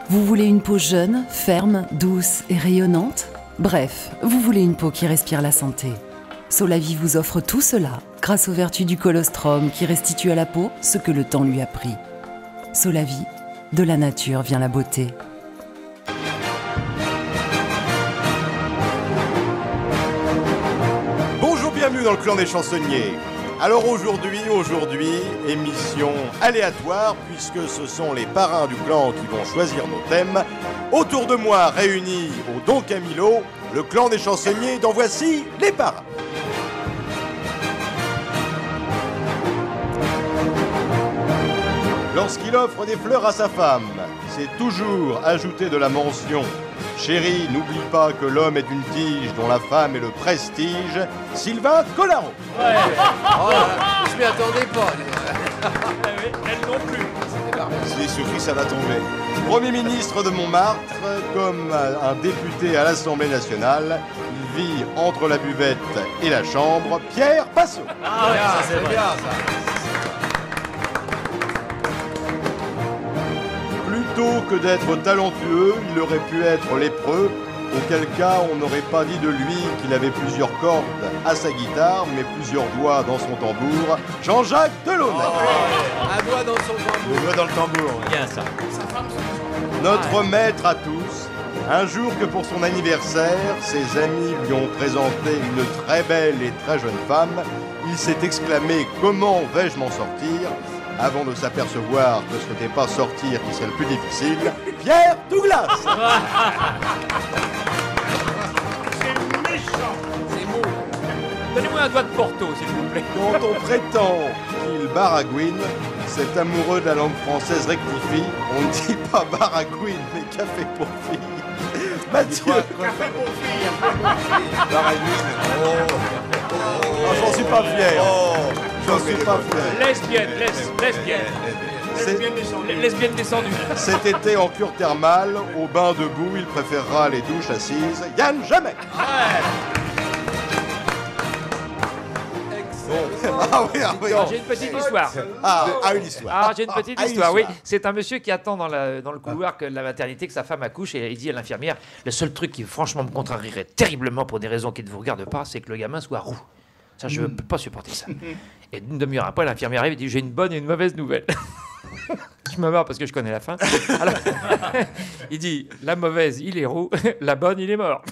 Vous voulez une peau jeune, ferme, douce et rayonnante? Bref, vous voulez une peau qui respire la santé. Solavie vous offre tout cela grâce aux vertus du colostrum qui restitue à la peau ce que le temps lui a pris. Solavie, de la nature vient la beauté. Bonjour, bienvenue dans le clan des chansonniers. Alors aujourd'hui, émission aléatoire puisque ce sont les parrains du clan qui vont choisir nos thèmes. Autour de moi, réunis au Don Camilo, le clan des chansonniers dont voici les parrains. Lorsqu'il offre des fleurs à sa femme, c'est toujours ajouter de la mention. Chérie, n'oublie pas que l'homme est une tige dont la femme est le prestige. Sylvain Collaro. Ouais. Oh là là, je m'y attendais pas. Elle non plus. C'est surpris, ça va tomber. Premier ministre de Montmartre, comme un député à l'Assemblée nationale, il vit entre la buvette et la chambre. Pierre Passot. Ah ouais, ça c'est bien ça. Plutôt que d'être talentueux, il aurait pu être lépreux, auquel cas on n'aurait pas dit de lui qu'il avait plusieurs cordes à sa guitare, mais plusieurs doigts dans son tambour. Jean-Jacques Delaunay. Un doigt dans son tambour. Le doigt dans le tambour. Bien ça. Notre maître à tous. Un jour que pour son anniversaire, ses amis lui ont présenté une très belle et très jeune femme, il s'est exclamé « Comment vais-je m'en sortir ?» avant de s'apercevoir que ce n'était pas sortir qui serait le plus difficile, Pierre Douglas. C'est méchant. C'est mou. Donnez-moi un doigt de Porto, s'il vous plaît. Quand on prétend qu'il baragouine, cet amoureux de la langue française rectifie. On ne dit pas baragouine, mais café pour fille. Mathieu. Café pour fille. Baragouine. Oh, j'en suis pas fier. J'en suis pas fier. Lesbienne. Lesbienne descendue. Cet été en cure thermale, au bain debout, il préférera les douches assises. Yann Jamais. Ah oui. J'ai une petite histoire. Une histoire. J'ai une petite histoire, oui. C'est un monsieur qui attend dans le couloir que la maternité, que sa femme accouche, et il dit à l'infirmière, le seul truc qui franchement me contrarierait terriblement pour des raisons qui ne vous regardent pas, c'est que le gamin soit roux. Ça, je ne peux pas supporter ça. Et une demi-heure après, l'infirmière arrive et dit, j'ai une bonne et une mauvaise nouvelle. Je me marre parce que je connais la fin. Alors, il dit, la mauvaise, il est roux, la bonne, il est mort.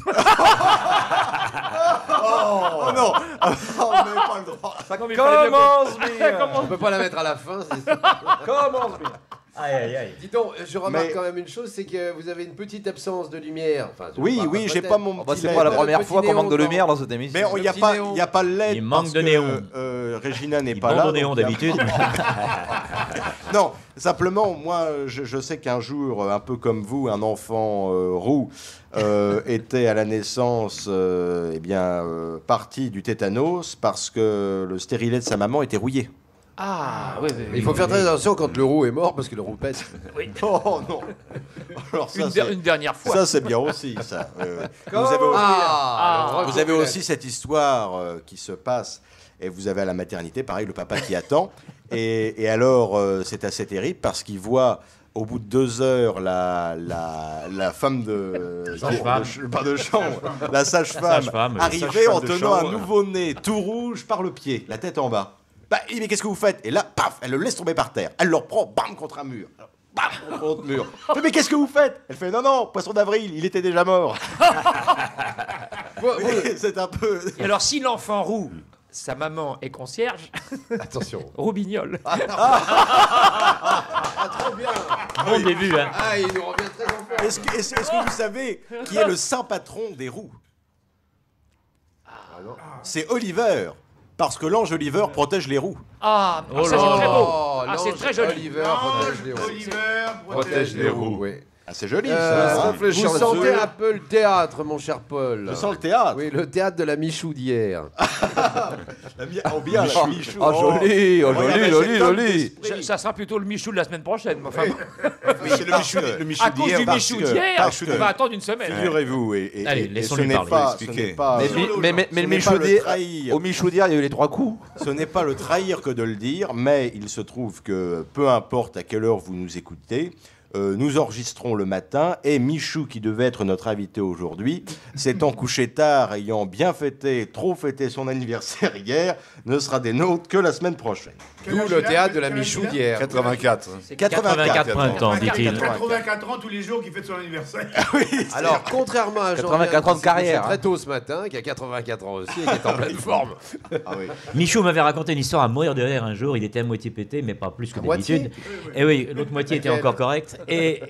Oh non. On n'avait pas le droit. Ça Commence bien. On peut pas la mettre à la fin. Commence bien. Aïe. Dis donc, je remarque Mais- quand même une chose, c'est que vous avez une petite absence de lumière. Enfin, Oui, j'ai pas mon petit C'est LED. pas la Le première petit fois qu'on manque de néon lumière dans cette émission. Mais il n'y a, petit pas- néon. y a pas le LED. Il manque parce de que, néon. Regina n'est Il pas manque là. de néon donc il y a- d'habitude. Non, simplement, moi, je sais qu'un jour, un peu comme vous, un enfant roux était à la naissance parti du tétanos parce que le stérilet de sa maman était rouillé. Ah, oui. Il faut faire très attention quand le roux est mort parce que le roux pèse. Oui. Oh non. Alors ça, Une dernière fois. ça c'est bien aussi, ça. Vous avez aussi, vous avez aussi cette histoire qui se passe, et vous avez à la maternité, pareil, le papa qui attend, et alors c'est assez terrible parce qu'il voit au bout de 2 heures la femme de chambre, la sage-femme, arriver en tenant un nouveau-né tout rouge par le pied, la tête en bas. Bah, il dit, mais qu'est-ce que vous faites? Et là, paf, elle le laisse tomber par terre. Elle le reprend, bam, contre un mur. Bam, contre l'autre mur. Mais qu'est-ce que vous faites? Elle fait, non, poisson d'avril, il était déjà mort. C'est un peu... Et alors, si l'enfant roux, sa maman est concierge, Attention. roubignol. Trop bien. Bon début, hein. Ah, il nous revient très en forme. Est-ce que vous savez qui est le saint patron des roux? C'est Oliver. Parce que l'ange Oliver protège les roux. Ah, Oh ça là c'est très beau. Oh, Ah, c'est l'ange très joli. Oliver protège les roux. Protège les roux, oui. Ah, c'est joli, ça. Hein. Vous sentez un peu le théâtre, mon cher Paul. Je sens le théâtre. Oui, le théâtre de la Michou d'hier. Bien, la Michou. Joli. Ça sera plutôt le Michou de la semaine prochaine. Enfin, C'est le Michou à cause du Michou d'hier, on va attendre une semaine. Figurez-vous, Allez, et laissons-lui ce n'est parler, pas, expliquer. ce n'est pas, Mais ce le n'est pas le Michaudière, trahir. au Michaudière, il y a eu les 3 coups. Ce n'est pas le trahir que de le dire, mais il se trouve que peu importe à quelle heure vous nous écoutez, nous enregistrons le matin et Michou, qui devait être notre invité aujourd'hui, s'étant couché tard, ayant bien fêté, trop fêté son anniversaire hier, ne sera des nôtres que la semaine prochaine. D'où le théâtre de la Michou d'hier. 84. 84 printemps, dit-il. 84 ans tous les jours qui fête son anniversaire. Alors, contrairement à Jean 84 ans de carrière, très tôt ce matin, qui a 84 ans aussi et qui est en pleine forme. Michou m'avait raconté une histoire à mourir de rire un jour. Il était à moitié pété, mais pas plus que d'habitude. Et oui, l'autre moitié était encore correcte. Et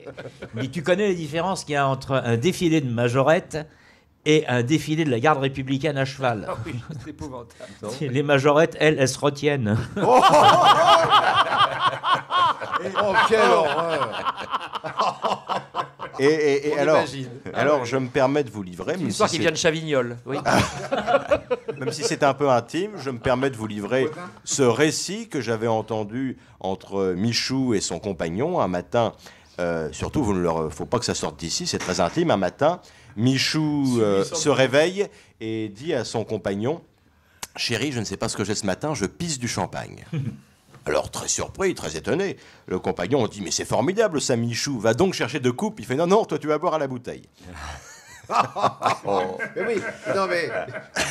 il dit, tu connais les différences qu'il y a entre un défilé de majorette et un défilé de la garde républicaine à cheval. Ah oui, c'est épouvantable. Les majorettes, elles se retiennent. Oh, quelle horreur! Et On alors, imagine. alors je me permets de vous livrer, Une même histoire si qui c'est- vient de Chavignol. Oui. même si c'est un peu intime, je me permets de vous livrer ce récit que j'avais entendu entre Michou et son compagnon un matin. Surtout, vous ne leur faut pas que ça sorte d'ici, c'est très intime. Un matin, Michou se réveille et dit à son compagnon: chérie, je ne sais pas ce que j'ai ce matin, je pisse du champagne. Alors, très surpris, très étonné, le compagnon dit: mais c'est formidable ça, Michou, va donc chercher 2 coupes. Il fait: non, non, toi tu vas boire à la bouteille. Mais oui, non mais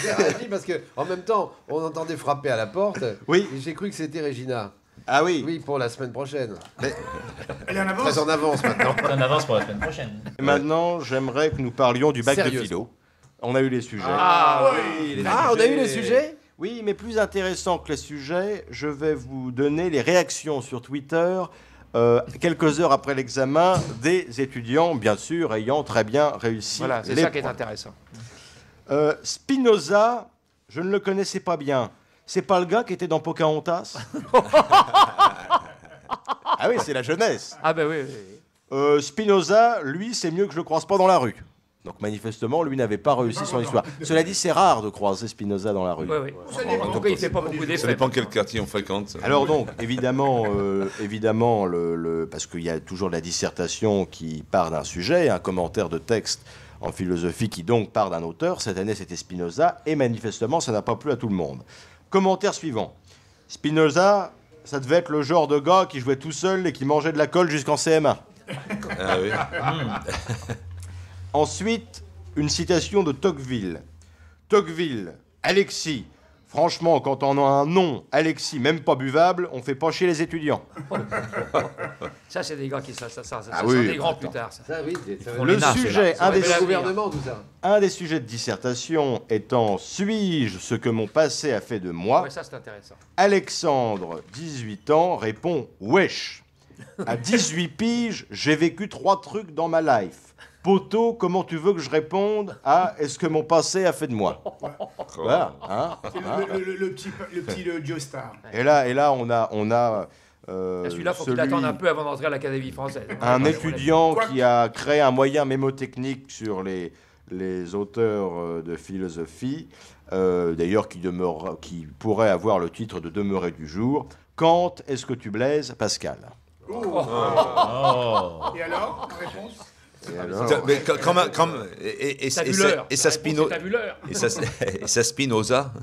j'ai réagi parce que en même temps, on entendait frapper à la porte. Oui. Et j'ai cru que c'était Régina. Ah oui, Oui, pour la semaine prochaine. Elle est en avance. Très en avance maintenant. On avance pour la semaine prochaine. Et maintenant, j'aimerais que nous parlions du bac de Sérieusement. philo. On a eu les sujets. Ah, on a eu les sujets. Oui, mais plus intéressant que les sujets, je vais vous donner les réactions sur Twitter quelques heures après l'examen des étudiants, bien sûr, ayant très bien réussi. Voilà, c'est les ça qui est points. intéressant. Spinoza, je ne le connaissais pas bien. C'est pas le gars qui était dans Pocahontas? Ah oui, c'est la jeunesse. Ah ben oui, oui, oui. Spinoza, lui, c'est mieux que je le croise pas dans la rue. Donc manifestement, lui n'avait pas réussi son histoire. Cela dit, c'est rare de croiser Spinoza dans la rue. Oui, oui. En tout cas, il fait pas beaucoup Ça d'effets. dépend quel quartier on fréquente. Alors donc, évidemment, parce qu'il y a toujours la dissertation qui part d'un sujet, un commentaire de texte en philosophie qui donc part d'un auteur. Cette année, c'était Spinoza, et manifestement, ça n'a pas plu à tout le monde. Commentaire suivant. Spinoza, ça devait être le genre de gars qui jouait tout seul et qui mangeait de la colle jusqu'en CM1. Ah oui. Ensuite, une citation de Tocqueville. Tocqueville, Alexis. Franchement, quand on a un nom, Alexis, même pas buvable, on fait pas chier les étudiants. Ça, c'est des gars qui ça Ah sont oui, des grands plus tard. Ça. Ça, oui, Le sujet, un des, le gouvernement, tout ça. un des sujets de dissertation étant: suis-je ce que mon passé a fait de moi? Ouais, ça, c'est intéressant. Alexandre, 18 ans, répond: wesh. À 18 piges, j'ai vécu 3 trucs dans ma life. Poteau, comment tu veux que je réponde à est-ce que mon passé a fait de moi? Voilà, hein, C'est hein. le petit Joestar. Et là, on a Celui-là, faut qu'il attende un peu avant d'entrer à l'Académie française. un Ouais, étudiant qui a créé un moyen mémotechnique sur les auteurs de philosophie, d'ailleurs qui pourrait avoir le titre de demeuré du jour. Kant, est-ce que tu blaises, Pascal? Et alors, en réponse? Et alors Mais T'as vu l'heure. et ça La réponse, c'est t'as vu l'heure. et ça Spinoza.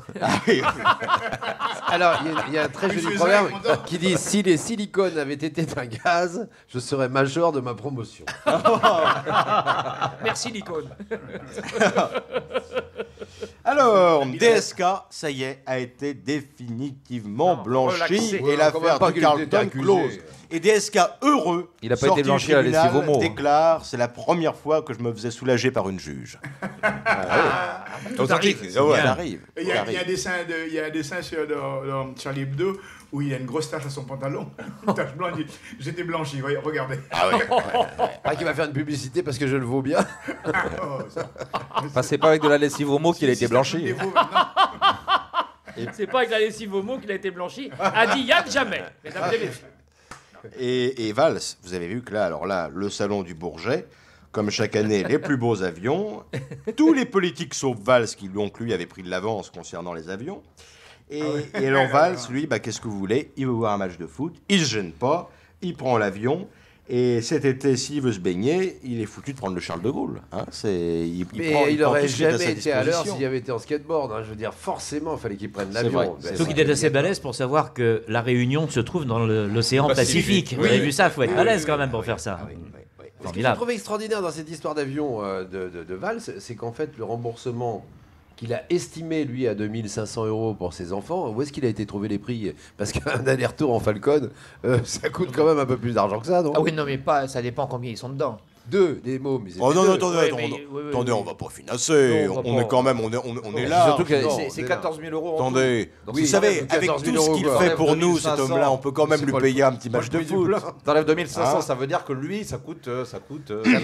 Alors, il y a un très joli Monsieur proverbe Zay est content. qui dit: si les silicones avaient été un gaz, je serais major de ma promotion. Merci, l'icône. Alors, DSK, ça y est, a été définitivement Non, blanchi relaxé. et Ouais, l'affaire quand même pas de qu'il ait été Carlton accusé. close. Et DSK, heureux, Il a pas sorti été blanchi du à la lessive tribunal, homo. déclare: c'est la première fois que je me faisais soulager par une juge. Authentique. arrive. Ah ouais. Ça arrive. Il y a un dessin dans Charlie Hebdo où il y a une grosse tache à son pantalon. Une tache blanche, il dit: j'étais blanchi, voyez, regardez. Ah, qui va faire une publicité parce que je le vaux bien. Oh, ça. Enfin, c'est pas avec de la lessive homo qu'il a été C'est un blanchi. truc défaut, maintenant. C'est pas avec la lessive homo qu'il a été blanchi. A dit Yann jamais. Mesdames et messieurs. Et Valls, vous avez vu que là, alors là, le salon du Bourget, comme chaque année, les plus beaux avions. Tous les politiques sauf Valls, qui donc lui avait pris de l'avance concernant les avions. Et alors Valls, lui, qu'est-ce que vous voulez? Il veut voir un match de foot, il se gêne pas, il prend l'avion. Et cet été, s'il veut se baigner, il est foutu de prendre le Charles de Gaulle. Hein. Il prend n'aurait tout ce qui est à sa jamais été à l'heure disposition. s'il avait été en skateboard. Hein. Je veux dire, forcément, il fallait qu'il prenne C'est l'avion. vrai, Ben, Surtout qu'il est assez balèze pour savoir que la Réunion se trouve dans l'océan Pacifique. Vous avez vu ça, il faut être balèze quand même pour faire ça. Ce que j'ai trouvé extraordinaire dans cette histoire d'avion de Valls, c'est qu'en fait, le remboursement qu'il a estimé, lui, à 2500 € pour ses enfants, où est-ce qu'il a été trouvé les prix? Parce qu'un aller-retour en Falcon, ça coûte quand même un peu plus d'argent que ça, non? Ah oui, non, mais pas, ça dépend combien ils sont dedans. Des mots, mais Oh non, deux. attendez, on va pas financer. Non, On est quand même, on est là. Surtout que Non, c'est c'est 14 000 € en Attendez, tout. vous oui, savez, donc avec 14 tout 000 ce qu'il €, fait quoi. pour nous, cet 2500, homme-là, on peut quand même c'est lui pas le- payer un petit match pas de le prix foot. du plein. T'enlèves 2500, Hein ça veut dire que lui, ça coûte Ça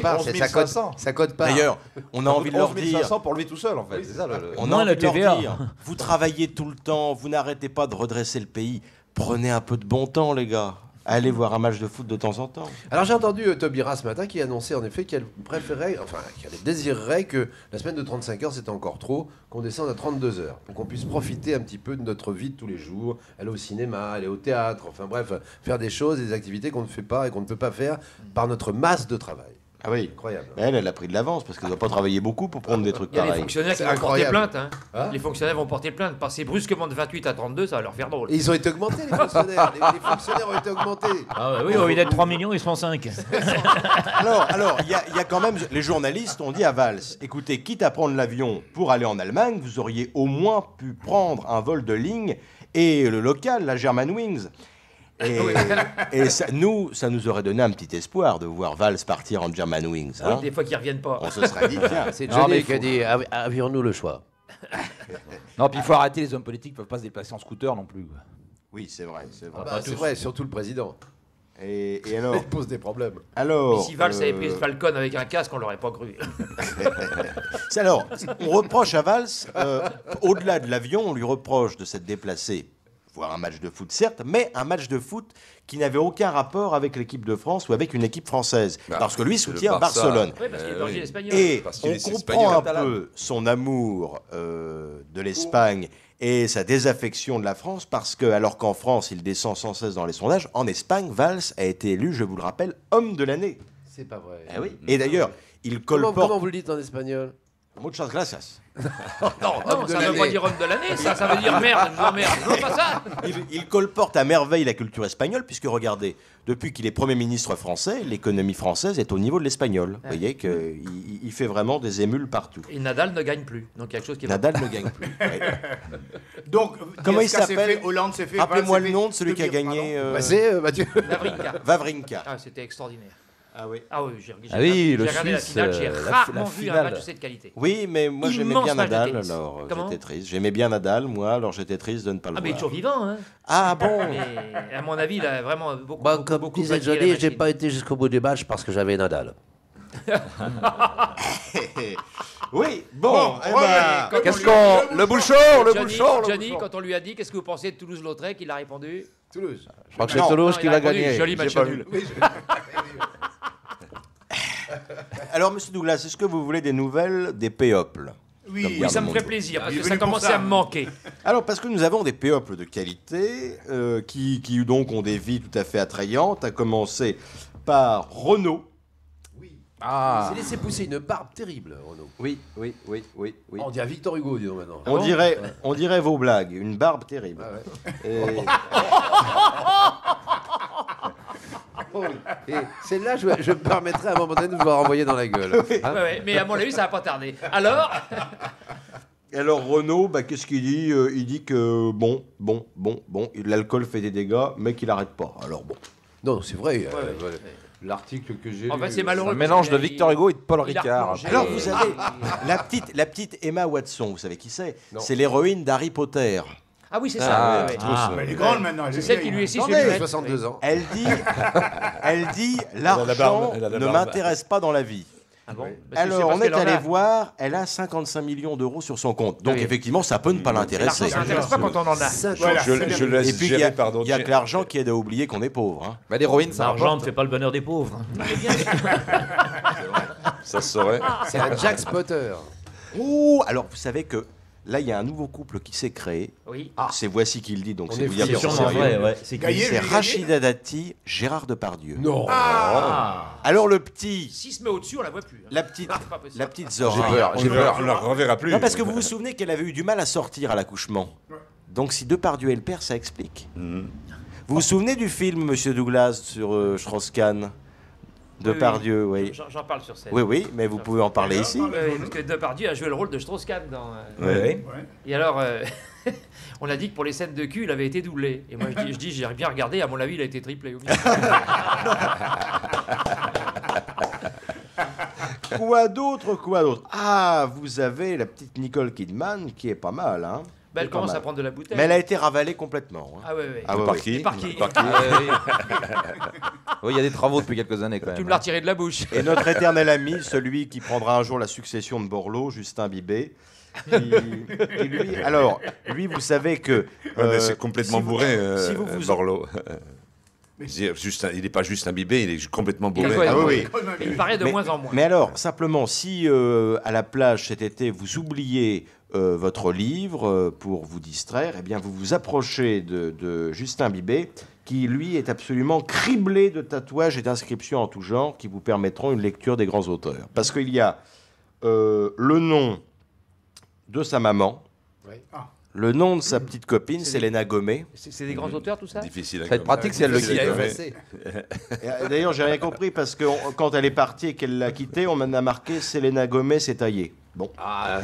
part, 11 ça 500. code pas. D'ailleurs, on a envie de leur 11 dire. 500 pour lui tout seul, en fait. C'est ça, On a Moins envie la de leur TVA. dire, vous travaillez tout le temps, vous n'arrêtez pas de redresser le pays. Prenez un peu de bon temps, les gars. Allez voir un match de foot de temps en temps. Alors j'ai entendu Taubira ce matin qui annonçait en effet qu'elle préférait, enfin qu'elle désirerait que la semaine de 35 heures c'était encore trop, qu'on descende à 32 heures, pour qu'on puisse profiter un petit peu de notre vie de tous les jours, aller au cinéma, aller au théâtre, enfin bref, faire des choses, des activités qu'on ne fait pas et qu'on ne peut pas faire par notre masse de travail. Ah oui. Incroyable. Elle a pris de l'avance parce qu'elle ne doit pas travailler beaucoup pour prendre des trucs Il y a les pareils. fonctionnaires qui C'est vont porter incroyable. plainte. Hein. Hein Les fonctionnaires vont porter plainte. Passer brusquement de 28 à 32, ça va leur faire drôle. Et ils ont été augmentés les fonctionnaires, les fonctionnaires ont été augmentés. Ah bah oui, au lieu d'être 3 millions, ils seront 5. Alors, il y a quand même, les journalistes ont dit à Valls, écoutez, quitte à prendre l'avion pour aller en Allemagne, vous auriez au moins pu prendre un vol de ligne et le local, la Germanwings. Et ça nous aurait donné un petit espoir de voir Valls partir en Germanwings. Oui, Hein. des fois qu'ils reviennent pas. On se serait dit, tiens. C'est Non, mais Johnny qui a dit avions-nous le choix. Non, puis il faut arrêter, les hommes politiques ne peuvent pas se déplacer en scooter non plus. Oui, c'est vrai, c'est vrai. Bah, c'est vrai, surtout le président. Et alors, Il pose des problèmes. alors, Et si Valls avait pris ce Falcon avec un casque, on l'aurait pas cru. alors, on reproche à Valls, au-delà de l'avion, on lui reproche de s'être déplacé, voir un match de foot certes, mais un match de foot qui n'avait aucun rapport avec l'équipe de France ou avec une équipe française, parce que lui c'est le soutient Barça. Barcelone. Oui, parce qu'il est d'origine espagnole. Et Parce qu'il on est comprend espagnol, un catalan. peu son amour de l'Espagne et sa désaffection de la France, parce que, alors qu'en France, il descend sans cesse dans les sondages, en Espagne, Valls a été élu, je vous le rappelle, homme de l'année. C'est pas vrai. Ah oui. Et d'ailleurs, il Comment colporte... vous le dites en espagnol? Muchas gracias. Non, ça veut pas dire homme de l'année, ça veut dire merde, non merde, non pas ça. Il colporte à merveille la culture espagnole, puisque regardez, depuis qu'il est Premier ministre français, l'économie française est au niveau de l'espagnol. Vous voyez qu'il fait vraiment des émules partout. Et Nadal ne gagne plus, donc il y a quelque chose qui va. Nadal ne gagne plus. Ouais. Donc, Comment il Bielsa s'est s'appelle fait, Hollande s'est fait. Rappelez-moi Valls le s'est nom fait, de celui qui a Pardon. gagné C'est Mathieu. Wawrinka. Wawrinka. Ah, c'était extraordinaire. Ah oui. Ah oui, j'ai Ah oui, le regardé la Suisse, finale, j'ai la rarement vu un finale. match de cette qualité. Oui, mais moi j'aimais Immense bien match de Nadal, tennis. alors Comment j'étais triste. J'aimais bien Nadal, moi, alors j'étais triste de ne pas le Ah, mais il est voir. toujours vivant, hein. Ah bon. Mais à mon avis, il a vraiment beaucoup, Bah, beaucoup, comme beaucoup disait fatigué la Johnny, j'ai machine. pas été jusqu'au bout du match parce que j'avais Nadal. Oui, bon, eh ben, Quand Qu'est-ce on lui a- qu'on. Le bouchon, Johnny, quand on lui a dit qu'est-ce que vous pensez de Toulouse-Lautrec, il a répondu. Toulouse. Je crois que c'est Non, Toulouse non, qui il a va répondu, gagner. joli J'ai match pas nul. vu. alors Monsieur Douglas, est-ce que vous voulez des nouvelles des péoples? Oui, Oui, ça me monde. ferait plaisir, parce Il est que ça venu pour commençait ça. à me manquer. Alors, parce que nous avons des péoples de qualité qui donc ont des vies tout à fait attrayantes, à commencer par Renaud. Ah. Il s'est laissé pousser une barbe terrible, Renaud. Oui, oui, oui, oui, oui. On dit à Victor Hugo, disons maintenant. On dirait vos blagues, une barbe terrible. Ah ouais. Et- Oh, et celle-là, je me permettrai à un moment donné de vous la renvoyer dans la gueule. Hein? Ouais, ouais, mais à mon avis, ça va pas tarder. Alors, Et alors Renaud, bah, qu'est-ce qu'il dit? Il dit que bon, l'alcool fait des dégâts, mais qu'il n'arrête pas. Alors bon. Non, c'est vrai. ouais. L'article que j'ai en lu. fait, c'est malheureux. Un mélange de parce qu'il a- Victor Hugo et de Paul il a Ricard. replongé. Alors vous savez, la petite Emma Watson, vous savez qui c'est? Non. C'est l'héroïne d'Harry Potter. Ah oui, c'est Ah, ça. ouais, ouais. Ah. Elle est grande maintenant. Elle C'est est celle vieille, qui lui est hein. 6 Attendez, 62 ans. Elle dit barbe, l'argent elle a la ne barbe. m'intéresse pas dans la vie. Ah bon. Oui. Parce que c'est Alors, parce on est qu'elle en allé a. voir, elle a 55 millions d'euros sur son compte. Donc, Oui. effectivement, ça peut ne pas L'argent, l'intéresser. ça n'intéresse pas quand on en a. Voilà, Je c'est bien. laisse Et puis, il gérer, y a, pardon. il y a que l'argent qui aide à oublier qu'on est pauvre. Hein. Bah, l'héroïne, ça L'argent ne rapporte. fait pas le bonheur des pauvres. Ça se saurait. C'est un Jack Spotter. Ouh, alors, vous savez que Là, il y a un nouveau couple qui s'est créé. Oui. C'est Voici qui le dit, donc On c'est est vous dire C'est que c'est sûrement sérieux. vrai, ouais. C'est Gaillet, C'est lui, Gaillet. Rachida Dati, Gérard Depardieu. Non. Alors le petit, S'il se met au-dessus, on la voit plus. Hein. la petite C'est pas possible. La petite J'ai Zora. peur. On ne la reverra plus. Non, parce que vous vous souvenez qu'elle avait eu du mal à sortir à l'accouchement. Donc si Depardieu est le père, ça explique. Vous vous souvenez du film, Monsieur Douglas, sur Strauss-Kahn Depardieu, oui. J'en parle sur scène. Oui, oui, mais vous pouvez en parler ici. Parce que Depardieu a joué le rôle de Strauss-Kahn dans. Ouais. Et alors, on a dit que pour les scènes de cul, il avait été doublé. Et moi, je dis, j'ai bien regardé. À mon avis, il a été triplé. Au milieu. Quoi d'autre? Ah, vous avez la petite Nicole Kidman qui est pas mal, hein. Bah, elle Pas commence mal. à prendre de la bouteille. Mais elle a été ravalée complètement. Hein. Ah ouais, ouais. Ah ouais, Par ouais. qui Par qui Oui, il y a des travaux depuis quelques années quand même. Tu me l'as retiré de la bouche. Et notre éternel ami, celui qui prendra un jour la succession de Borloo, Justin Bieber. Lui, vous savez que. C'est complètement si vous- bourré, si vous vous- Borloo. Il n'est pas juste imbibé, il est complètement Il a bourré. quoi, Ah oui, Il paraît de moins en moins. Mais alors, simplement, si à la plage cet été, vous oubliez votre livre pour vous distraire, eh bien, vous vous approchez de Justin Bieber, qui, lui, est absolument criblé de tatouages et d'inscriptions en tout genre qui vous permettront une lecture des grands auteurs. Parce qu'il y a le nom de sa maman, Ouais. le nom de sa petite copine, Selena Gomez. C'est des grands auteurs, tout ça Difficile à Ça va être pratique si elle le Difficile quitte. à nommer. Et, d'ailleurs, j'ai rien compris parce que quand elle est partie et qu'elle l'a quitté, on en a marqué Selena Gomez s'est taillée. Bon. Ah,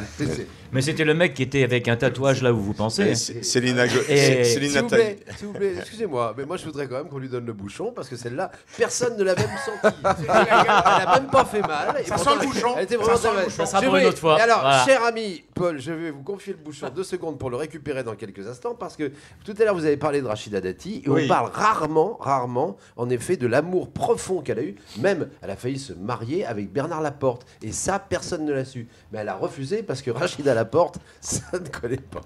Mais c'était le mec qui était avec un tatouage là où vous pensez. Célina Et- Céline s'il vous Nathalie. plaît, s'il vous plaît, excusez-moi, mais moi je voudrais quand même qu'on lui donne le bouchon parce que celle-là, personne ne l'a même senti. Elle a même pas fait mal. Et Ça pourtant, sent le bouchon. Elle était Ça vraiment sent le très bouchon. belle. Ça sera Je pour une vais- autre fois. Et alors, Voilà. cher ami Paul, je vais vous confier le bouchon 2 secondes pour le récupérer dans quelques instants parce que tout à l'heure vous avez parlé de Rachida Dati et Oui. on parle rarement, en effet, de l'amour profond qu'elle a eu. Même, elle a failli se marier avec Bernard Laporte et ça, personne ne l'a su. Mais elle a refusé parce que Rachida Laporte, ça ne connaît pas.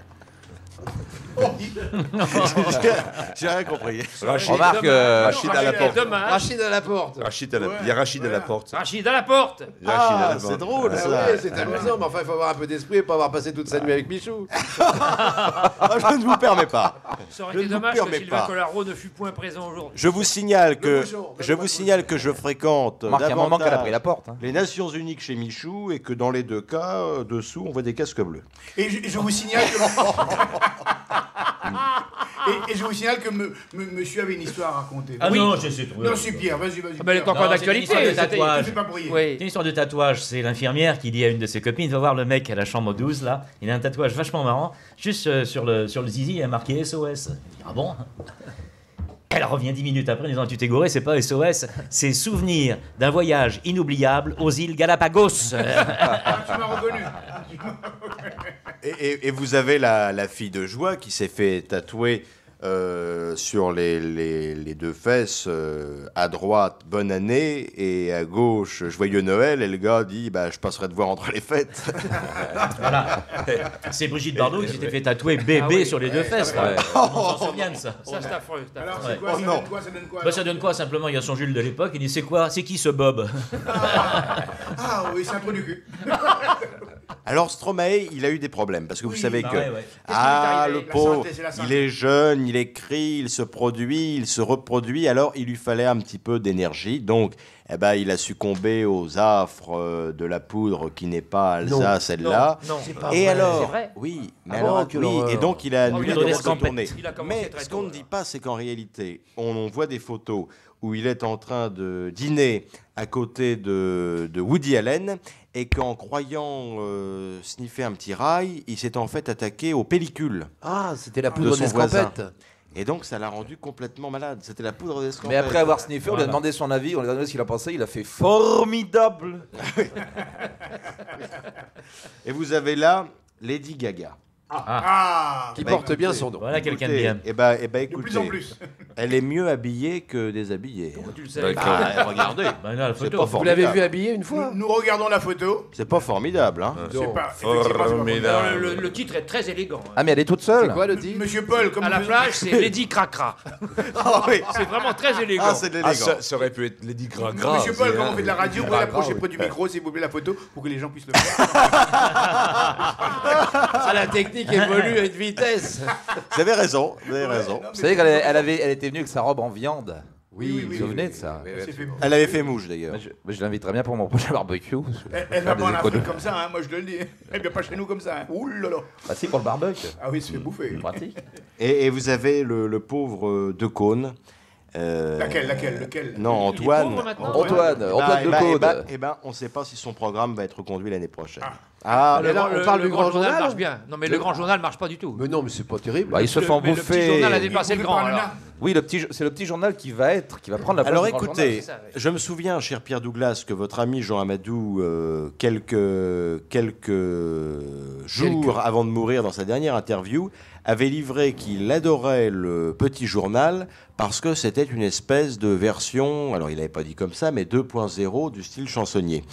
J'ai rien compris. Remarque, Rachid à la porte. Dommage. Rachida Laporte. Il y a Rachid à la porte. Rachid à la porte. Il y a Rachid à Ah, la c'est porte. drôle Ah ça. oui, c'est amusant, mais enfin, il faut avoir un peu d'esprit et pas avoir passé toute sa nuit avec Michou. Ah, je ne vous permets pas. Ça aurait Je été ne vous dommage que permets Sylvain pas. Collaro ne fût point présent aujourd'hui. Je vous signale que bouchon, je fréquente remarque, il y a un moment qu'elle a pris la davantage porte. hein. les Nations Unies que chez Michou et que dans les deux cas, dessous, on voit des casques bleus. Et je vous signale que. Et je vous signale que monsieur avait une histoire à raconter. Ah Oui. non, je sais trop. Non, c'est Pierre, vas-y. Ah ben, elle est encore Non, pas c'est d'actualité. une histoire de c'était- tatouage. Ne fais pas briller. Oui. C'est une histoire de tatouage. C'est l'infirmière qui dit à une de ses copines, va voir le mec à la chambre 12 là. Il a un tatouage vachement marrant. Juste sur le zizi, il y a marqué SOS. Elle dit, ah bon? Elle revient 10 minutes après en disant, tu t'es gouré, c'est pas SOS, c'est souvenir d'un voyage inoubliable aux îles Galapagos. Ah, tu m'as reconnu. Et vous avez la fille de Joie qui s'est fait tatouer sur les deux fesses, à droite bonne année et à gauche joyeux Noël, et le gars dit bah, je passerai te voir entre les fêtes. Voilà. C'est Brigitte Bardot qui s'était fait tatouer bébé Ah oui. sur les deux fesses. là. Ouais. On s'en souvient de ça. Ça, c'est affreux. c'est affreux. Alors, Ouais. c'est quoi, Oh, ça non. donne quoi, ça donne quoi Bah, ça donne quoi simplement? Il y a son Jules de l'époque, il dit c'est quoi? C'est qui ce Bob? Ah oui, c'est un trou du cul. Alors Stromae, il a eu des problèmes parce que vous Oui, savez bah que ouais, ouais. ah Qu'est-ce qui lui est arrivé le La pauvre, santé, c'est la santé. il est jeune, il écrit, il se produit, il se reproduit. Alors il lui fallait un petit peu d'énergie, donc eh ben il a succombé aux affres de la poudre qui n'est pas Alsace, celle-là. Non, C'est pas Et vrai. alors, C'est vrai oui, mais Ah alors, bon, quelle oui, horreur. et donc il a Oh, annulé il a des donné rôles de Scampette. tournée. Il a commencé Mais très ce qu'on tôt, ne dit pas, c'est qu'en réalité, on voit des photos où il est en train de dîner à côté de Woody Allen et qu'en croyant sniffer un petit rail, il s'est en fait attaqué aux pellicules. Ah, c'était la De poudre son voisin. d'escampette. Et donc ça l'a rendu complètement malade. C'était la poudre d'escampette. Mais après avoir sniffé, on lui a demandé son avis, on lui a demandé ce qu'il a pensé, il a fait formidable. Et vous avez là Lady Gaga. Qui porte bien son nom. Voilà quelqu'un de bien. Eh ben, De écoutez, plus en plus. elle est mieux habillée que déshabillée. Tu le sais. Regardez. Bah, non, la C'est photo. pas Vous l'avez formidable. vu habillé une fois? Nous regardons la photo. C'est pas formidable, hein. C'est pas. effectivement, c'est pas Formidable. formidable. Le titre est très élégant. Ah, mais elle est toute seule. C'est quoi le titre? Monsieur Paul, comme À la vous- plage, c'est Lady Cracra. Ah oui. C'est vraiment très élégant. Ah, c'est de Ah, l'élégant. ça aurait pu être Lady Gragra. Monsieur Paul, c'est- quand on fait de la radio, vous pouvez Gras, l'approcher oui. près du micro, s'il vous plaît, la photo, pour que les gens puissent le voir. Ah, la technique évolue à une vitesse. Vous avez raison, vous avez raison. Vous savez qu'elle était venue avec sa robe en viande. Oui, Vous vous souvenez de ça? Oui, C'est fait- Elle avait fait mouche, d'ailleurs. Je l'inviterai bien pour mon prochain barbecue. Elle va Faire pas en des Afrique économies. comme ça, hein, moi je te le dis. Elle vient pas chez nous comme ça. Hein. Ouh là là. Ah si, pour le barbecue. Ah oui, il se fait bouffer. Pratique. Et vous avez le pauvre Decaune. Lequel Non, Il est Antoine. pauvre maintenant. Antoine Eh Decaune. ben, on ne sait pas si son programme va être reconduit l'année prochaine. Mais là, on parle du grand journal marche bien. Non, mais le grand journal marche pas du tout. Mais non, mais c'est pas terrible. Bah, ils se font Mais le petit bouffer. journal a dépassé le Vous grand. parlez alors. là. Oui, c'est le petit journal qui va prendre la place Alors du grand écoutez, journal. c'est ça, oui. je me souviens, cher Pierre Douglas, que votre ami Jean Amadou, quelques jours avant de mourir dans sa dernière interview, avait livré qu'il adorait le petit journal parce que c'était une espèce de version, alors il n'avait pas dit comme ça, mais 2.0 du style chansonnier.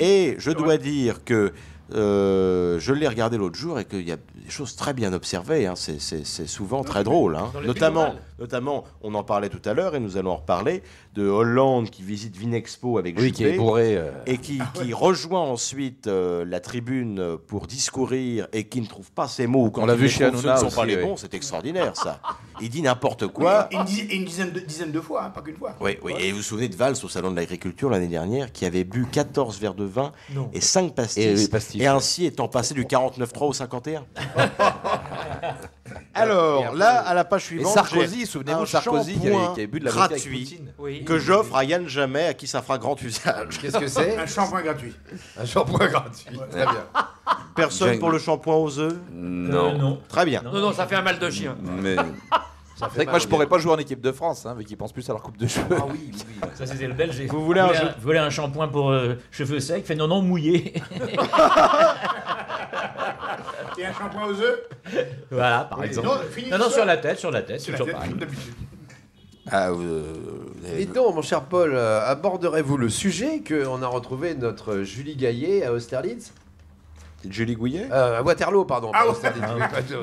Et je dois dire que je l'ai regardé l'autre jour et qu'il y a des choses très bien observées. Hein. C'est souvent très drôle. Hein. Dans le journal. Notamment, on en parlait tout à l'heure et nous allons en reparler, de Hollande qui visite Vinexpo avec Oui, qui est Juppé bourré. et qui rejoint ensuite la tribune pour discourir et qui ne trouve pas ses mots. Quand On l'a il vu les chez trouve, ce ne Hanouna sont pas aussi, les oui. bons, c'est extraordinaire ça. Il dit n'importe quoi. Une dizaine de fois, hein, pas qu'une fois. Oui, oui. Et vous vous souvenez de Valls au Salon de l'Agriculture l'année dernière, qui avait bu 14 verres de vin et 5 pastilles, Et les pastilles, et ainsi étant passé du 49.3 au 51. Alors, là, à la page Et suivante, Sarkozy, j'ai souvenez-vous un de Sarkozy qui shampoing avait bu de la vodka avec gratuit Poutine. Oui. que j'offre à Yann Jamais, à qui ça fera grand usage. Qu'est-ce que c'est? Un shampoing gratuit. Un shampoing gratuit. Très bien. Personne Bien. pour le shampoing aux œufs? Non. Non. Très bien. Non, ça fait un mal de chien. Mais Ça C'est vrai que moi je pourrais pas jouer en équipe de France, hein, vu qu'ils pensent plus à leur coupe de cheveux. Ah oui, oui, oui. Ça, c'était le belge. Vous voulez un jeu- Vous voulez un shampoing pour cheveux secs? Fait non, mouillé. Et un shampoing aux œufs. Voilà, par exemple. Non, fini Non, tout sur ça. la tête, c'est C'est la toujours tête, pareil. comme d'habitude. Ah, vous avez- Dites donc, mon cher Paul, aborderez-vous le sujet qu'on a retrouvé notre Julie Gaillet à Austerlitz? Julie Gouillet? À Waterloo, pardon. Ah, pas ouais. Austerlitz.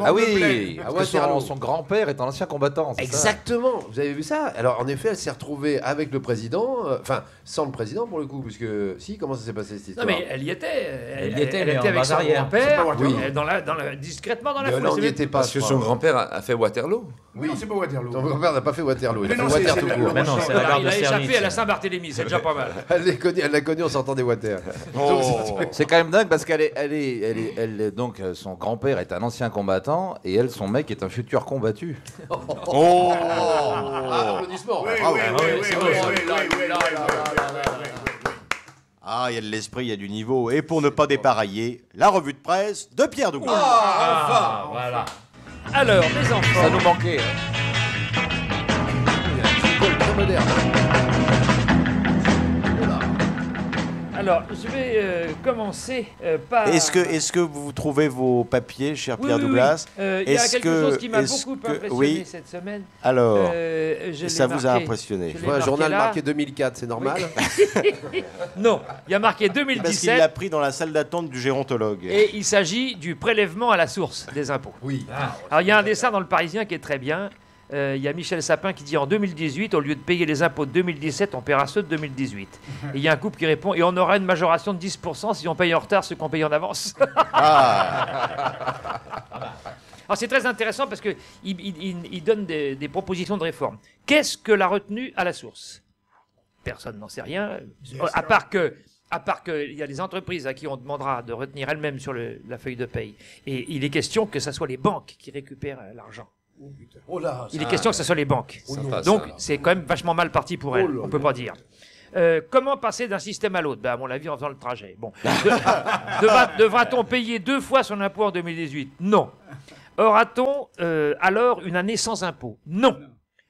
Ah Mon oui, peuple. Ah, parce que Waterloo. son grand-père est un ancien combattant. c'est ça Exactement, vous avez vu ça? Alors en effet, elle s'est retrouvée avec le président, enfin sans le président pour le coup, puisque si, comment ça s'est passé cette Non, histoire? mais elle y était. Elle y était, Elle mais était en avec bas son arrière. C'est grand-père. pas Waterloo. Discrètement dans la Mais foule. là, on C'est n'y même- était pas. parce que je son crois. grand-père a fait Waterloo. Oui, non, c'est pas Waterloo. Son grand-père n'a pas fait Waterloo, il Mais a fait non, Water c'est tout la- court. Mais non, c'est la gare Il de a échappé Service. à la Saint-Barthélemy, c'est déjà pas mal. Elle l'a connu en sortant des Water. C'est quand même dingue parce donc son grand-père est un ancien combattant et elle, son mec, est un futur combattu. Oh Applaudissements. Oui, bravo. oui, oui, oui, oui, oui, oui, oui. Ah, il y a de l'esprit, il y a du niveau. Et pour ne pas dépareiller, la revue de presse de Pierre Douglas. Ah, voilà. Alors, les enfants. Ça nous manquait. Hein. Paul, très moderne. Alors, je vais commencer par. Est-ce que vous trouvez vos papiers, cher Oui, Pierre oui, oui. Douglas? Il y a Est-ce quelque que- chose qui m'a est-ce beaucoup que- impressionné oui. cette semaine. Alors, Je ça l'ai vous a marqué. impressionné? Je Je l'ai vois un marqué journal là. marqué 2004, c'est normal? Non, il y a marqué Parce qu'il 2017 l'a pris dans la salle d'attente du gérontologue. et il s'agit du prélèvement à la source des impôts. Oui. Alors, il y a un dessin dans le Parisien qui est très bien. Il y a Michel Sapin qui dit en 2018, au lieu de payer les impôts de 2017, on paiera ceux de 2018. Et il y a un couple qui répond et on aura une majoration de 10% si on paye en retard ce qu'on paye en avance. Alors c'est très intéressant parce qu'il donne des propositions de réforme. Qu'est-ce que la retenue à la source? Personne n'en sait rien, à part que il y a des entreprises à qui on demandera de retenir elles-mêmes sur la feuille de paye. Et il est question que ce soit les banques qui récupèrent l'argent. Oh là, Il est question que ce soit les banques. Sympa, Donc ça. c'est quand même vachement mal parti pour elles, on peut pas dire. Comment passer d'un système à l'autre? À mon avis, en faisant le trajet. Bon. Devra-t-on payer 2 fois son impôt en 2018? Non. Aura-t-on alors une année sans impôt? Non.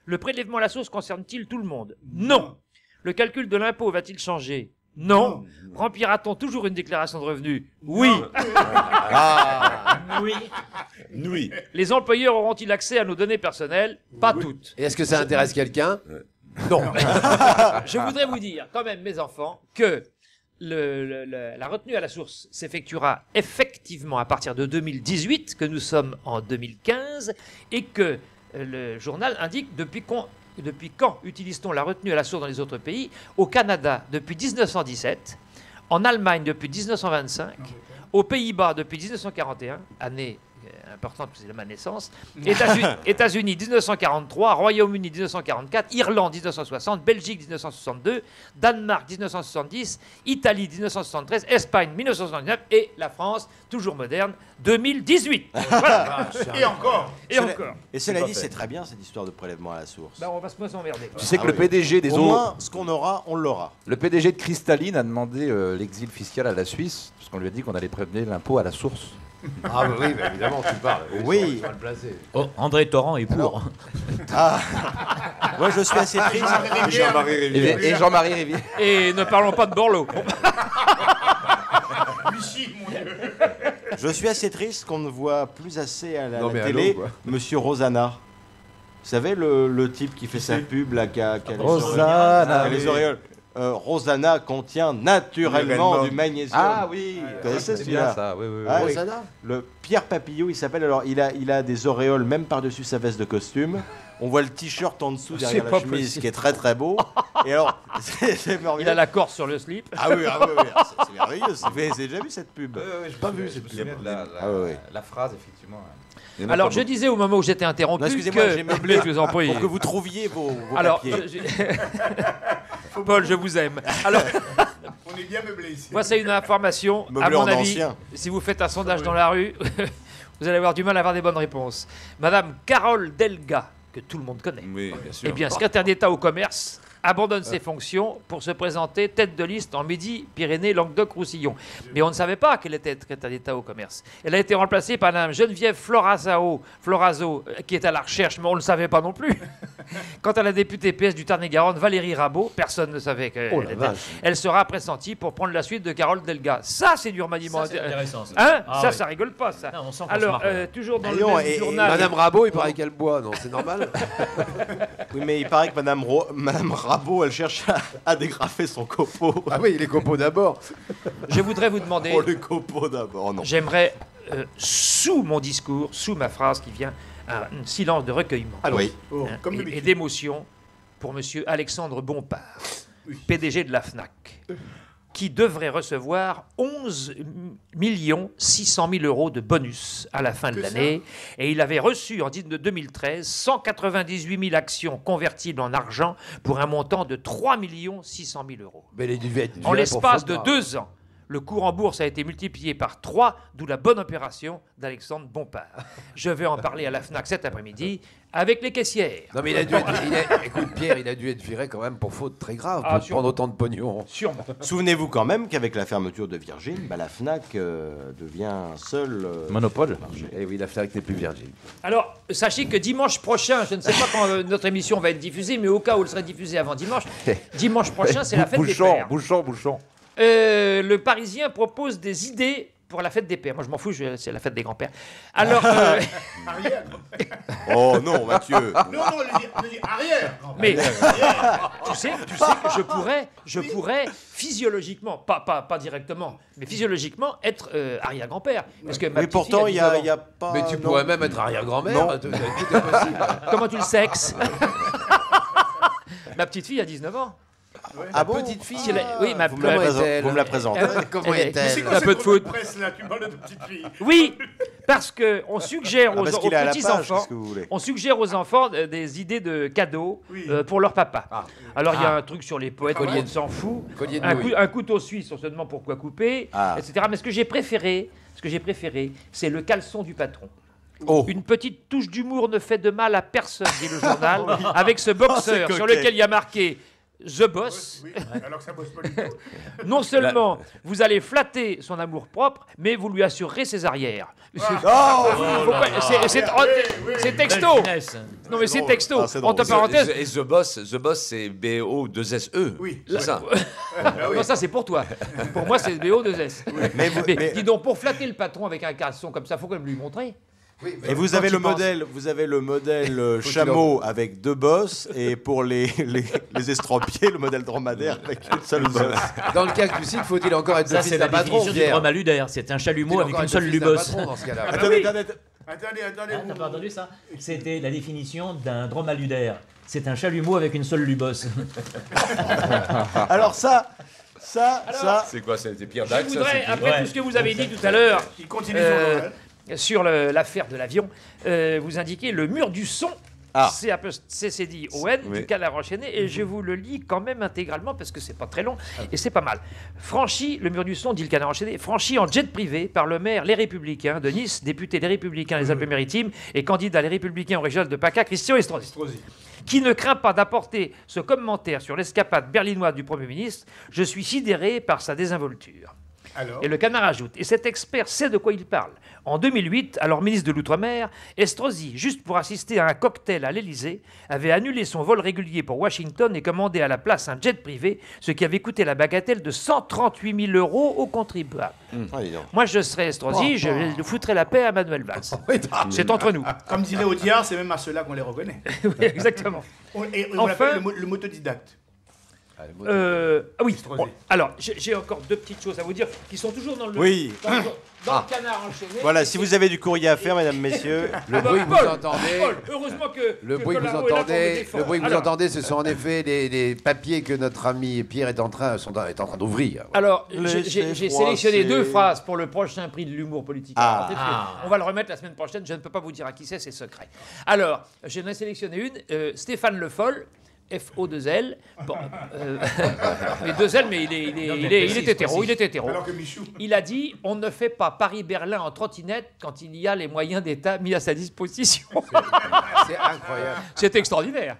Le prélèvement à la source concerne-t-il tout le monde? Non. Le calcul de l'impôt va-t-il changer? Non. Remplira-t-on toujours une déclaration de revenus? Oui. Oui. Les employeurs auront-ils accès à nos données personnelles? Pas toutes. Et est-ce que ça intéresse quelqu'un? Non. Je voudrais vous dire, quand même, mes enfants, que la retenue à la source s'effectuera effectivement à partir de 2018, que nous sommes en 2015, et que le journal indique depuis quand utilise-t-on la retenue à la source dans les autres pays? Au Canada depuis 1917, en Allemagne depuis 1925, aux Pays-Bas depuis 1941, année importante parce que c'est ma naissance, États-Unis 1943, Royaume-Uni 1944, Irlande 1960, Belgique 1962, Danemark 1970, Italie 1973, Espagne 1979 et la France, toujours moderne, 2018. Voilà. Et encore. Et encore. Et cela dit, c'est très bien cette histoire de prélèvement à la source. Bah, on va se emmerder. Tu sais que le PDG des Au eaux... moins, ce qu'on aura, on l'aura. Le PDG de Cristalline a demandé l'exil fiscal à la Suisse, parce qu'on lui a dit qu'on allait prévenir l'impôt à la source. Ah bah oui, bah évidemment, tu parles. Oui. On va le placer. Oh, André Torrent est pour. Moi, je suis assez triste. Jean-Marie Rivière. Et Jean-Marie Rivière. Et ne parlons pas de Borloo. Lucie, mon Dieu. Je suis assez triste qu'on ne voit plus assez à la Non, mais télé allô, quoi. Monsieur Rosanna. Vous savez, le type qui fait sa pub, là, qui a les Rosanna. qui a les auréoles. Rosanna contient naturellement du magnésium. Ah oui, Vous connaissez c'est celui-là bien ça. Oui, oui, oui. Ah, oui. Rosanna. Le Pierre Papillot, il s'appelle. Alors, il a des auréoles même par-dessus sa veste de costume. On voit le t-shirt en dessous derrière C'est la pas chemise, possible. qui est très très beau. Et alors, c'est merveilleux. Il a la Corse sur le slip. Ah oui, c'est merveilleux. Vous avez déjà vu cette pub? J'ai pas vu cette pub. Ah oui. La phrase, effectivement. Alors, je disais au moment où j'étais interrompu Non, excusez-moi, j'ai que... meublé Je vous en prie. pour que vous trouviez vos Alors, papiers. Paul, je vous aime. Alors, On est bien meublé ici. moi, c'est une information, à Meublé mon en avis, ancien. si vous faites un sondage dans la rue, vous allez avoir du mal à avoir des bonnes réponses. Madame Carole Delga, que tout le monde connaît, Oui, bien sûr. eh bien, secrétaire d'État au commerce, abandonne ses fonctions pour se présenter tête de liste en Midi-Pyrénées-Languedoc-Roussillon. Mais on ne savait pas qu'elle était secrétaire d'État au commerce. Elle a été remplacée par Mme Geneviève Florazo, qui est à la recherche, mais on ne le savait pas non plus. Quant à la députée PS du Tarn-et-Garonne, Valérie Rabault, personne ne savait qu'elle Oh la était. vache. Elle sera pressentie pour prendre la suite de Carole Delga. Ça, c'est du remaniement. Ça, c'est intéressant, ça. Hein Ah ça, oui. ça rigole pas, ça. Non, on sent qu'on se Alors, marre. toujours dans Voyons, le même et journal. Madame Rabot, il paraît qu'elle boit, non? C'est normal? Oui, mais il paraît que Madame Rabault, elle cherche à dégrafer son copeau. Ah oui, les copeaux d'abord. Je voudrais vous demander... Oh, le copeau d'abord, non. J'aimerais, sous mon discours, sous ma phrase qui vient, un silence de recueillement Oui. Oh, hein, comme et d'habitude. d'émotion pour monsieur Alexandre Bompard, Oui. PDG de la FNAC, qui devrait recevoir 11 600 000 euros de bonus à la fin de Que l'année. Et il avait reçu en 2013 198 000 actions convertibles en argent pour un montant de 3 600 000 euros. Mais elle est du En l'espace de 2 ans, le cours en bourse a été multiplié par 3, d'où la bonne opération d'Alexandre Bompard. Je vais en parler à la FNAC cet après-midi avec les caissières. Non mais il a dû être, écoute Pierre, il a dû être viré quand même pour faute très grave, Ah, pour sûrement. prendre autant de pognon. Sûrement. Souvenez-vous quand même qu'avec la fermeture de Virgin, bah, la FNAC devient seul Monopole. Eh oui, la Fnac n'est plus Virgin. Alors, sachez que dimanche prochain, je ne sais pas quand notre émission va être diffusée, mais au cas où elle serait diffusée avant dimanche, dimanche prochain, c'est la fête des pères. Bouchon. Le Parisien propose des idées pour la fête des pères. Moi, je m'en fous, c'est la fête des grands-pères. Alors, Arrière. Oh non, Mathieu. Non, on dit arrière. Non, mais tu sais que je pourrais physiologiquement, pas directement, mais physiologiquement être arrière-grand-père. Parce que ma Mais petite pourtant, fille il a n'y 19 ans. a pas. Mais tu non. pourrais même être arrière-grand-mère, Non. tout est possible. Comment tu le sexes? Ma petite fille a 19 ans. Ah bon? Petite fille, Oui, ma Vous me la Comment présentez- est-elle vous me la présentez. Comment Elle- Mais c'est est-elle quoi Un ce peu de gros foot. presse là? Tu parles de petite fille. Oui, parce que on suggère Ah, aux, parce aux qu'il est à la petits page, enfants, qu'est-ce que vous voulez? on suggère aux enfants des idées de cadeaux Oui. pour leur papa. Ah. Alors il y a un truc sur les poètes, Collier on s'en fout. Collier de Un, nouilles. un couteau suisse, on se demande pourquoi couper, Ah. etc. Mais ce que j'ai préféré, c'est le caleçon du patron. Oh. Une petite touche d'humour ne fait de mal à personne, dit le journal, avec ce boxeur Oh, c'est sur coquet. lequel il y a marqué The Boss. Oui, alors que ça bosse pas du tout. Non seulement vous allez flatter son amour-propre, mais vous lui assurerez ses arrières. C'est texto. Non, mais c'est texto. Entre parenthèses. Et The Boss, c'est BO2SE. Oui. C'est ça. Non, ça c'est pour toi. Pour moi, c'est BO2S. Mais dis donc, pour flatter le patron avec un caleçon comme ça, faut quand même lui montrer. Oui, Et vous avez le modèle chameau avec 2 bosses et pour les estropiés, le modèle dromadaire avec une seule bosse. Dans le cas que tu cites, faut-il encore être Ça, le fils c'est la d'un patron, définition du Pierre? dromaludaire. C'est un chalumeau Faut-il avec encore une être seule le fils d'un lubosse. patron dans ce cas-là? Attendez. Attendez. T'as pas entendu ça? C'était la définition d'un dromaludaire. C'est un chalumeau avec une seule lubosse. Alors ça. C'est quoi? C'était Pierre Je Dac, ça? voudrais, après tout ce que vous avez dit tout à l'heure, Il continue son journal. sur l'affaire de l'avion, vous indiquez le mur du son. CCDON du canard enchaîné, et je vous le lis quand même intégralement parce que c'est pas très long et c'est pas mal. Franchi, le mur du son, dit le canard enchaîné, franchi en jet privé par le maire Les Républicains de Nice, député des Républicains des Alpes-Maritimes et candidat Les Républicains au régional de PACA, Christian Estrosi, qui ne craint pas d'apporter ce commentaire sur l'escapade berlinoise du Premier ministre. Je suis sidéré par sa désinvolture. Alors, Et le canard ajoute, et cet expert sait de quoi il parle. En 2008, alors ministre de l'Outre-mer, Estrosi, juste pour assister à un cocktail à l'Élysée, avait annulé son vol régulier pour Washington et commandé à la place un jet privé, ce qui avait coûté la bagatelle de 138 000 € aux contribuables. Moi, je serais Estrosi, je foutrais la paix à Manuel Valls. C'est entre nous. comme dirait Audiard, c'est même à ceux-là qu'on les reconnaît. Oui, exactement. On Enfin- l'appelle le motodidacte. Oui. Bon, alors, j'ai encore 2 petites choses à vous dire qui sont toujours dans le, Oui. dans le canard enchaîné. Voilà, si vous avez du courrier à faire, mesdames, messieurs. Le bruit que vous Paul, entendez, Paul, heureusement que le que bruit que vous Colaro est là pour me entendez, défendre. le bruit que vous Alors, entendez, ce sont en effet les papiers que notre ami Pierre est en train d'ouvrir. Alors, Laissez j'ai froisser. sélectionné 2 phrases pour le prochain prix de l'humour politique. Ah. On va le remettre la semaine prochaine. Je ne peux pas vous dire à qui c'est secret. Alors, j'en ai sélectionné une. Stéphane Le Foll. F-O-2-L. Bon, mais 2 L, mais il est hétéro. Il est hétéro. Alors que Michou. Il a dit on ne fait pas Paris-Berlin en trottinette quand il y a les moyens d'État mis à sa disposition. C'est incroyable. C'est extraordinaire.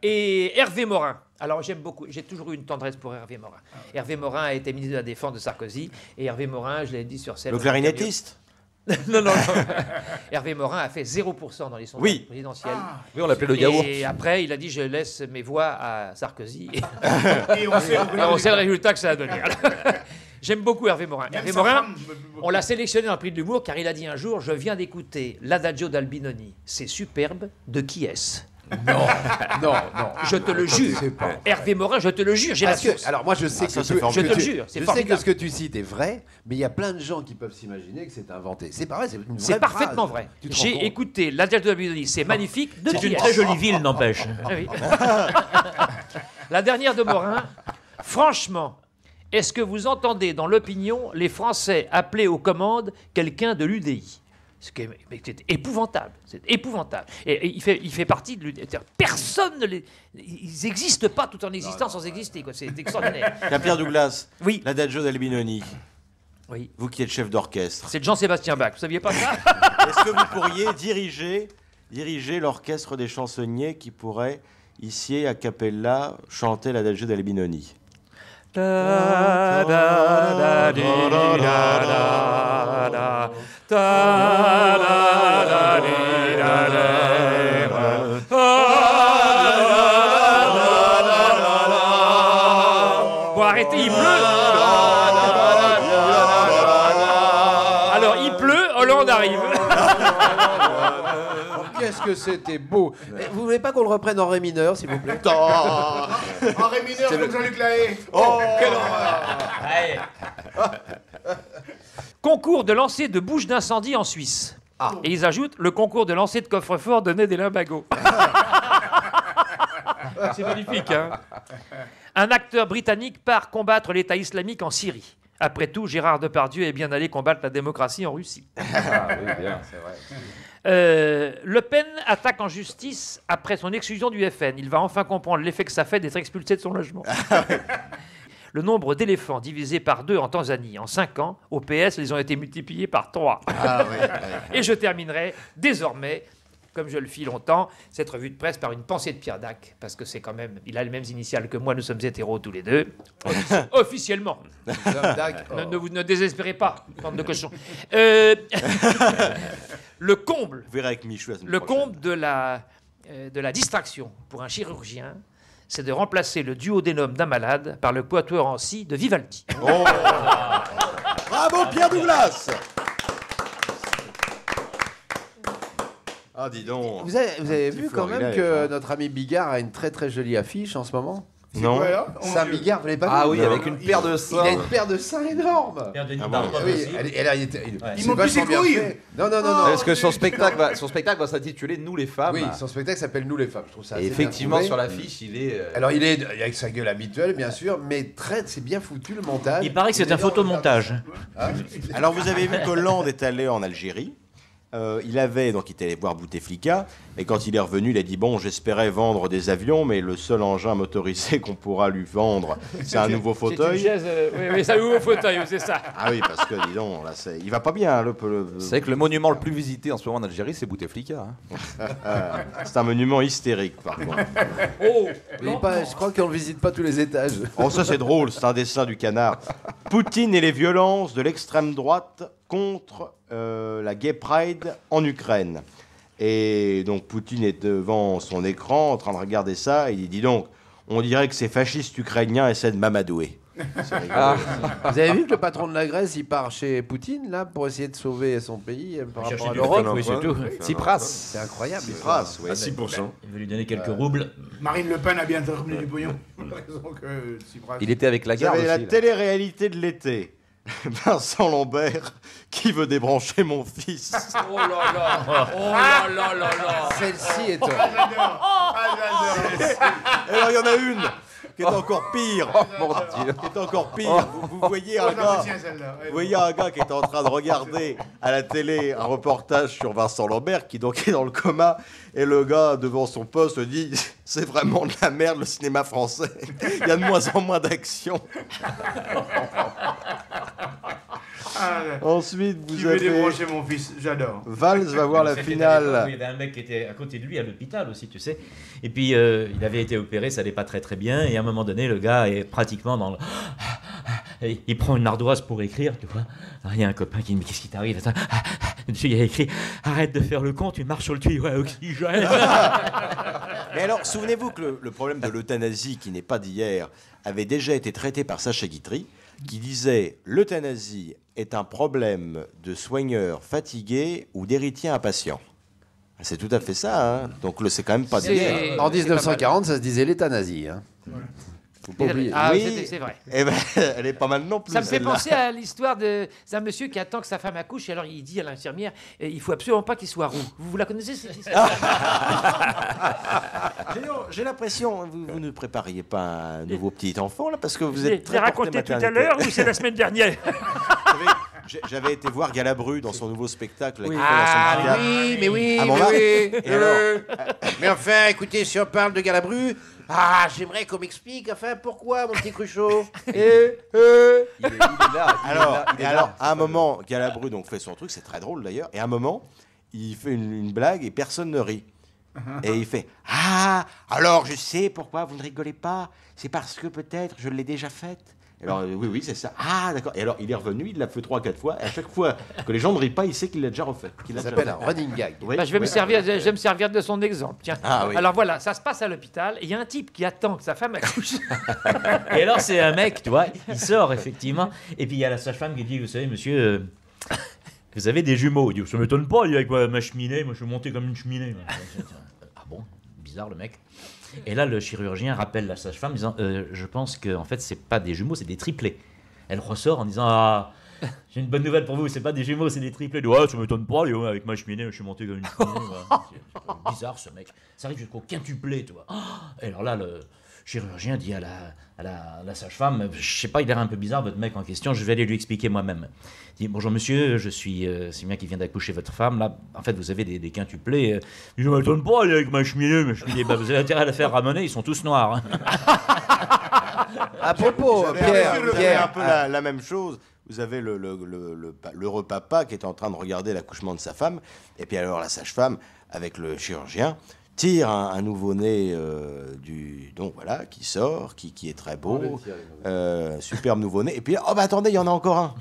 Et Hervé Morin. Alors j'aime beaucoup, j'ai toujours eu une tendresse pour Hervé Morin. Hervé Morin a été ministre de la Défense de Sarkozy. Et Hervé Morin, je l'ai dit sur scène. Le clarinettiste. Non. Hervé Morin a fait 0% dans les sondages présidentiels. Oui, on l'appelait le yaourt. Et après, il a dit je laisse mes voix à Sarkozy. Et on sait, Alors, on sait le résultat que ça a donné. J'aime beaucoup Hervé Morin. Même Hervé sa Morin, femme, on l'a sélectionné dans le prix de l'humour car il a dit un jour je viens d'écouter l'Adagio d'Albinoni. C'est superbe. De qui est-ce? Non. Je te le jure. sais pas. Hervé Morin, je te le jure, j'ai la Parce que, source. alors moi je sais ça, que c'est formidable. Je te le jure, c'est je sais que formidable. ce que tu cites est vrai, mais il y a plein de gens qui peuvent s'imaginer que c'est inventé. C'est pas vrai, c'est une vraie C'est parfaitement phrase. vrai. Tu te rends J'ai compte? écouté l'Adagio d'Albinoni, c'est magnifique. De C'est qui une est-ce? très jolie ville, n'empêche. Ah oui. La dernière de Morin. Franchement, est-ce que vous entendez dans l'opinion les Français appeler aux commandes quelqu'un de l'UDI? C'est épouvantable. C'est épouvantable. Et il fait partie de l'UDI. Personne ne les. Ils n'existent pas tout en existant sans exister. Quoi. C'est extraordinaire. Pierre Douglas. Oui. L'Adagio d'Albinoni. Oui. Vous qui êtes chef d'orchestre. C'est Jean-Sébastien Bach. Vous saviez pas ça? Est-ce que vous pourriez diriger l'orchestre des chansonniers qui pourrait, ici, a cappella, chanter l'Adagio d'Albinoni? Bon, arrêtez, il pleut. Alors, il pleut, Hollande arrive. Qu'est-ce que c'était beau. Eh, vous voulez pas qu'on le reprenne en ré mineur, s'il vous plaît? En ré mineur, comme Jean-Luc Lahaye. Oh, quelle horreur. Concours de lancer de bouches d'incendie en Suisse. Et ils ajoutent le concours de lancer de coffre-fort donnait des limbagos. C'est magnifique, hein? Un acteur britannique part combattre l'État islamique en Syrie. Après tout, Gérard Depardieu est bien allé combattre la démocratie en Russie. Ah oui, bien, c'est vrai. Le Pen attaque en justice après son exclusion du FN. Il va enfin comprendre l'effet que ça fait d'être expulsé de son logement. Le nombre d'éléphants divisé par 2 en Tanzanie en 5 ans, au PS, ils ont été multipliés par 3. Et je terminerai désormais comme je le fis longtemps, cette revue de presse par une pensée de Pierre Dac, parce que c'est quand même, il a les mêmes initiales que moi, nous sommes hétéros tous les deux, officiellement. Ne désespérez pas, bande de cochons. Le comble, Vous verrez avec Michou la semaine le prochaine. comble de la distraction pour un chirurgien, c'est de remplacer le duo des noms d'un malade par le quatuor en si de Vivaldi. Oh. Bravo Pierre Douglas. Ah, dis donc. Vous avez petit vu quand même florilège, que hein. notre ami Bigard a une très très jolie affiche en ce moment. Non. Ouais, là, on- Saint Bigard, vous l'avez pas Ah vu? oui, Non. avec une paire de Il seins. a une paire de seins énorme. Père Denis Ah bon, Barbe Oui, aussi. Ils c'est m'ont plus ses vachement bien couilles. fait. Non. Parce que son spectacle va s'intituler Nous les femmes. Oui, son spectacle s'appelle Nous les femmes. Je trouve ça Et assez effectivement, bien sur trouvé. l'affiche, il est. Alors il est avec sa gueule habituelle, bien sûr, mais c'est bien foutu le montage. Il paraît que c'est un photomontage. Hein Alors vous avez vu qu'Hollande est allé en Algérie. Il était allé voir Bouteflika, et quand il est revenu, il a dit bon, j'espérais vendre des avions, mais le seul engin motorisé qu'on pourra lui vendre, c'est un nouveau C'est une fauteuil. chaise, oui, c'est un nouveau fauteuil, c'est ça. Ah oui, parce que dis donc, là, il va pas bien. C'est vrai que le monument le plus visité en ce moment en Algérie, c'est Bouteflika. Hein. C'est un monument hystérique, par contre. Oh, Mais je crois qu'on ne visite pas tous les étages. Oh, ça c'est drôle, c'est un dessin du Canard. Poutine et les violences de l'extrême droite contre la Gay Pride en Ukraine. Et donc Poutine est devant son écran en train de regarder ça et il dit donc, on dirait que ces fascistes ukrainiens essaient de m'amadouer. C'est rigolo. Vous avez vu que le patron de la Grèce, il part chez Poutine là pour essayer de sauver son pays par rapport à du l'Europe. fric, oui, c'est tout. Tsipras. C'est incroyable. Tsipras, oui. À 6%. Il veut lui donner quelques roubles. Marine Le Pen a bien ramené du pognon. Raison que Tsipras- Il était avec Vous Lagarde avez la aussi. là. télé-réalité de l'été. Vincent Lambert qui veut débrancher mon fils. oh là là, oh là là là là. Celle-ci est Et alors il y en a une qui est encore pire. Mon Dieu. Qui est encore pire. Vous voyez un gars. Vous voyez un gars qui est en train de regarder à la télé un reportage sur Vincent Lambert qui donc est dans le coma et le gars devant son poste dit c'est vraiment de la merde le cinéma français. Il y a de moins en moins d'action. Ensuite Qui vous veut avez débrancher mon fils, j'adore. Valls va voir la C'était à finale. l'époque où il y avait un mec qui était à côté de lui à l'hôpital aussi, tu sais. Et puis il avait été opéré, ça allait pas très très bien. Et à un moment donné, le gars est pratiquement dans le. Et il prend une ardoise pour écrire, tu vois. Alors, il y a un copain qui me dit qu'est-ce qui t'arrive? Attends. Dessus, il a écrit arrête de faire le con, tu marches sur le tuyau à oxygène. Mais alors, souvenez-vous que le problème de l'euthanasie, qui n'est pas d'hier, avait déjà été traité par Sacha Guitry, qui disait l'euthanasie est un problème de soigneurs fatigués ou d'héritiers impatients. C'est tout à fait ça, hein. Donc c'est quand même pas C'est- d'hier. En 1940, ça se disait l'euthanasie. Hein. Faut pas oublier. Ah, Oui. c'est vrai. Eh ben, elle est pas mal non plus. Ça me fait celle-là. penser à l'histoire d'un monsieur qui attend que sa femme accouche et alors il dit à l'infirmière il faut absolument pas qu'il soit roux. Vous la connaissez cette histoire? J'ai l'impression, vous ne prépariez pas un nouveau petit enfant là, parce que vous Je l'ai êtes très raconté porté tout à maternité. l'heure ou c'est la semaine dernière? Vous savez, j'avais été voir Galabru dans son nouveau spectacle. là, qui fait dans son Ah petit théâtre. oui, mais oui, Ah, bon, mais va. oui. Et alors Mais enfin, écoutez, si on parle de Galabru, j'aimerais qu'on m'explique, enfin, pourquoi, mon petit Cruchot Il est là. Alors, à un moment, Galabru donc fait son truc, c'est très drôle d'ailleurs, et à un moment, il fait une blague et personne ne rit. Et il fait ah, alors je sais pourquoi vous ne rigolez pas, c'est parce que peut-être je l'ai déjà faite. Alors oui, c'est ça. Ah d'accord. Et alors il est revenu, il l'a fait 3-4 fois, et à chaque fois que les gens ne rient pas, il sait qu'il l'a déjà refait. Qu'il l'a Ça déjà s'appelle fait. un running gag. Oui, Bah, je vais me servir de son exemple. Tiens. Ah, oui. Alors voilà, ça se passe à l'hôpital et il y a un type qui attend que sa femme accouche. Et alors, c'est un mec, tu vois, il sort effectivement. Et puis il y a la sage-femme qui dit vous savez, monsieur, vous avez des jumeaux. Il dit ça m'étonne pas, il dit, avec ma cheminée, moi je suis monté comme une cheminée. Ah bon, bizarre le mec. Et là, le chirurgien rappelle la sage-femme en disant je pense que en fait, c'est pas des jumeaux, c'est des triplés. Elle ressort en disant ah, j'ai une bonne nouvelle pour vous, c'est pas des jumeaux, c'est des triplés. Elle dit, ouais, ça m'étonne pas, avec ma cheminée, je suis monté comme une cheminée. Voilà. C'est bizarre ce mec. Ça arrive jusqu'au quintuplé, tu vois. Et alors là, le chirurgien dit à la sage-femme, je sais pas, il a l'air un peu bizarre votre mec en question, je vais aller lui expliquer moi-même. Il dit bonjour monsieur, je suis c'est bien qui vient d'accoucher votre femme là, en fait vous avez des quintuplés. Je ne m'étonne pas, avec ma cheminée, bah, vous avez intérêt à la faire ramener, ils sont tous noirs. Hein. À propos, J'avais un Pierre, peu la même chose. vous avez l'heureux papa qui est en train de regarder l'accouchement de sa femme, et puis alors la sage-femme, avec le chirurgien, tire un nouveau-né donc voilà, qui sort, qui est très beau, superbe nouveau-né, et puis oh bah attendez, il y en a encore un.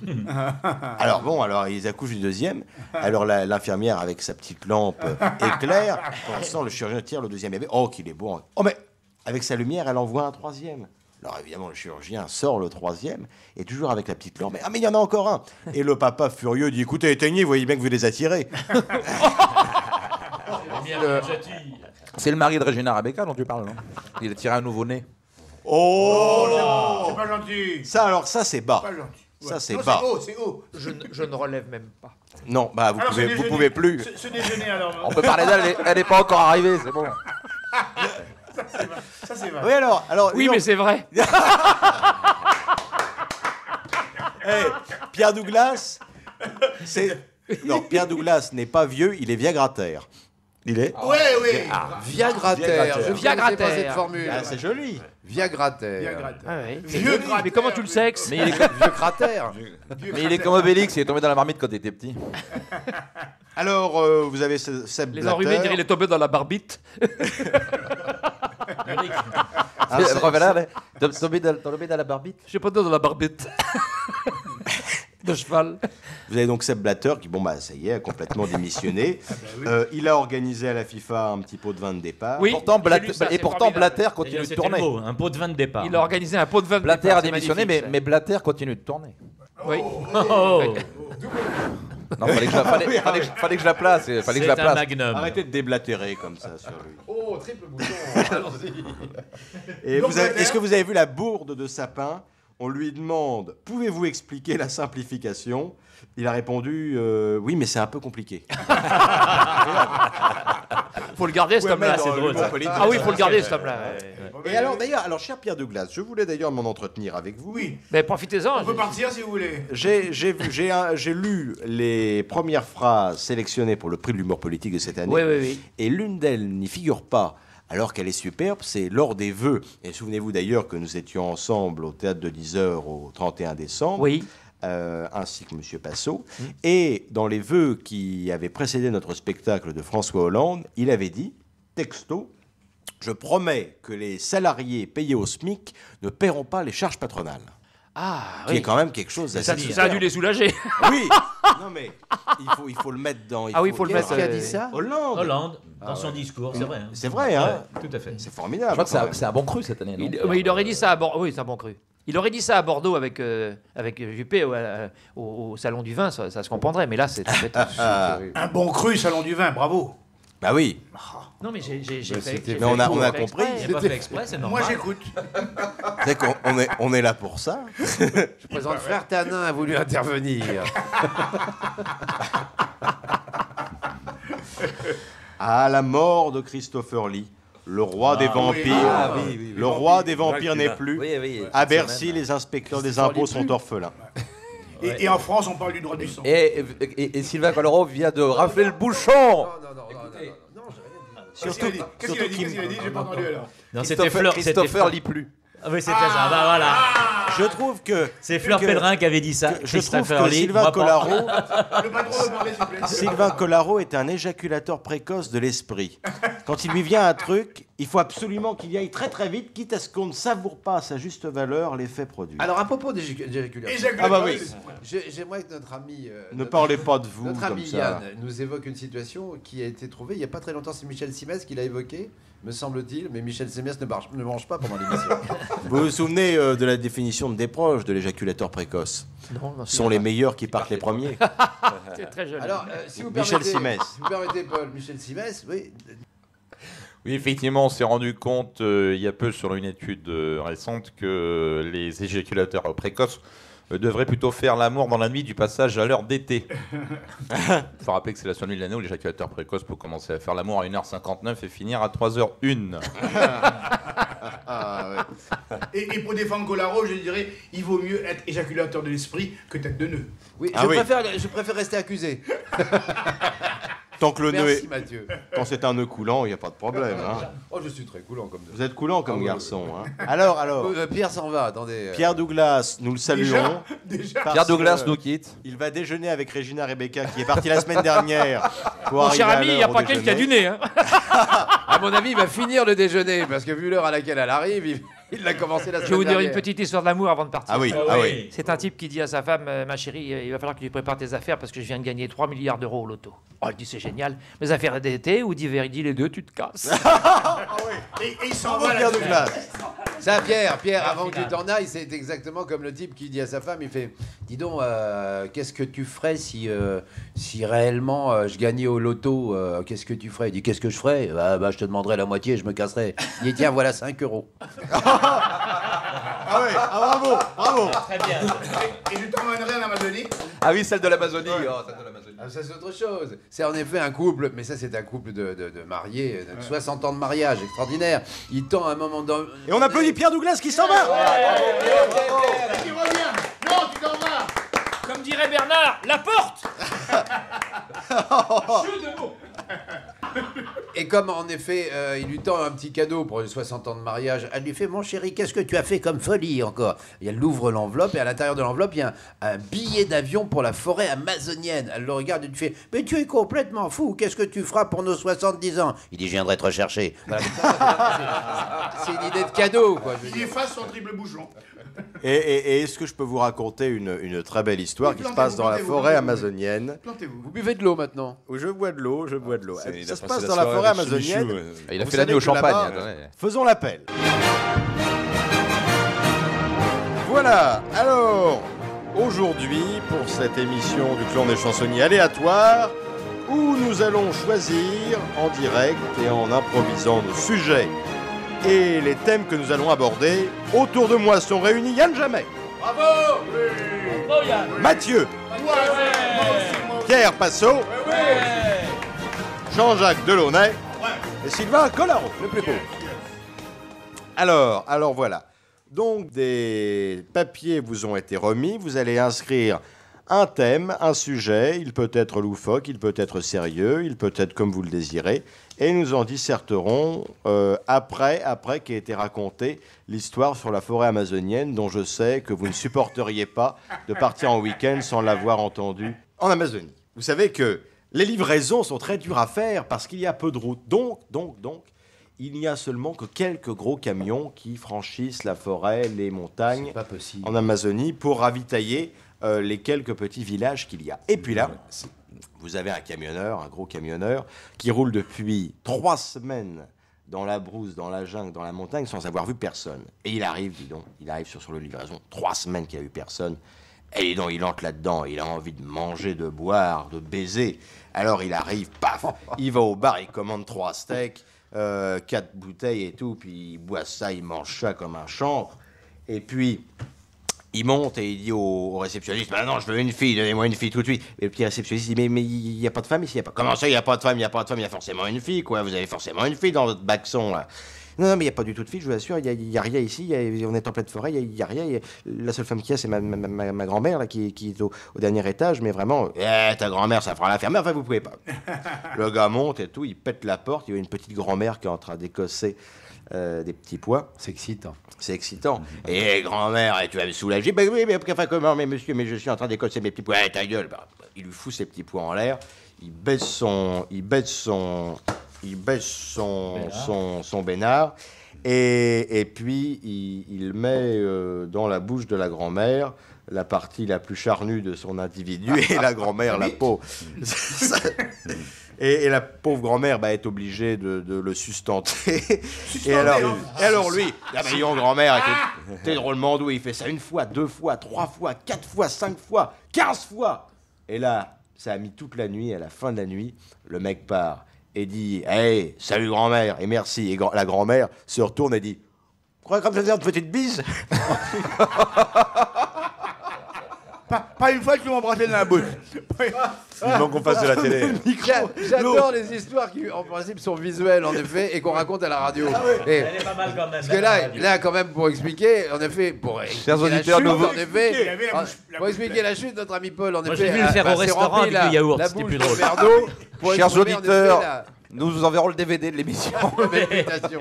alors ils accouchent du deuxième, alors l'infirmière avec sa petite lampe éclaire, pour l'instant le chirurgien tire le deuxième bébé, oh qu'il est beau, oh mais avec sa lumière elle en voit un troisième. Alors évidemment, le chirurgien sort le troisième, et toujours avec la petite lampe. Ah mais il y en a encore un. Et le papa furieux dit, écoutez, éteignez, vous voyez bien que vous les attirez. C'est le mari de Regina Rebecca dont tu parles, non? Il a tiré un nouveau-né. Oh non, c'est pas gentil. Ça c'est bas. Pas gentil. Ça c'est Non, bas. C'est haut. Je ne relève même pas. Non, bah vous pouvez plus. Ce déjeuner alors. On peut parler d'elle, elle n'est pas encore arrivée, c'est bon. Ça c'est vrai. Oui alors oui, mais c'est vrai. Hey, Pierre Douglas, Pierre Douglas n'est pas vieux, il est viagrateur. Il est Oui. Viagrater. Je ne connaissais pas cette formule. Ah, c'est joli. Viagrater. Ah oui. Vieux cratère. Mais comment tu le sexes? Mais il est, Vieux cratère. mais il est comme Obélix, il est tombé dans la marmite quand il était petit. Alors, vous avez Seb Les enrhumés diraient il est tombé dans la barbite. Tombé dans la barbite. Je sais pas dans la barbite. De cheval. Vous avez donc Seb Blatter qui, ça y est, a complètement démissionné. Il a organisé à la FIFA un petit pot de vin de départ. Oui. Pourtant, c'est Blatter continue de C'était tourner. le mot, un pot de vin de départ. Il a organisé un pot de vin de Blatter départ, a c'est démissionné, magnifique, mais Blatter continue de tourner. ça. Oui. Oh, Non, fallait que je la place. Fallait que je la c'est un place. magnum. Arrêtez de déblatérer comme ça sur lui. Oh, triple bouton. Et Donc, est-ce que vous avez vu la bourde de Sapin? On lui demande, pouvez-vous expliquer la simplification? Il a répondu, oui, mais c'est un peu compliqué. Faut le garder, cet homme-là. mettre C'est dans drôle. l'humour ça. politique. Ah oui, faut le garder, cet homme-là. Et alors, d'ailleurs, cher Pierre Douglas, je voulais d'ailleurs m'en entretenir avec vous. Oui. Mais profitez-en. On peut partir si vous voulez. J'ai lu les premières phrases sélectionnées pour le prix de l'humour politique de cette année. Oui. Et l'une d'elles n'y figure pas, alors qu'elle est superbe, c'est lors des vœux. Et souvenez-vous d'ailleurs que nous étions ensemble au Théâtre de 10h au 31 décembre. Oui. Ainsi que M. Passot. Et dans les vœux qui avaient précédé notre spectacle de François Hollande, il avait dit, texto, « Je promets que les salariés payés au SMIC ne paieront pas les charges patronales. » Ah, Qui est quand même quelque chose d'assez ça a dû les soulager. Oui. Non mais il faut le mettre dans. Il faut le mettre. Qui a dit ça? Hollande, dans son discours, c'est vrai. Hein. C'est vrai, hein. Ouais, tout à fait. C'est formidable. Je crois que c'est un bon cru cette année, non? Il aurait dit ça à Bordeaux. Oui, c'est un bon cru. Il aurait dit ça à Bordeaux avec Juppé au Salon du Vin, ça se comprendrait. Mais là, c'est. Un bon cru, salon du vin, bravo. Bah oui. Non, mais j'ai fait. Mais on a compris. J'ai pas fait exprès, c'est normal. Moi, j'écoute. C'est qu'on on est là pour ça. Je présente Frère Tanin a voulu intervenir. À la mort de Christopher Lee, le roi des vampires. Ah, oui. Le roi des vampires n'est plus. Oui. À Bercy, les inspecteurs des impôts sont orphelins. Et en France, on parle du droit du sang. Et Sylvain Coloro vient de rafler le bouchon. Non, Qu'est-ce qu'il a dit J'ai pas entendu alors. Non, c'était Christopher lit plus. Ah oui, c'était ça. Bah voilà. Je trouve que C'est Fleur Pellerin qui avait dit ça. je trouve Christopher que Lee, Sylvain moi pas. Collaro, Le patron veut parler, s'il vous plaît. Sylvain Collaro est un éjaculateur précoce de l'esprit. Quand il lui vient un truc, il faut absolument qu'il y aille très très vite, quitte à ce qu'on ne savoure pas à sa juste valeur l'effet produit. Alors, à propos d'éjaculation, Ah bah oui. j'aimerais que notre ami... Ne parlez pas de vous Notre comme ami ça. Yann nous évoque une situation qui a été trouvée il n'y a pas très longtemps. C'est Michel Simès qui l'a évoqué, me semble-t-il. Mais Michel Simès ne mange pas pendant l'émission. Vous vous souvenez de la définition de Desproges de l'éjaculateur précoce? Non, Ce sont les meilleurs qui partent les premiers. c'est très joli. Alors, si vous Michel permettez, Simès. si vous permettez, Paul, Michel Simès, oui. Oui, effectivement, on s'est rendu compte il y a peu sur une étude récente que les éjaculateurs précoces devraient plutôt faire l'amour dans la nuit du passage à l'heure d'été. Il faut rappeler que c'est la seule nuit de l'année où l'éjaculateur précoce peut commencer à faire l'amour à 1h59 et finir à 3h01. Et pour défendre Collaro, je dirais, il vaut mieux être éjaculateur de l'esprit que tête de nœud. Oui, Ah oui. je préfère rester accusé. Tant que le nœud Merci est... Mathieu. Quand c'est un nœud coulant, il n'y a pas de problème. Hein. Oh, je suis très coulant comme Vous êtes coulant comme Ah oui, garçon. Hein. Alors. Pierre s'en va, attendez. Pierre Douglas, nous le saluons. Déjà. Pierre Douglas nous quitte. Il va déjeuner avec Regina Rebecca, qui est partie la semaine dernière. Mon cher ami, il n'y a pas qu'elle qui a du nez. Hein. À mon avis, il va finir le déjeuner, parce que vu l'heure à laquelle elle arrive, il l'a commencé la semaine dernière. Je vais vous dire une petite histoire d'amour avant de partir. Ah oui, ah oui. C'est un type qui dit à sa femme, ma chérie, il va falloir que tu prépares tes affaires parce que je viens de gagner 3 milliards d'euros au loto. Oh, elle dit, c'est génial. Mes affaires d'été ou d'hiver, il dit les deux, tu te casses. Et il s'en va Pierre là. Douglas. Ça, Pierre, avant que tu t'en ailles, c'est exactement comme le type qui dit à sa femme, il fait, dis donc, qu'est-ce que tu ferais si réellement je gagnais au loto, qu'est-ce que tu ferais? Il dit, qu'est-ce que je ferais? Je te demanderais la moitié, je me casserais. Il dit, tiens, voilà 5 euros. Ah ouais, bravo. Très bien. Et je t'emmènerai en Amazonie. Ah oui, celle de l'Amazonie. Oh, celle de l'Amazonie. Ah, ça, c'est autre chose. C'est en effet un couple, mais ça, c'est un couple de mariés, de 60 ans de mariage, extraordinaire. Il tend un moment dans... Et on applaudit Pierre Douglas qui s'en va. Tu reviens. Non, tu t'en vas. Comme dirait Bernard, la porte. Jeu de mots. Et comme en effet, il lui tend un petit cadeau pour les 60 ans de mariage, elle lui fait, mon chéri, qu'est-ce que tu as fait comme folie encore? Et elle ouvre l'enveloppe, et à l'intérieur de l'enveloppe, il y a un billet d'avion pour la forêt amazonienne. Elle le regarde et lui fait, mais tu es complètement fou, qu'est-ce que tu feras pour nos 70 ans? Il dit, je viendrai te rechercher. Voilà, c'est une idée de cadeau, quoi. Je veux Il dire. efface son triple bouchon. Et est-ce que je peux vous raconter une très belle histoire qui se passe dans la forêt amazonienne? Plantez-vous. Vous buvez de l'eau maintenant? Où je bois de l'eau. Il Ça a se passé passe la dans la soirée forêt avec amazonienne. Michou, Il a Vous fait la nuit savez au que champagne. là-bas, Attendez. Faisons l'appel. Voilà, alors, aujourd'hui, pour cette émission du Clan des Chansonniers aléatoire, où nous allons choisir en direct et en improvisant nos sujets et les thèmes que nous allons aborder, autour de moi sont réunis Yann Jamais, Bravo. Mathieu, Moi aussi. Pierre Passot, Jean-Jacques Delaunay et Sylvain Collaro, le plus beau. Alors voilà. Donc des papiers vous ont été remis. Vous allez inscrire un thème, un sujet. Il peut être loufoque, il peut être sérieux, il peut être comme vous le désirez. Et nous en disserterons après qu'ait été racontée l'histoire sur la forêt amazonienne, dont je sais que vous ne supporteriez pas de partir en week-end sans l'avoir entendu en Amazonie. Vous savez que les livraisons sont très dures à faire parce qu'il y a peu de routes. Donc, il n'y a seulement que quelques gros camions qui franchissent la forêt, les montagnes C'est pas possible. en Amazonie pour ravitailler les quelques petits villages qu'il y a. Et puis là, vous avez un camionneur, un gros camionneur, qui roule depuis 3 semaines dans la brousse, dans la jungle, dans la montagne, sans avoir vu personne. Et il arrive, dis donc, sur le livraison, 3 semaines qu'il n'y a eu personne. Et dis donc, il entre là-dedans, il a envie de manger, de boire, de baiser. Alors il arrive, paf, il va au bar, il commande 3 steaks, 4 bouteilles et tout, puis il boit ça, il mange ça comme un chancre. Et puis, il monte et il dit au réceptionniste, bah non, je veux une fille, donnez-moi une fille tout de suite. Et le petit réceptionniste dit, mais il n'y a pas de femme ici, il y a pas... Comment ça, il n'y a pas de femme, il n'y a pas de femme, il y a forcément une fille, quoi, vous avez forcément une fille dans votre baxon, là. Non, mais il n'y a pas du tout de fille, je vous assure, il n'y a rien ici, on est en pleine forêt, il n'y a rien. La seule femme qu'il y a, c'est ma grand-mère, là, qui est au dernier étage, mais vraiment, ta grand-mère, ça fera l'affaire, mais enfin, vous pouvez pas. Le gars monte et tout, il pète la porte, il y a une petite grand-mère qui est en train d'écosser des petits pois. C'est excitant. C'est excitant. Et grand-mère, tu vas me soulager. Ben oui, mais enfin, comment, mais monsieur, mais je suis en train d'écosser mes petits pois. Ta gueule. Bah, il lui fout ses petits pois en l'air, il baisse son bénard et puis il met dans la bouche de la grand-mère la partie la plus charnue de son individu et la grand-mère, la pauvre. Et la pauvre grand-mère est obligée de le sustenter. Et alors lui, ah ben yon, grand-mère, t'es drôlement doux, il fait ça 1 fois, 2 fois, 3 fois, 4 fois, 5 fois, 15 fois. Et là, ça a mis toute la nuit, à la fin de la nuit, le mec part et dit « Hey, salut grand-mère, et merci ». Et la grand-mère se retourne et dit « Crois comme ça faire une petite bise ?» Pas une fois que tu m'embrassais dans la bouche. Il manque qu'on fasse de la télé. J'adore les histoires qui, en principe, sont visuelles, en effet, et qu'on raconte à la radio. Elle est pas mal quand même. Parce que là, quand même, pour expliquer, en effet, pour Chers auditeurs, pour expliquer la chute, notre ami Paul, en Moi, effet, j'ai vu le faire au restaurant avec du yaourt, la c'était bouche plus de drôle. verre d'eau pour Chers exprimer, en auditeurs, effet, la nous vous enverrons le DVD de l'émission. méditation.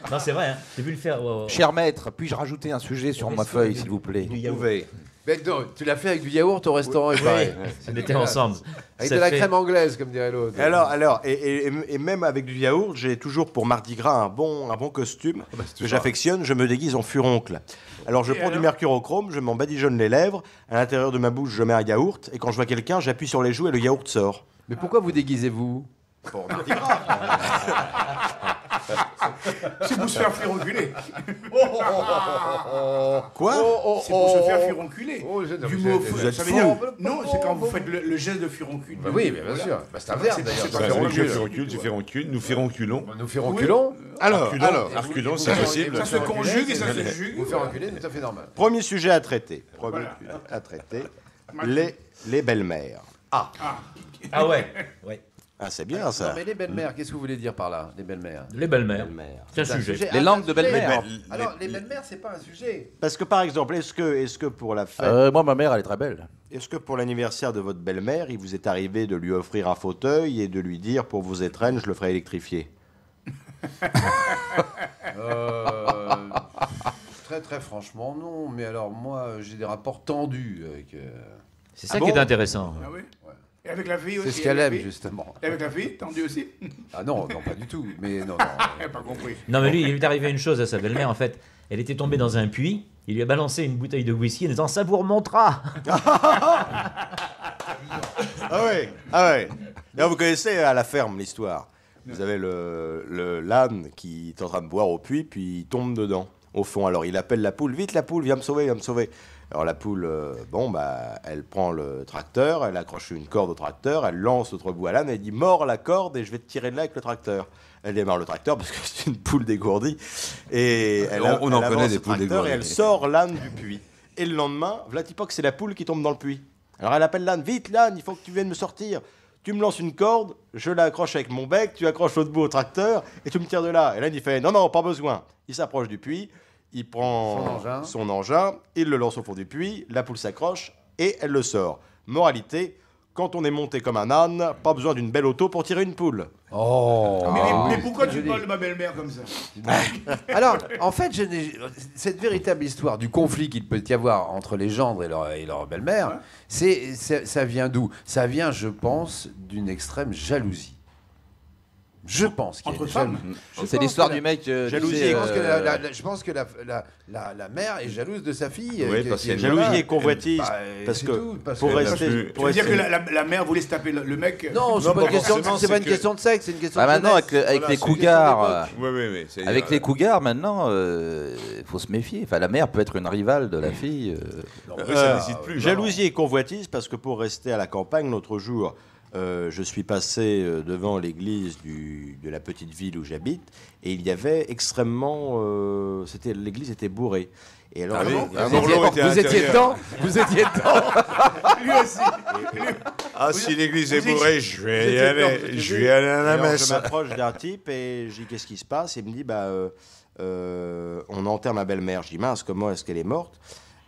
Non, c'est vrai, hein. J'ai vu le faire. Cher maître, puis-je rajouter un sujet sur ma feuille, s'il vous plaît? Du yaourt. Mais non, tu l'as fait avec du yaourt au restaurant, il paraît. On était ensemble. Avec Ça de la fait- crème anglaise, comme dirait l'autre. Et même avec du yaourt, j'ai toujours pour Mardi Gras un bon costume que j'affectionne. Je me déguise en furoncle. Alors je prends du mercurochrome, je m'en badigeonne les lèvres. À l'intérieur de ma bouche, je mets un yaourt. Et quand je vois quelqu'un, j'appuie sur les joues et le yaourt sort. Mais pourquoi vous déguisez-vous? Pour Mardi Gras. C'est pour se faire furonculer. Quoi? C'est pour se faire furonculer. Du mot vous êtes ça veut fou. dire- Non, c'est quand vous faites le geste de furoncule. Bah oui, mais bien sûr. Bah, c'est un verbe d'ailleurs. c'est ça. pas Celui qui furoncule. féroncule, tu féroncules, nous féronculons. Nous faire reculons. Alors, Arculons, c'est possible. Ça se conjugue et ça se jugue. Vous faire reculer, c'est tout à fait normal. premier sujet à traiter. Voilà. Les belles-mères. Ah ouais. Ah, c'est bien Non, ça. mais les belles-mères, qu'est-ce que vous voulez dire par là, les belles-mères? Les belles-mères. C'est un sujet. Les langues de belle-mère. Alors, les belles-mères, c'est pas un sujet. Parce que par exemple, est-ce que pour la fête, Moi, ma mère, elle est très belle. est-ce que pour l'anniversaire de votre belle-mère, il vous est arrivé de lui offrir un fauteuil et de lui dire pour vos étrennes, je le ferai électrifier? Très très franchement, non. Mais alors, moi, j'ai des rapports tendus avec. C'est ça qui est intéressant. Ah oui. Et avec la fille aussi. C'est ce qu'elle avec la aime, fille. justement. Et avec la fille, tendu aussi. Ah non, non, pas du tout. Mais non, non. Elle pas compris. Non, mais lui, il lui est arrivé une chose à sa belle-mère, en fait. Elle était tombée dans un puits, il lui a balancé une bouteille de whisky en disant « ça vous remontera !» Ah ouais, ah ouais. D'ailleurs, vous connaissez à la ferme l'histoire. Vous avez l'âne qui est en train de boire au puits, puis il tombe dedans, au fond. Alors il appelle la poule, vite la poule, viens me sauver, viens me sauver. Alors la poule, elle prend le tracteur, elle accroche une corde au tracteur, elle lance l'autre bout à l'âne, elle dit mords la corde et je vais te tirer de là avec le tracteur. Elle démarre le tracteur parce que c'est une poule dégourdie. Et On en avance connaît des le poules tracteur dégourdies. et elle sort l'âne du puits. Et le lendemain, Vlatipoc, c'est la poule qui tombe dans le puits. Alors elle appelle l'âne, vite l'âne, il faut que tu viennes me sortir. Tu me lances une corde, je l'accroche avec mon bec, tu accroches l'autre bout au tracteur et tu me tires de là. Et l'âne il fait non, pas besoin. Il s'approche du puits, il prend son engin, il le lance au fond du puits, la poule s'accroche et elle le sort. Moralité, quand on est monté comme un âne, pas besoin d'une belle auto pour tirer une poule. Mais pourquoi tu parles de ma belle-mère comme ça? Alors, en fait, cette véritable histoire du conflit qu'il peut y avoir entre les gendres et leur belle-mère, ça vient d'où? Ça vient, je pense, d'une extrême jalousie. Je pense qu'il y a Entre une femmes. C'est l'histoire du mec. Jalousie, je pense que la mère est jalouse de sa fille. Oui, parce qu'il y a jalousie et convoitise. Parce que pour rester. Tu veux dire que la mère voulait se taper le mec? Non, c'est pas une question de sexe, c'est une question de Maintenant, jeunesse. avec les cougars. Oui. Avec les cougars, maintenant, il faut se méfier. Enfin, la mère peut être une rivale de la fille. Ça n'hésite plus. Jalousie et convoitise, parce que pour rester à la campagne, l'autre jour, je suis passé devant l'église de la petite ville où j'habite, et il y avait extrêmement... l'église était bourrée. Et alors, Vous étiez dedans? Vous étiez dedans? Lui aussi. Ah, si l'église est bourrée, je vais y aller. Je vais aller à la alors, messe. je m'approche d'un type et je dis qu'est-ce qui se passe? Et il me dit on enterre ma belle-mère. Je dis mince, comment est-ce qu'elle est morte?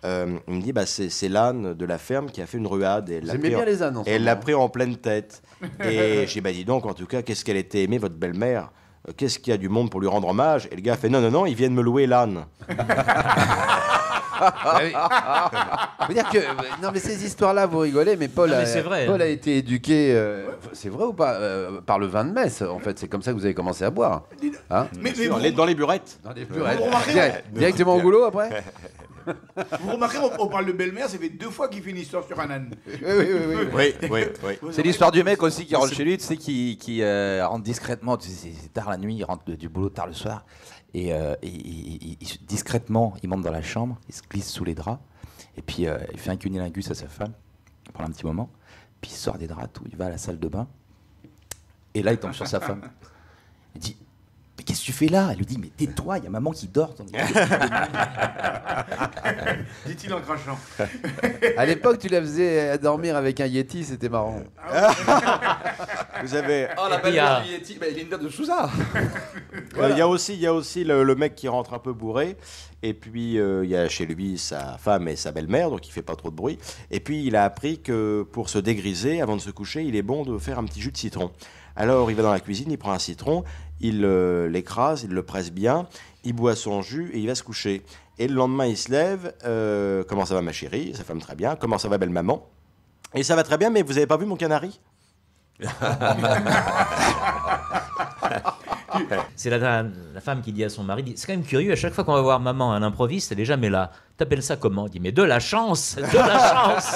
Il me dit c'est l'âne de la ferme qui a fait une ruade. Et Vous aimez bien les ânes en ce et elle l'a moment. pris en pleine tête. Et j'ai dis donc, en tout cas, qu'est-ce qu'elle était aimée, votre belle-mère? Qu'est-ce qu'il y a du monde pour lui rendre hommage? Et le gars fait non, ils viennent me louer l'âne. Faut dire que non, mais ces histoires-là, vous rigolez, mais Paul, Non, mais c'est vrai, Paul hein. a été éduqué, c'est vrai ou pas, par le vin de messe. En fait, c'est comme ça que vous avez commencé à boire. Hein? Mais Dans les burettes. Dans les burettes. Vous remarquez- Directement au goulot après. vous remarquez, on parle de belle-mère, ça fait 2 fois qu'il fait une histoire sur un âne. Oui. C'est l'histoire du mec aussi qui rentre chez lui, tu sais, qui rentre discrètement. Tu sais, c'est tard la nuit, il rentre du boulot tard le soir. Et discrètement, il monte dans la chambre, il se glisse sous les draps. Et puis, il fait un cunilingus à sa femme pendant un petit moment. Puis, il sort des draps, tout, il va à la salle de bain. Et là, il tombe sur sa femme. Il dit qu'est-ce que tu fais là? Elle lui dit, mais tais-toi, il y a maman qui dort. Dit-il en crachant. À l'époque, tu la faisais dormir avec un Yeti, c'était marrant. Vous avez. Oh, la belle-mère du Yeti, Linda de Souza. Il y a aussi le mec qui rentre un peu bourré. Et puis, il y a chez lui sa femme et sa belle-mère, donc il fait pas trop de bruit. Et puis, il a appris que pour se dégriser, avant de se coucher, il est bon de faire un petit jus de citron. Alors, il va dans la cuisine, il prend un citron, il l'écrase, il le presse bien, il boit son jus et il va se coucher. Et le lendemain, il se lève. Comment ça va, ma chérie? Sa femme, très bien. Comment ça va, belle maman? Et ça va très bien, mais vous avez pas vu mon canari? C'est la femme qui dit à son mari, c'est quand même curieux, à chaque fois qu'on va voir maman à l'improviste, elle est jamais là. T'appelles ça comment? Il dit, mais de la chance, de la chance.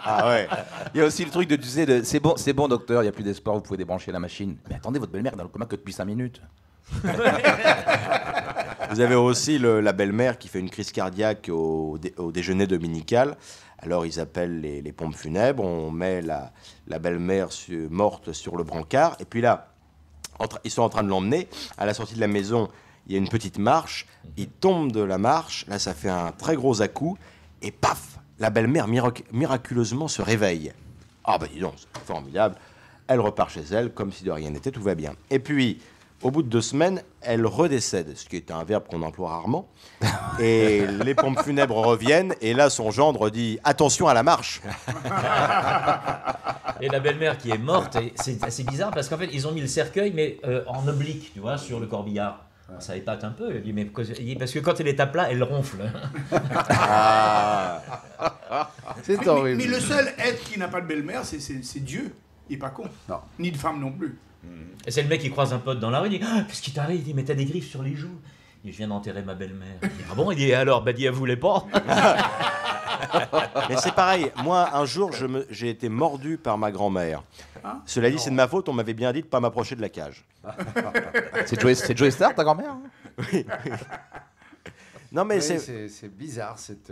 Ah ouais. Il y a aussi le truc tu sais, c'est bon docteur, il n'y a plus d'espoir, vous pouvez débrancher la machine. Mais attendez, votre belle-mère est dans le coma que depuis 5 minutes. Vous avez aussi la belle-mère qui fait une crise cardiaque au déjeuner dominical. Alors ils appellent les pompes funèbres, on met la belle-mère morte sur le brancard, et puis là, ils sont en train de l'emmener. À la sortie de la maison, il y a une petite marche, il tombe de la marche, là ça fait un très gros à-coup, et paf, la belle-mère miraculeusement se réveille. Ah ben dis donc, c'est formidable. Elle repart chez elle, comme si de rien n'était, tout va bien. Et puis, au bout de 2 semaines, elle redécède, ce qui est un verbe qu'on emploie rarement. Et les pompes funèbres reviennent, et là, son gendre dit « Attention à la marche !» Et la belle-mère qui est morte, et c'est assez bizarre parce qu'en fait, ils ont mis le cercueil, mais en oblique, tu vois, sur le corbillard. Ça épate un peu, mais parce que quand elle est à plat, elle ronfle. Ah. C'est horrible. Mais le seul être qui n'a pas de belle-mère, c'est Dieu. Il n'est pas con. Non. Ni de femme non plus. Et c'est le mec qui croise un pote dans la rue, il dit, ah, qu'est-ce qui t'arrive? Il dit, mais t'as des griffes sur les joues. Il dit, je viens d'enterrer ma belle-mère. Il dit, ah bon? Il dit, alors, bah, elle voulait pas. Mais c'est pareil, moi, un jour, j'ai été mordu par ma grand-mère. Cela dit, c'est de ma faute, on m'avait bien dit de ne pas m'approcher de la cage. C'est Joey Star, ta grand-mère? Oui. Non, mais Oui, c'est... c'est bizarre cette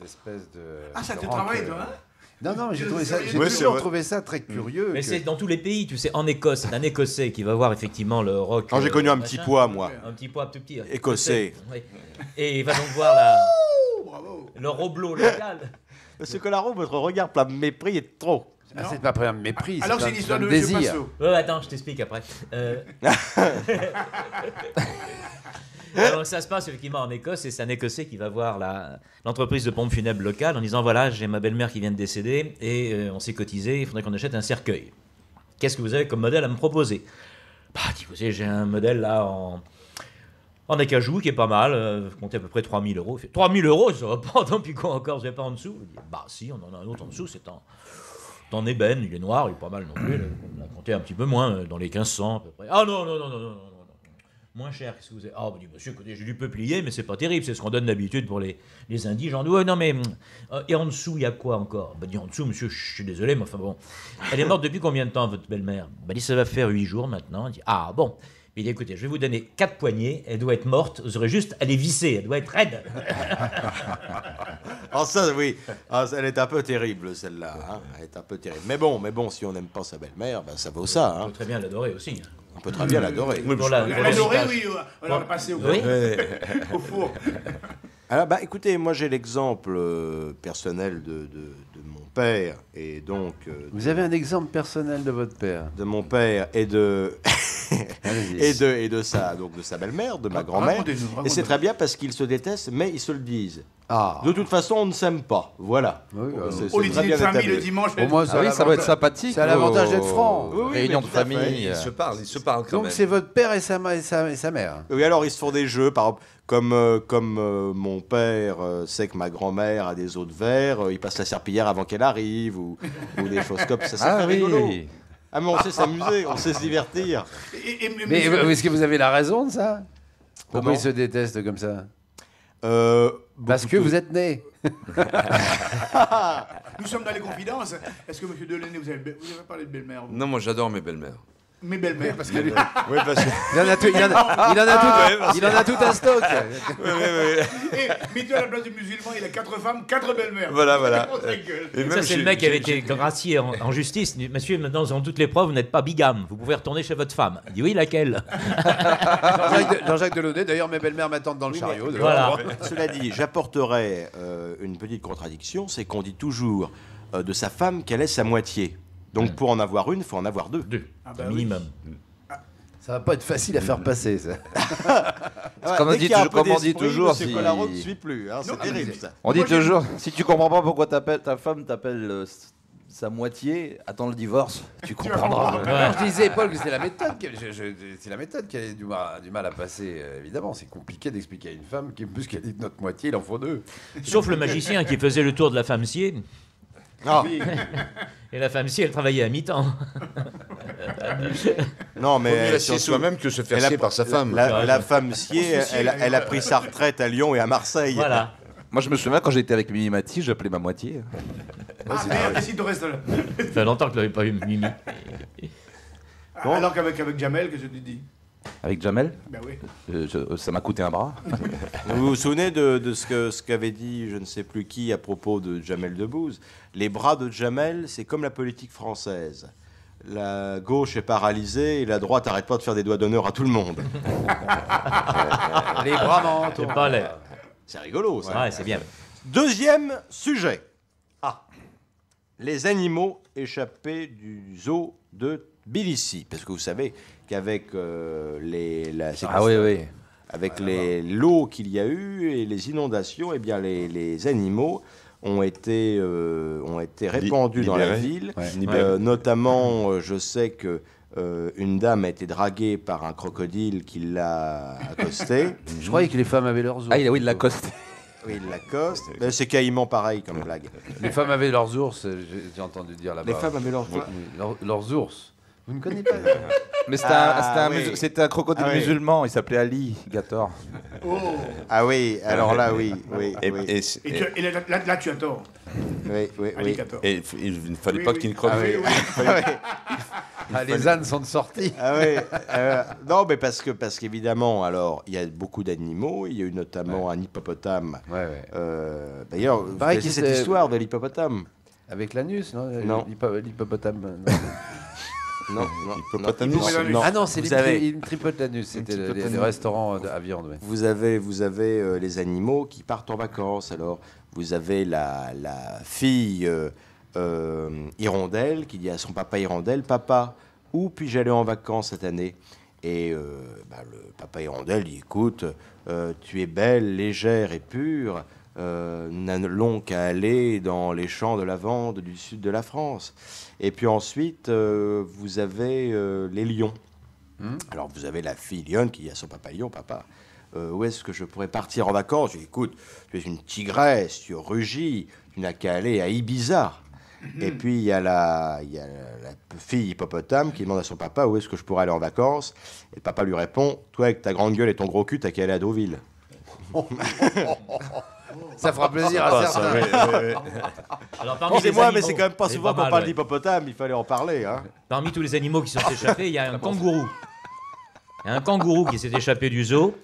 espèce de. Ah, ça te de travaille, rancœur. toi, hein? Non, j'ai trouvé ça. J'ai Ouais, c'est toujours vrai. trouvé ça très curieux. Mais que- c'est dans tous les pays, tu sais, en Écosse, c'est un Écossais qui va voir effectivement le rock. Quand j'ai connu un machin. petit pois, moi. Un petit pois tout petit. Écossais. Oui. Et il va donc voir le roblo local. Monsieur Collaro, votre regard plein de mépris est trop. Ah, c'est pas un mépris. Alors, c'est un l'histoire de M. désir. Passot. Ouais, attends, je t'explique après. Alors, ça se passe effectivement en Écosse et c'est un Écossais qui va voir l'entreprise de pompes funèbres locale en disant voilà, j'ai ma belle-mère qui vient de décéder et on s'est cotisé, il faudrait qu'on achète un cercueil. Qu'est-ce que vous avez comme modèle à me proposer? Bah, écoutez, j'ai un modèle là en acajou qui est pas mal, comptez à peu près 3 000 €. 3 000 €, ça va pas, tant pis quoi encore, vous n'avez pas en dessous? Il dit, bah si, on en a un autre en dessous, c'est en ébène, il est noir, il est pas mal non plus, on a compté un petit peu moins, dans les 1500 à peu près. Ah non. Moins cher, qu'est-ce que vous avez? Ah, bah, dit, monsieur, écoutez, j'ai du peuplier, mais c'est pas terrible, c'est ce qu'on donne d'habitude pour les indigènes. Ouais, non, mais. Et en dessous, il y a quoi encore? Bah, dit, en dessous, monsieur, je suis désolé, mais enfin bon. Elle est morte depuis combien de temps, votre belle-mère? Bah, dit, ça va faire 8 jours maintenant. Il dit, ah, bon. Il dit, écoutez, je vais vous donner 4 poignées, elle doit être morte, vous aurez juste à les visser, elle doit être raide. Ah ça, oui. Ah, elle est un peu terrible, celle-là. Hein. Elle est un peu terrible. Mais bon, si on n'aime pas sa belle-mère, ben, ça vaut ça. On Hein. peut très bien l'adorer aussi. On peut très bien l'adorer. Pour la- pour L'adoré, l'héritage. oui, on l'a passé au Oui. au four. Alors, bah, écoutez, moi j'ai l'exemple personnel de mon père et donc Vous avez un exemple personnel de votre père? de mon père et de Allez-y. et de sa belle-mère, de ma grand-mère. Racontez-nous. Et c'est très bien parce qu'ils se détestent, mais ils se le disent. Ah. De toute façon, on ne s'aime pas. Voilà. Oui, C'est Au lieu très de bien famille établi. le dimanche. Au moins, Ah oui, ça doit être sympathique. C'est à l'avantage d'être franc. Oui, oui, Réunion mais de tout à fait. famille. Ils se parlent quand Donc même. c'est votre père et sa mère. Oui, alors ils se font des jeux, par exemple, comme mon père sait que ma grand-mère a des os de verre, il passe la serpillière avant qu'elle arrive, ou des choses comme ça. Ça fait rigolo. Ah, mais on sait s'amuser, on sait se divertir. Mais est-ce que vous avez la raison de ça? Pourquoi Comment ils se détestent comme ça? Parce Beaucoup que de- vous êtes né. Nous sommes dans les confidences. Est-ce que, monsieur Delaunay, vous avez parlé de belle-mère vous Non, moi j'adore mes belles-mères. Mes belles-mères. Parce que... Oui, parce que... Il en a tout un stock. Mais tu à la place du musulman, il a 4 femmes, 4 belles-mères. Voilà. Et ça, c'est le mec qui avait été gracié en justice. Il dit, monsieur, maintenant, dans toutes les preuves, vous n'êtes pas bigame. Vous pouvez retourner chez votre femme. Il dit, oui, laquelle? Jean-Jacques Delaunay, d'ailleurs, mes belles-mères m'attendent dans le chariot. Voilà. Cela dit, j'apporterai une petite contradiction, c'est qu'on dit toujours de sa femme qu'elle est sa moitié. Donc pour en avoir une, il faut en avoir deux. Minimum. Ça va pas être facile à faire passer, ça. Comme on dit toujours, si... Colaro ne suit plus, hein, c'est terrible ça. On dit toujours, si tu comprends pas pourquoi ta femme t'appelle sa moitié, attends le divorce, tu comprendras. Je disais, Paul, que c'est la méthode c'est la méthode qui a du mal à passer, évidemment. C'est compliqué d'expliquer à une femme qu'elle dit de notre moitié, il en faut 2. Sauf le magicien qui faisait le tour de la femme sciée. Ah. Et la femme sciée, elle travaillait à mi-temps. Non, mais elle scie soi-même que se faire scier par sa femme. La femme sciée, elle a pris sa retraite à Lyon et à Marseille. Voilà. Moi, je me souviens quand j'étais avec Mimi Mati, j'appelais ma moitié. Merde, si tu restes là. Ça fait longtemps que je n'avais pas eu Mimi. Alors qu'avec Jamel, que je te dis. Avec Jamel? Ben oui. Ça m'a coûté un bras. Vous vous souvenez de ce qu'avait dit je ne sais plus qui à propos de Jamel Debbouze? Les bras de Jamel, c'est comme la politique française. La gauche est paralysée et la droite n'arrête pas de faire des doigts d'honneur à tout le monde. Les bras mentent. C'est pas laid. C'est rigolo, ça. Ouais, c'est bien. Deuxième sujet. Les animaux échappés du zoo de Tbilissi. Parce que vous savez qu'avec avec l'eau qu'il y a eu et les inondations, eh bien les animaux ont été répandus dans la ville. Notamment, je sais que une dame a été draguée par un crocodile qui l'a accosté. Je croyais que les femmes avaient leurs ours. Ah oui, il l'a accosté. Oui, il l'accoste. C'est caïman pareil comme blague. Les femmes avaient leurs ours, j'ai entendu dire là-bas. Les femmes avaient leurs leurs ours. Vous ne connaissez pas? Mais c'était un crocodile musulman, il s'appelait Ali Gator. Ah oui, alors là, oui. Et là, tu as tort. Oui. Et il ne fallait pas qu'il ne creuse. Les ânes sont sortis. Non, mais parce qu'évidemment, alors, il y a beaucoup d'animaux. Il y a eu notamment un hippopotame. D'ailleurs, vous connaissez cette histoire de l'hippopotame? Avec l'anus, non? Non. L'hippopotame. Non. Ah non, c'est une tripote l'anus. C'était des restaurants à viande. Vous avez les animaux qui partent en vacances. Alors, vous avez la fille Hirondelle qui dit à son papa Hirondelle, papa, où puis-je aller en vacances cette année? Et le papa Hirondelle dit, écoute, tu es belle, légère et pure. Nous n'allons qu'à aller dans les champs de lavande du sud de la France. Et puis ensuite, vous avez les lions. Alors, vous avez la fille lionne qui dit à son papa lion, papa, où est-ce que je pourrais partir en vacances? Je dis, écoute, tu es une tigresse, tu rugis, tu n'as qu'à aller à Ibiza. Et puis, il y a la fille hippopotame qui demande à son papa, où est-ce que je pourrais aller en vacances? Et le papa lui répond, toi, avec ta grande gueule et ton gros cul, t'as qu'à aller à Deauville. Ça fera plaisir à certains. Excusez-moi, mais c'est quand même pas souvent qu'on parle d'hippopotame, il fallait en parler. Hein. Parmi tous les animaux qui sont échappés, il y a un kangourou. Il y a un kangourou qui s'est échappé du zoo.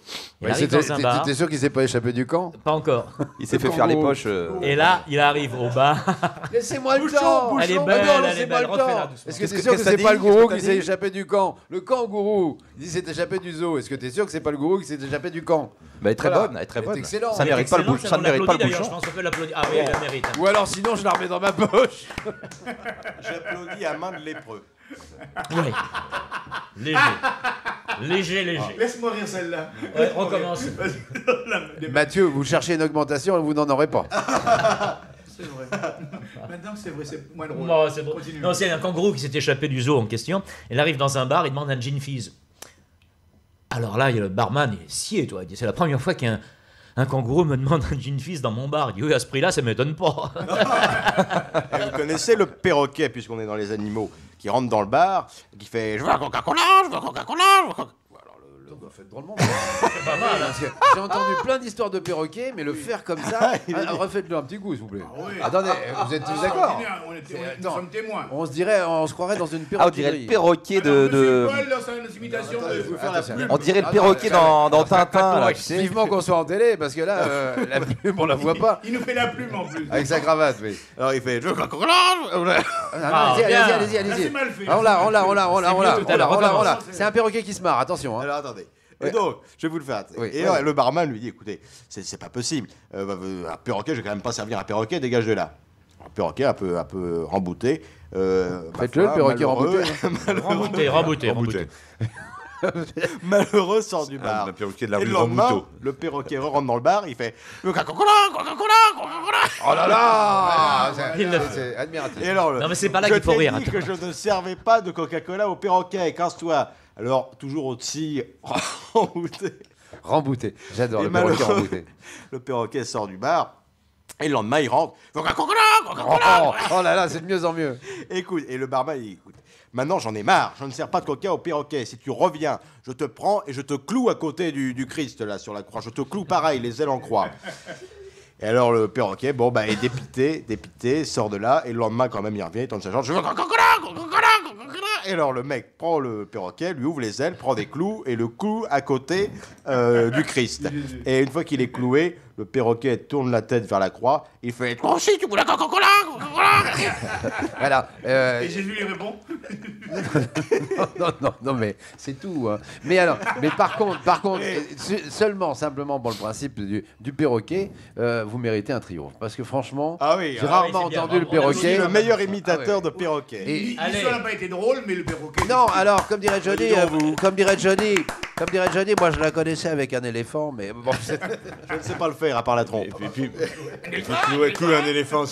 Il arrive dans un bar. T'es sûr qu'il s'est pas échappé du camp? Pas encore. Il s'est fait faire les poches. Et là, il arrive au bar. Laissez-moi le temps. Elle est belle, elle est belle. Refais-la doucement. Est-ce que t'es sûr que c'est pas le gourou qui s'est échappé du camp? Le kangourou, il s'est échappé du zoo. Est-ce que t'es sûr que c'est pas le gourou qui s'est échappé du camp? Elle est très bonne, elle est très bonne. Excellent. Ça ne mérite pas le bouchon. Ça ne mérite pas le bouchon. Je pense qu'on peut l'applaudir. Ah oui, elle le mérite. Ou alors sinon, je la remets dans ma poche. J'applaudis à main de lépreux. Oui. Léger. Laisse-moi rire celle-là. Ouais, recommence. Mathieu, vous cherchez une augmentation et vous n'en aurez pas. C'est vrai. Maintenant que c'est vrai, c'est moins drôle. Non, c'est drôle. Non, c'est un kangourou qui s'est échappé du zoo en question. Il arrive dans un bar, il demande un gin fizz. Alors là, il y a le barman, il est scié, toi. Il dit, c'est la première fois qu'un kangourou me demande un gin fizz dans mon bar. Il dit, oui, à ce prix-là, ça m'étonne pas. Vous connaissez le perroquet, puisqu'on est dans les animaux, qui rentre dans le bar, qui fait « Je veux un Coca-Cola, je veux un Coca-Cola, je veux un Coca-Cola ». Alors doit faire drôlement. C'est pas mal, parce que j'ai entendu plein d'histoires de perroquets, mais le faire comme ça, refaites-le un petit coup, s'il vous plaît. Oui. Attendez, vous êtes d'accord? Nous sommes témoins. On se croirait dans une Ah, on dirait le perroquet de... dans sa imitation On dirait le perroquet dans Tintin, là, tu sais. Vivement qu'on soit en télé, parce que là, la plume, on la voit pas. Il nous fait la plume en plus. Avec sa cravate, oui. Alors il fait. Allez-y. On l'a. C'est un perroquet qui se marre, attention. Alors attendez. Et donc, je vais vous le faire. Alors, le barman lui dit, écoutez, c'est pas possible. Un perroquet, je vais quand même pas servir un perroquet, dégage de là. Un perroquet un peu rembouté. Faites-le, le perroquet Rembouté. Malheureux sort du bar. Le perroquet de la Et rue le lendemain, Rambuteau. le perroquet rentre dans le bar, il fait Coca-Cola. Oh là là, Il le c'est admiratif. Et alors, Non, mais c'est pas là qu'il faut rire. Je t'ai dit que je ne servais pas de Coca-Cola au perroquet, casse-toi. Alors, toujours aussi Rembouté. J'adore Et le perroquet malheureux, rembouté. Le perroquet sort du bar. Et le lendemain, il rentre. Coca-Cola. Oh là là, c'est de mieux en mieux. Écoute, et le barman, il dit, écoute, maintenant j'en ai marre, je ne sers pas de coca au perroquet. Si tu reviens, je te prends et je te cloue à côté du Christ, là, sur la croix. Je te cloue pareil, les ailes en croix. Et alors le perroquet, est dépité, sort de là, et le lendemain, quand même, il revient, il tente sa jambe, je veux Coca-Cola. Et alors le mec prend le perroquet, lui ouvre les ailes, prend des clous, et le cloue à côté du Christ. Et une fois qu'il est cloué, le perroquet tourne la tête vers la croix, il fait « Toi aussi, tu voulais Coca-Cola ?» Voilà. Et Jésus lui répond Non, mais c'est tout. Hein. Mais par contre, simplement pour le principe du perroquet, vous méritez un triomphe. Parce que franchement, j'ai rarement entendu le perroquet. Le meilleur imitateur de perroquet. L'histoire n'a pas été drôle, mais le perroquet... Non, alors, comme dirait Johnny, moi je la connaissais avec un éléphant, mais bon... Je ne sais pas le faire, à part la trompe. Et puis clouer un éléphant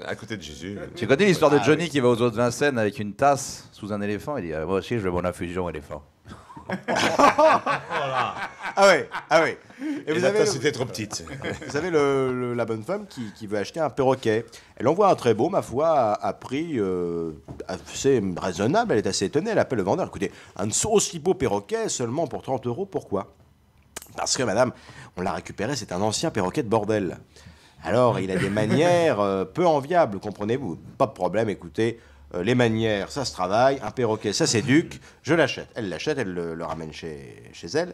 à côté de Jésus. Tu connais l'histoire de Johnny qui va aux eaux de Vincennes avec une tasse sous un éléphant? Il dit moi aussi, je veux mon infusion éléphant. Ah ouais. Et la tasse était trop petite. Vous savez, la bonne femme qui veut acheter un perroquet. Elle envoie un très beau, ma foi, à prix assez raisonnable. Elle est assez étonnée. Elle appelle le vendeur. Écoutez, un aussi beau perroquet seulement pour 30 €. Pourquoi? Parce que, madame, on l'a récupéré, c'est un ancien perroquet de bordel. Alors, il a des manières peu enviables, comprenez-vous? Pas de problème, écoutez, les manières, ça se travaille, un perroquet, ça s'éduque, je l'achète. Elle l'achète, elle le ramène chez elle,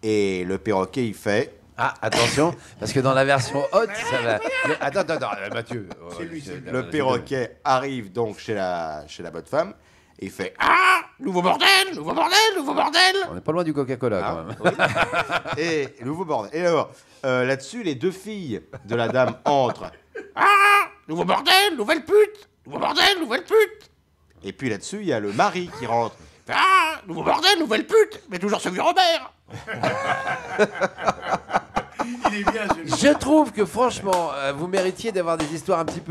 et le perroquet, il fait... Ah, attention, parce que dans la version haute, ça va... Attends, Mathieu. Le perroquet arrive donc chez la bonne femme, et il fait « Ah, nouveau bordel. On n'est pas loin du Coca-Cola, quand même. Oui. Et nouveau bordel. Et alors, là-dessus, les deux filles de la dame entrent. Ah, nouveau bordel, nouvelle pute. Et puis là-dessus, il y a le mari qui rentre. Ah, nouveau bordel, nouvelle pute, mais toujours ce vieux Robert. Il est bien, Je trouve que franchement, vous mériteriez d'avoir des histoires un petit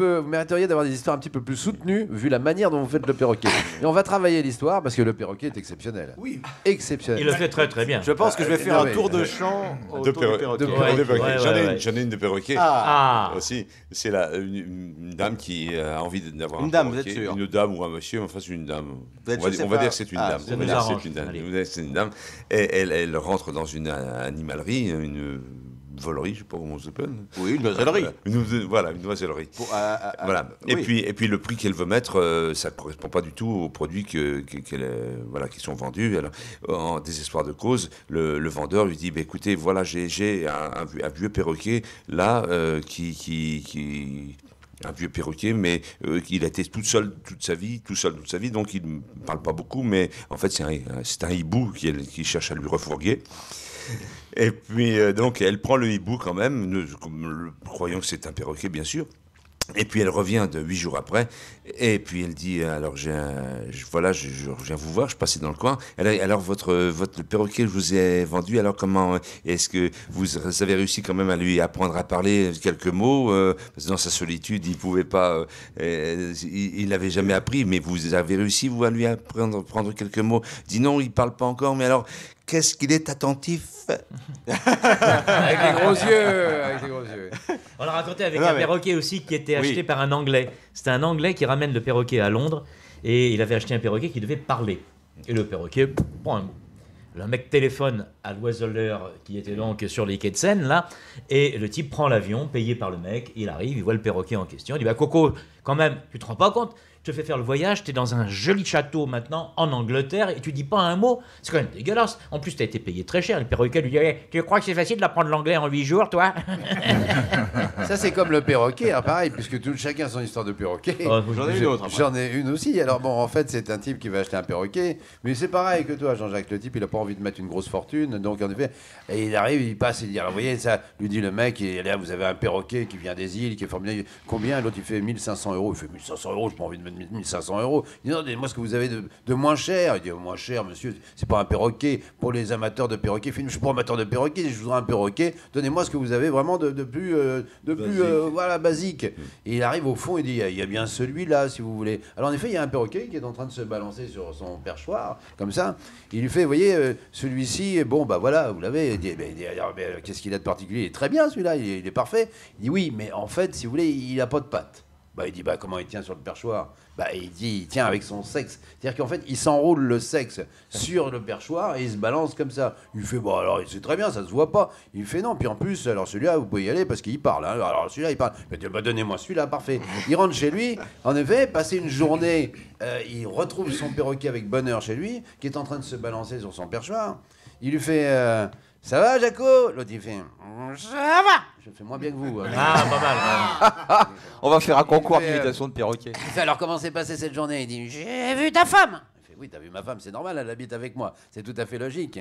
peu plus soutenues, vu la manière dont vous faites le perroquet. Et on va travailler l'histoire parce que le perroquet est exceptionnel. Oui. Exceptionnel. Il le fait très très bien. Je pense que je vais faire un tour de chant autour du perroquet. J'en ai une de perroquet. Aussi, c'est une dame qui a envie d'avoir une dame, vous êtes sûr? Une dame ou un monsieur, enfin c'est une dame. On va dire que c'est une dame. C'est une dame. Et elle rentre dans une animalerie, une volerie, je ne sais pas comment on s'appelle. Oui, une noisellerie. Voilà, une noisellerie. Voilà. Et puis le prix qu'elle veut mettre, ça ne correspond pas du tout aux produits qui sont vendus. Alors, en désespoir de cause, le vendeur lui dit écoutez, voilà, j'ai un vieux perroquet là un vieux perroquet, mais il a été tout seul toute sa vie, donc il ne parle pas beaucoup, mais en fait c'est un hibou qui cherche à lui refourguer. Et puis donc elle prend le hibou quand même, croyant que c'est un perroquet bien sûr. Et puis elle revient 8 jours après, et puis elle dit alors je viens vous voir, je passais dans le coin. Alors votre perroquet je vous ai vendu, alors comment est-ce que vous avez réussi quand même à lui apprendre à parler quelques mots, parce que dans sa solitude il pouvait pas, il n'avait jamais appris, mais vous avez réussi vous à lui apprendre quelques mots. Dit non, il parle pas encore, mais alors qu'est-ce qu'il est attentif. Avec les gros yeux. On l'a raconté avec un perroquet aussi qui était acheté par un Anglais. C'était un Anglais qui ramène le perroquet à Londres et il avait acheté un perroquet qui devait parler. Et le perroquet, Le mec téléphone à l'oiseleur qui était donc sur les quais de Seine, là, et le type prend l'avion, payé par le mec, il arrive, il voit le perroquet en question, il dit « Bah Coco, quand même, tu te rends pas compte ? Je te fais faire le voyage, tu es dans un joli château maintenant en Angleterre et tu dis pas un mot, c'est quand même dégueulasse. En plus, tu as été payé très cher. Le perroquet lui dit Tu crois que c'est facile d'apprendre l'anglais en 8 jours, toi ?» Ça, c'est comme le perroquet, hein, pareil, puisque chacun a son histoire de perroquet. Oh, j'en ai une autre. J'en ai une aussi. Alors, bon, en fait, c'est un type qui va acheter un perroquet, mais c'est pareil que toi, Jean-Jacques. Le type, il a pas envie de mettre une grosse fortune, donc en effet, et il arrive, il passe, il dit Alors, vous voyez, ça, lui dit le mec, et là, vous avez un perroquet qui vient des îles, qui est formidable. Combien L'autre, il fait 1500 €. Il fait 1500 €, j'ai pas envie de mettre 1500 €. Il dit non, dites-moi ce que vous avez de moins cher. Il dit moins cher, monsieur, c'est pas un perroquet pour les amateurs de perroquets. Je suis pas amateur de perroquets, je voudrais un perroquet. Donnez-moi ce que vous avez vraiment de plus, voilà, basique. Et il arrive au fond, il dit il y a bien celui-là, si vous voulez. Alors en effet, il y a un perroquet qui est en train de se balancer sur son perchoir, comme ça. Il lui fait, vous voyez, celui-ci, bon, bah voilà, vous l'avez. Il dit, qu'est-ce qu'il a de particulier Il est très bien celui-là, il est parfait. Il dit oui, mais en fait, si vous voulez, il a pas de pattes. Bah, il dit comment il tient sur le perchoir Bah, il dit il tient avec son sexe. C'est-à-dire qu'en fait, il s'enroule le sexe sur le perchoir et il se balance comme ça. Il fait bon, alors c'est très bien, ça se voit pas. Il fait non, puis en plus, alors celui-là, vous pouvez y aller parce qu'il parle. Hein. Alors celui-là, il parle. Il dit donnez-moi celui-là, parfait. Il rentre chez lui. En effet, passer une journée, il retrouve son perroquet avec bonheur chez lui, qui est en train de se balancer sur son perchoir. Il lui fait ça va, Jaco L'autre, il fait ça va. Je fais moins bien que vous. Ah, pas mal. On va faire un concours d'imitation de perroquet. Il fait alors comment s'est passée cette journée Il dit j'ai vu ta femme. Il fait oui, t'as vu ma femme, c'est normal, elle habite avec moi. C'est tout à fait logique.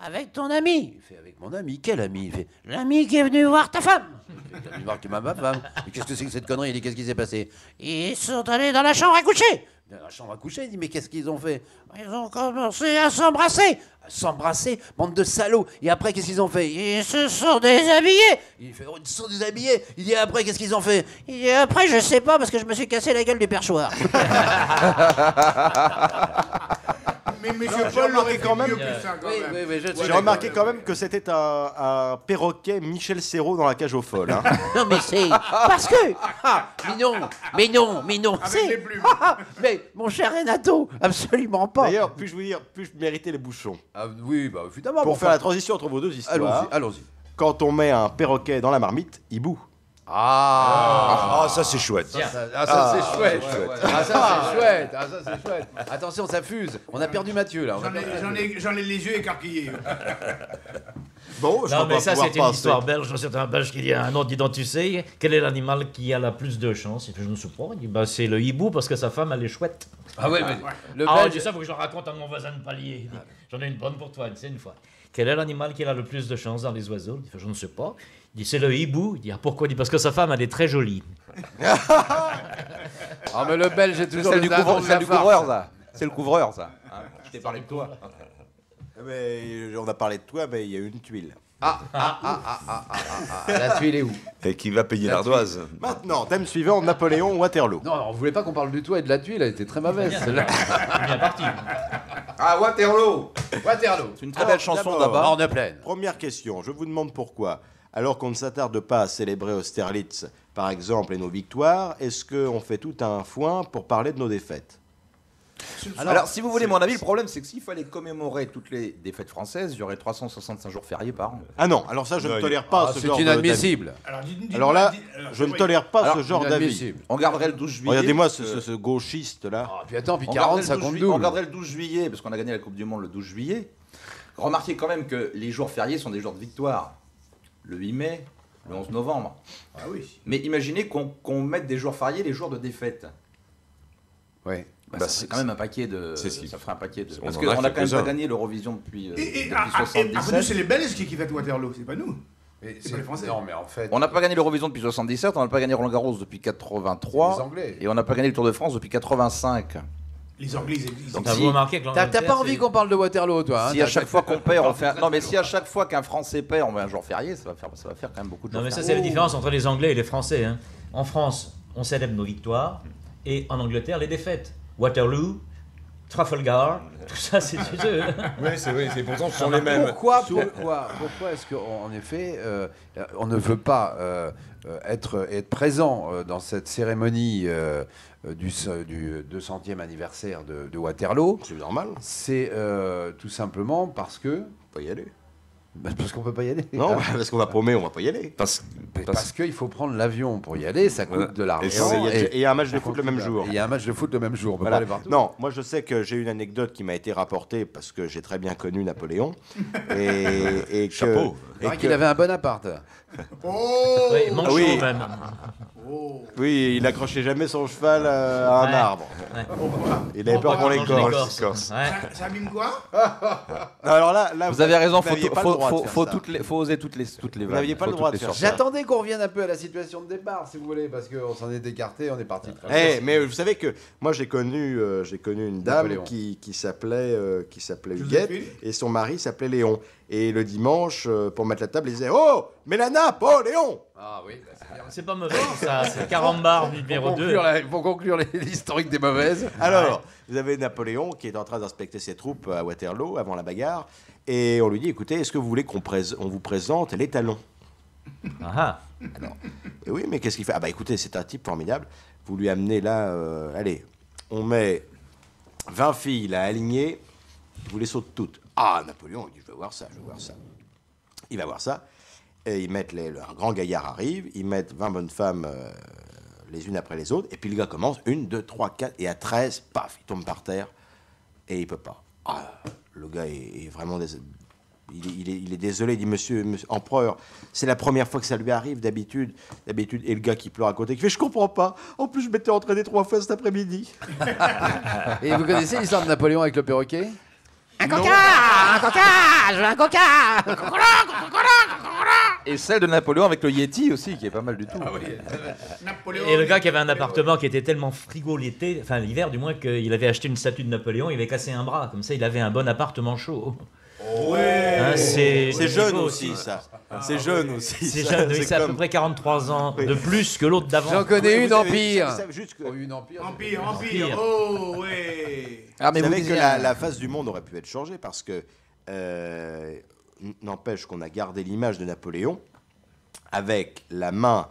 Avec ton ami. Il fait avec mon ami. Quel ami Il fait l'ami qui est venu voir ta femme. Il est venu voir ma femme. Mais qu'est-ce que c'est que cette connerie Il dit qu'est-ce qui s'est passé Ils sont allés dans la chambre à coucher. Dans la chambre à coucher, il dit mais qu'est-ce qu'ils ont fait Ils ont commencé à s'embrasser. S'embrasser, bande de salauds. Et après, qu'est-ce qu'ils ont fait Ils se sont déshabillés. Il fait, ils se sont déshabillés. Il dit, après, qu'est-ce qu'ils ont fait Il dit, après, je sais pas, parce que je me suis cassé la gueule du perchoir. Mais monsieur Paul l'aurait quand même. J'ai remarqué quand même que c'était un perroquet Michel Serrault dans la cage aux folles. Hein. Non, mais c'est parce que. Mais non. Avec les plumes. Mais mon cher Renato, absolument pas. D'ailleurs, puis-je vous dire, puis-je mériter les bouchons Oui, bah évidemment. Pour faire la transition entre vos deux histoires. Allons-y. Quand on met un perroquet dans la marmite, il bout. Ça c'est chouette. Ça c'est chouette. Ça c'est chouette. Attention, ça fuse. On a perdu Mathieu là. J'en ai les yeux écarquillés. Bon, non, mais ça, c'est une histoire belge. C'est un belge qui dit à un autre, dis donc, tu sais, quel est l'animal qui a la plus de chance Et puis, je ne sais pas. Il dit, bah, c'est le hibou parce que sa femme, elle est chouette. Ah ouais, mais le belge... je dis ça, il faut que je le raconte à mon voisin de palier. Il dit, j'en ai une bonne pour toi, c'est une fois. Quel est l'animal qui a le plus de chance dans les oiseaux Il dit, je ne sais pas. Il dit, c'est le hibou. Il dit, pourquoi Il dit, parce que sa femme, elle est très jolie. Ah, mais le belge est toujours c'est du couvreur, ça. C'est le couvreur, ça. Je t'ai parlé de toi. Mais on a parlé de toi, mais il y a une tuile. La tuile est où Et qui va payer l'ardoise Maintenant, thème suivant, Napoléon Waterloo. Non, on voulait pas qu'on parle du toit et de la tuile, elle était très mauvaise celle-là. Bien parti. Waterloo. C'est une très belle chanson d'abord. On est pleine. Première question, je vous demande pourquoi. Alors qu'on ne s'attarde pas à célébrer Austerlitz, par exemple, et nos victoires, est-ce qu'on fait tout un foin pour parler de nos défaites ? Alors, si vous voulez mon avis, le problème, c'est que s'il fallait commémorer toutes les défaites françaises, il y aurait 365 jours fériés par an. Ah non, alors ça, je ne tolère pas ce genre d'avis. C'est inadmissible. Alors là, je ne tolère pas ce genre d'avis. On garderait le 12 juillet. Regardez-moi ce gauchiste-là. Puis attends, puis 40, ça compte double. On garderait le 12 juillet, parce qu'on a gagné la Coupe du Monde le 12 juillet. Remarquez quand même que les jours fériés sont des jours de victoire. Le 8 mai, le 11 novembre. Ah oui. Mais imaginez qu'on mette des jours fériés les jours de défaite. Oui. Ça ferait quand même un paquet de. Ça ferait un paquet de. Parce qu'on a quand même pas gagné l'Eurovision depuis 77. C'est les Belges qui fêtent Waterloo, c'est pas nous. C'est pas les Français. Non, mais en fait. On n'a pas gagné l'Eurovision depuis 77, on n'a pas gagné Roland Garros depuis 83. Les Anglais. Et on n'a pas gagné le Tour de France depuis 85. Les Anglais, ils existent. Donc, vous remarqué que t'as pas envie qu'on parle de Waterloo, toi Si à chaque fois qu'on perd, on fait. Non, mais si à chaque fois qu'un Français perd, on met un jour férié, ça va faire quand même beaucoup de jours. Non, mais ça, c'est la différence entre les Anglais et les Français. Hein. En France, on célèbre nos victoires, et en Angleterre, les défaites. Waterloo, Trafalgar, tout ça, c'est... Oui, c'est pourtant ce sont les mêmes. Pourquoi est-ce qu'en effet, on ne veut pas être présent dans cette cérémonie du 200e anniversaire de Waterloo? C'est normal. C'est tout simplement parce que... On peut y aller. Parce qu'on peut pas y aller. Non, parce qu'on a promis, on va pas y aller. Parce qu'il faut prendre l'avion pour y aller, ça coûte de l'argent. Et il y a un match de foot le même jour. Il y a un match de foot le même jour, on peut Voilà. pas aller partout. Non, moi je sais que j'ai une anecdote qui m'a été rapportée parce que j'ai très bien connu Napoléon. Et Chapeau. Il paraît qu'il avait un bon appart. Oh Oui, Manchot oui. même. Oui, il accrochait jamais son cheval à un Ouais. arbre. Ouais. Il avait peur qu'on L'écorce. l'écorce. Ouais. Ça abîme quoi? Alors là, Vous avez raison, vous n'aviez pas le droit de faire ça. faut oser toutes les Vous n'aviez pas le droit de faire ça. J'attendais qu'on revienne un peu à la situation de départ, si vous voulez, parce qu'on s'en est écarté, on est parti. Mais vous savez que moi j'ai connu une dame Napoléon. qui s'appelait Huguette et son mari s'appelait Léon. Et le dimanche, pour mettre la table, il disait "Oh, mais la nappe, oh Léon!" Ah oui, bah, c'est bien. C'est pas mauvais, ça. C'est Carambar numéro 2. Pour conclure l'historique des mauvaises. Alors, vous avez Napoléon qui est en train d'inspecter ses troupes à Waterloo avant la bagarre, et on lui dit "Écoutez, est-ce que vous voulez qu'on vous présente l'étalon?" Ah, Et oui, mais qu'est-ce qu'il fait? Ah bah écoutez, c'est un type formidable. Vous lui amenez là, allez, on met 20 filles là alignées, vous les sautez toutes. Ah, Napoléon, il dit, je veux voir ça, je veux voir ça. Il va voir ça, et ils mettent un grand gaillard arrive, ils mettent 20 bonnes femmes les unes après les autres, et puis le gars commence, 1, 2, 3, 4, et à 13, paf, il tombe par terre, et il peut pas. Ah, le gars est vraiment il est désolé, il dit monsieur empereur, c'est la première fois que ça lui arrive d'habitude, et le gars qui pleure à côté, qui fait je comprends pas, en plus je m'étais entraîné 3 fois cet après-midi. Et vous connaissez l'histoire de Napoléon avec le perroquet? Un coca, je veux un coca. Et celle de Napoléon avec le Yeti aussi, qui est pas mal du tout. Napoléon. et le gars qui avait un appartement qui était tellement frigo l'été, enfin l'hiver du moins, qu'il avait acheté une statue de Napoléon, il avait cassé un bras. Comme ça, il avait un bon appartement chaud. Hein, c'est jeune beau aussi, ça. C'est jeune aussi. C'est ça. jeune, oui, c'est à peu comme- près 43 ans Oui. de plus que l'autre d'avant. J'en connais Oui, une vous savez- Empire. vous savez juste que- Une Empire. Empire. Oh, ouais. Ah, mais vous vous savez que disiez- la face du monde aurait pu être changée parce que n'empêche qu'on a gardé l'image de Napoléon avec la main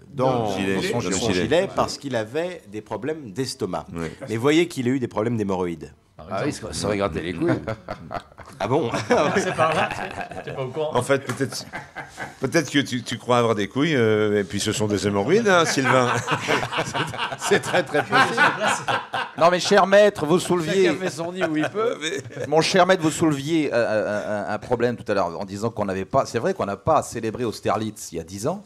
dans Gilet. son gilet parce qu'il avait des problèmes d'estomac. Oui. Mais voyez qu'il a eu des problèmes d'hémorroïdes. Ah oui, ça aurait gratté les couilles. Ah bon? C'est par là, t'es pas au courant. En fait, peut-être que tu crois avoir des couilles, et puis ce sont des hémorroïdes, hein, Sylvain. C'est très très possible. Non mais cher maître, vous Chacun souleviez... fait son nid où il peut. Mon cher maître, vous souleviez un problème tout à l'heure en disant qu'on n'avait pas... C'est vrai qu'on n'a pas célébré Austerlitz il y a 10 ans,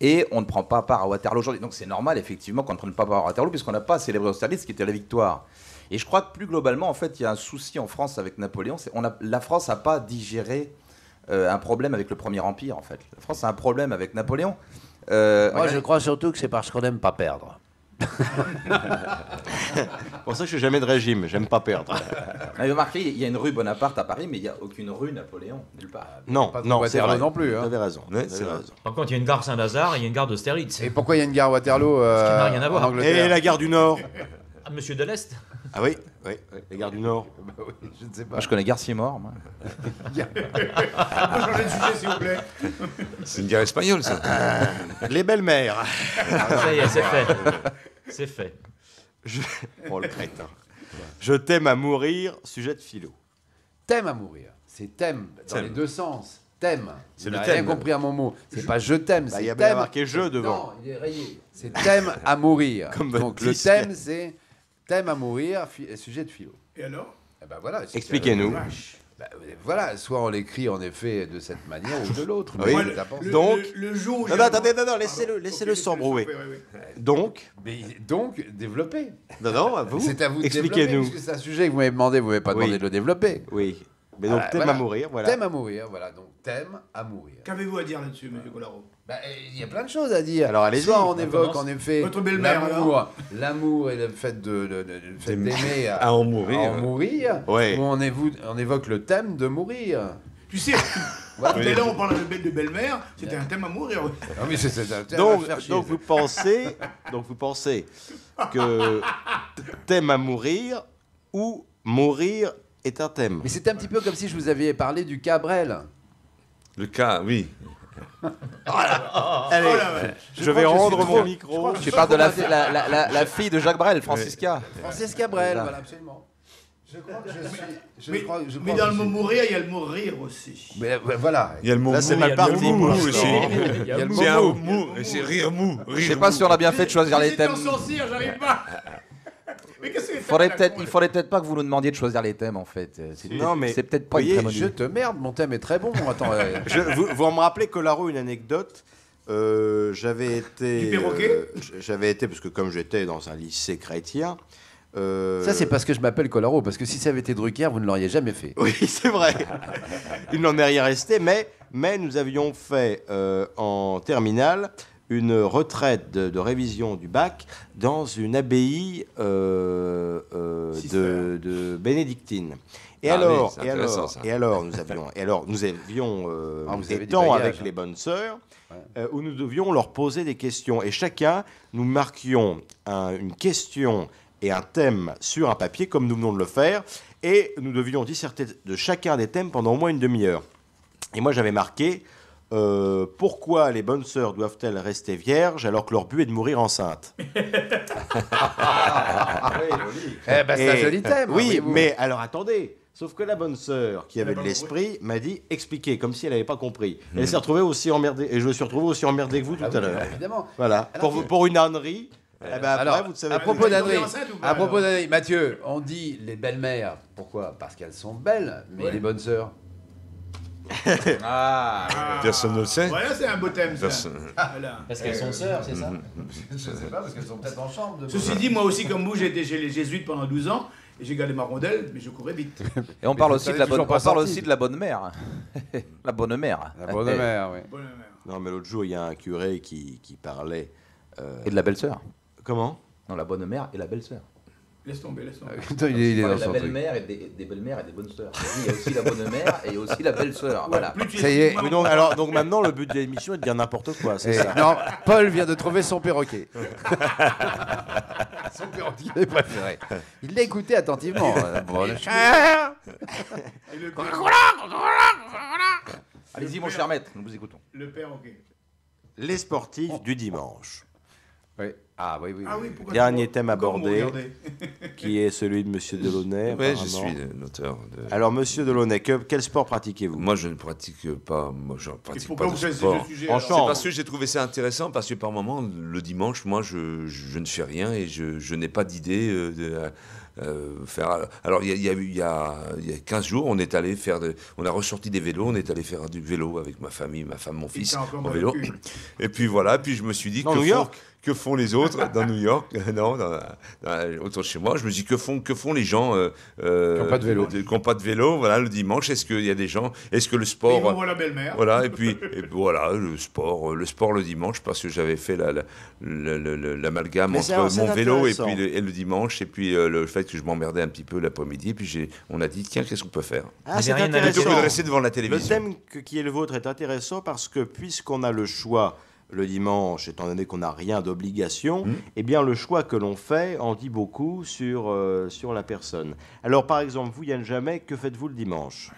et on ne prend pas part à Waterloo aujourd'hui. Donc c'est normal effectivement qu'on ne prenne pas part à Waterloo, puisqu'on n'a pas célébré Austerlitz, qui était la victoire. Et je crois que plus globalement, en fait, il y a un souci en France avec Napoléon. La France n'a pas digéré un problème avec le Premier Empire, en fait. La France a un problème avec Napoléon. Moi, je crois surtout que c'est parce qu'on n'aime pas perdre. Pour ça, je suis jamais de régime. J'aime pas perdre. Vous avez remarqué, il y a une rue Bonaparte à Paris, mais il n'y a aucune rue Napoléon, nulle part. Non, Pas de non, c'est Waterloo vrai. non plus, hein. Vous avez raison. Ouais, vous c'est avez vrai. raison. Par contre, il y a une gare Saint-Lazare et il y a une gare d'Austerlitz. Et pourquoi il y a une gare Waterloo qui n'a rien à voir. en Angleterre? Et la gare du Nord? Ah, Monsieur de l'Est. Ah oui, oui, la gare du Nord. Bah oui, je ne sais pas. Moi, je connais Garcimore, moi. On peut changer de sujet, s'il vous plaît. C'est une guerre espagnole, ça. Les belles-mères. Ça y est, c'est fait. C'est fait. Oh, le crétin. Je t'aime à mourir, sujet de philo. Thème à mourir. C'est thème dans Thème. les deux sens. Thème. C'est Vous le n'avez rien thème. compris à mon mot. C'est pas je t'aime, Bah, c'est il y a thème. bien marqué je devant. Non, il est rayé. C'est thème à mourir. Comme votre Donc le disque. thème, c'est thème à mourir, sujet de philo. Et alors? Eh ben voilà. Expliquez-nous. Bah, voilà, soit on l'écrit en effet de cette manière ou de l'autre. Oui. Mais c'est important. Donc- le jour où Non, non, attendez, non, laissez-le s'embrouer. Donc, Donc, développez. non, vous, C'est à vous de développer, expliquez-nous. puisque c'est un sujet que vous m'avez demandé, vous m'avez pas Oui. demandé de le développer. Oui, mais donc Voilà, thème voilà. à mourir, voilà. Thème à mourir, voilà. Donc thème à mourir. Qu'avez-vous à dire là-dessus, monsieur Colaro? Bah, il y a plein de choses à dire. Alors, allez-y. Soit on On évoque commence. en effet Votre belle-mère, l'amour et le fait d'aimer À en mourir. à en mourir. Ouais. Ou on évoque le thème de mourir. Tu sais, tout à l'heure on parlait de belle-mère, c'était un thème à mourir. Ah oui, c'est un thème Donc, à faire chier, donc vous pensez que thème à mourir, ou mourir est un thème. Mais c'était un petit peu comme si je vous avais parlé du cas Brel. Le cas, oui. Allez, je vais rendre mon micro. Tu parles de la fille de Jacques Brel, Francisca. Francisca Brel, voilà, absolument. Je crois que je suis. Mais dans le mot mourir, il y a le mot rire aussi. Mais voilà. Il y a le mot Là, c'est mal parti. mou pour aussi. l'instant. C'est un mou, c'est rire mou. Je sais pas si on a bien fait de choisir les thèmes. J'arrive pas. Mais qu'est-ce que c'est Il faudrait peut-être pas que vous nous demandiez de choisir les thèmes en fait. Non, mais c'est peut-être pas une voyez, très bonne Je idée. te merde, mon thème est très bon. Attends. Vous me rappelez, Colaro, une anecdote. J'avais été. Du perroquet J'avais été, parce que comme j'étais dans un lycée chrétien. Ça, c'est parce que je m'appelle Colaro, parce que si ça avait été Drucker, vous ne l'auriez jamais fait. Oui, c'est vrai. Il n'en est rien resté, mais nous avions fait en terminale une retraite de révision du bac dans une abbaye de bénédictines. Et alors, nous avions des temps avec les bonnes sœurs où nous devions leur poser des questions. Et chacun, nous marquions une question et un thème sur un papier, comme nous venons de le faire, et nous devions disserter de chacun des thèmes pendant au moins une demi-heure. Et moi, j'avais marqué pourquoi les bonnes sœurs doivent-elles rester vierges alors que leur but est de mourir enceintes. C'est un joli thème. Oui, mais alors attendez. Sauf que la bonne sœur, qui avait de l'esprit, m'a dit expliquer, comme si elle n'avait pas compris. Elle s'est retrouvée aussi emmerdée, et je me suis retrouvé aussi emmerdé que vous tout à l'heure. Évidemment. Voilà. Alors, pour une ânerie. Alors, vous savez à propos d'Annerie, Mathieu, on dit les belles-mères. Pourquoi? Parce qu'elles sont belles, mais les bonnes sœurs. Personne ne le sait. Voilà, c'est un beau thème, ça. Voilà. Parce qu'elles sont sœurs, c'est ça? Je ne sais pas, parce qu'elles sont peut-être en chambre. Ceci dit, moi aussi, comme vous, j'ai été chez les jésuites pendant 12 ans, et j'ai gardé ma rondelle, mais je courais vite. Et on parle aussi de la bonne, toujours pas sorti. la bonne mère. La bonne mère. La bonne mère, oui. Bonne mère. Non, mais l'autre jour, il y a un curé qui parlait. Et de la belle-sœur. Comment? Non, la bonne mère et la belle-sœur. Laisse tomber, laisse tomber. Il est dans La son truc. belle-mère et des belles-mères et des bonnes sœurs. Il y a aussi la bonne mère et il y a aussi la belle-sœur. Voilà. Ça y est. Oui, donc maintenant, le but de l'émission est de dire n'importe quoi, c'est ça. Non, Paul vient de trouver son perroquet. Son perroquet préféré. Il l'a écouté attentivement. Allez-y, mon cher maître, nous vous écoutons. Le père, ok. Les sportifs du dimanche. Oui. Ah oui, oui. Ah oui, pourquoi Dernier tu- thème pourquoi vous abordé, regardez qui est celui de Monsieur Delaunay. Oui, je apparemment. suis l'auteur de... Alors, Monsieur Delaunay, quel sport pratiquez-vous? Moi, je ne pratique pas. Moi, je Et pratique pourquoi pas vous de choisissez sport. ce sujet En alors C'est chambre. parce que j'ai trouvé ça intéressant, parce que par moment, le dimanche, moi, je ne fais rien et je n'ai pas d'idée de faire. Alors, il y a 15 jours, on est allé faire. On a ressorti des vélos, on est allé faire du vélo avec ma famille, ma femme, mon fils, t'a encore en mal vélo. au cul. Et puis voilà, puis je me suis dit Dans New York que font les autres dans New York? Non, autour de chez moi. Je me dis que font les gens qui n'ont pas de vélo. qui n'ont pas de vélo, voilà, le dimanche. Est-ce qu'il y a des gens? Est-ce que le Ils sport? vont voir la belle-mère. Voilà, et puis voilà, le sport le dimanche, parce que j'avais fait l'amalgame Mais c'est entre mon vélo et intéressant. puis le dimanche, et puis le fait que je m'emmerdais un petit peu l'après-midi, et puis on a dit, tiens, qu'est-ce qu'on peut faire? Ah, c'est rien à Plutôt que de intéressant. rester devant la Le télévision. thème qui est le vôtre est intéressant parce que puisqu'on a le choix le dimanche, étant donné qu'on n'a rien d'obligation, eh bien le choix que l'on fait en dit beaucoup sur la personne. Alors par exemple, vous, Yann Jamais, que faites-vous le dimanche?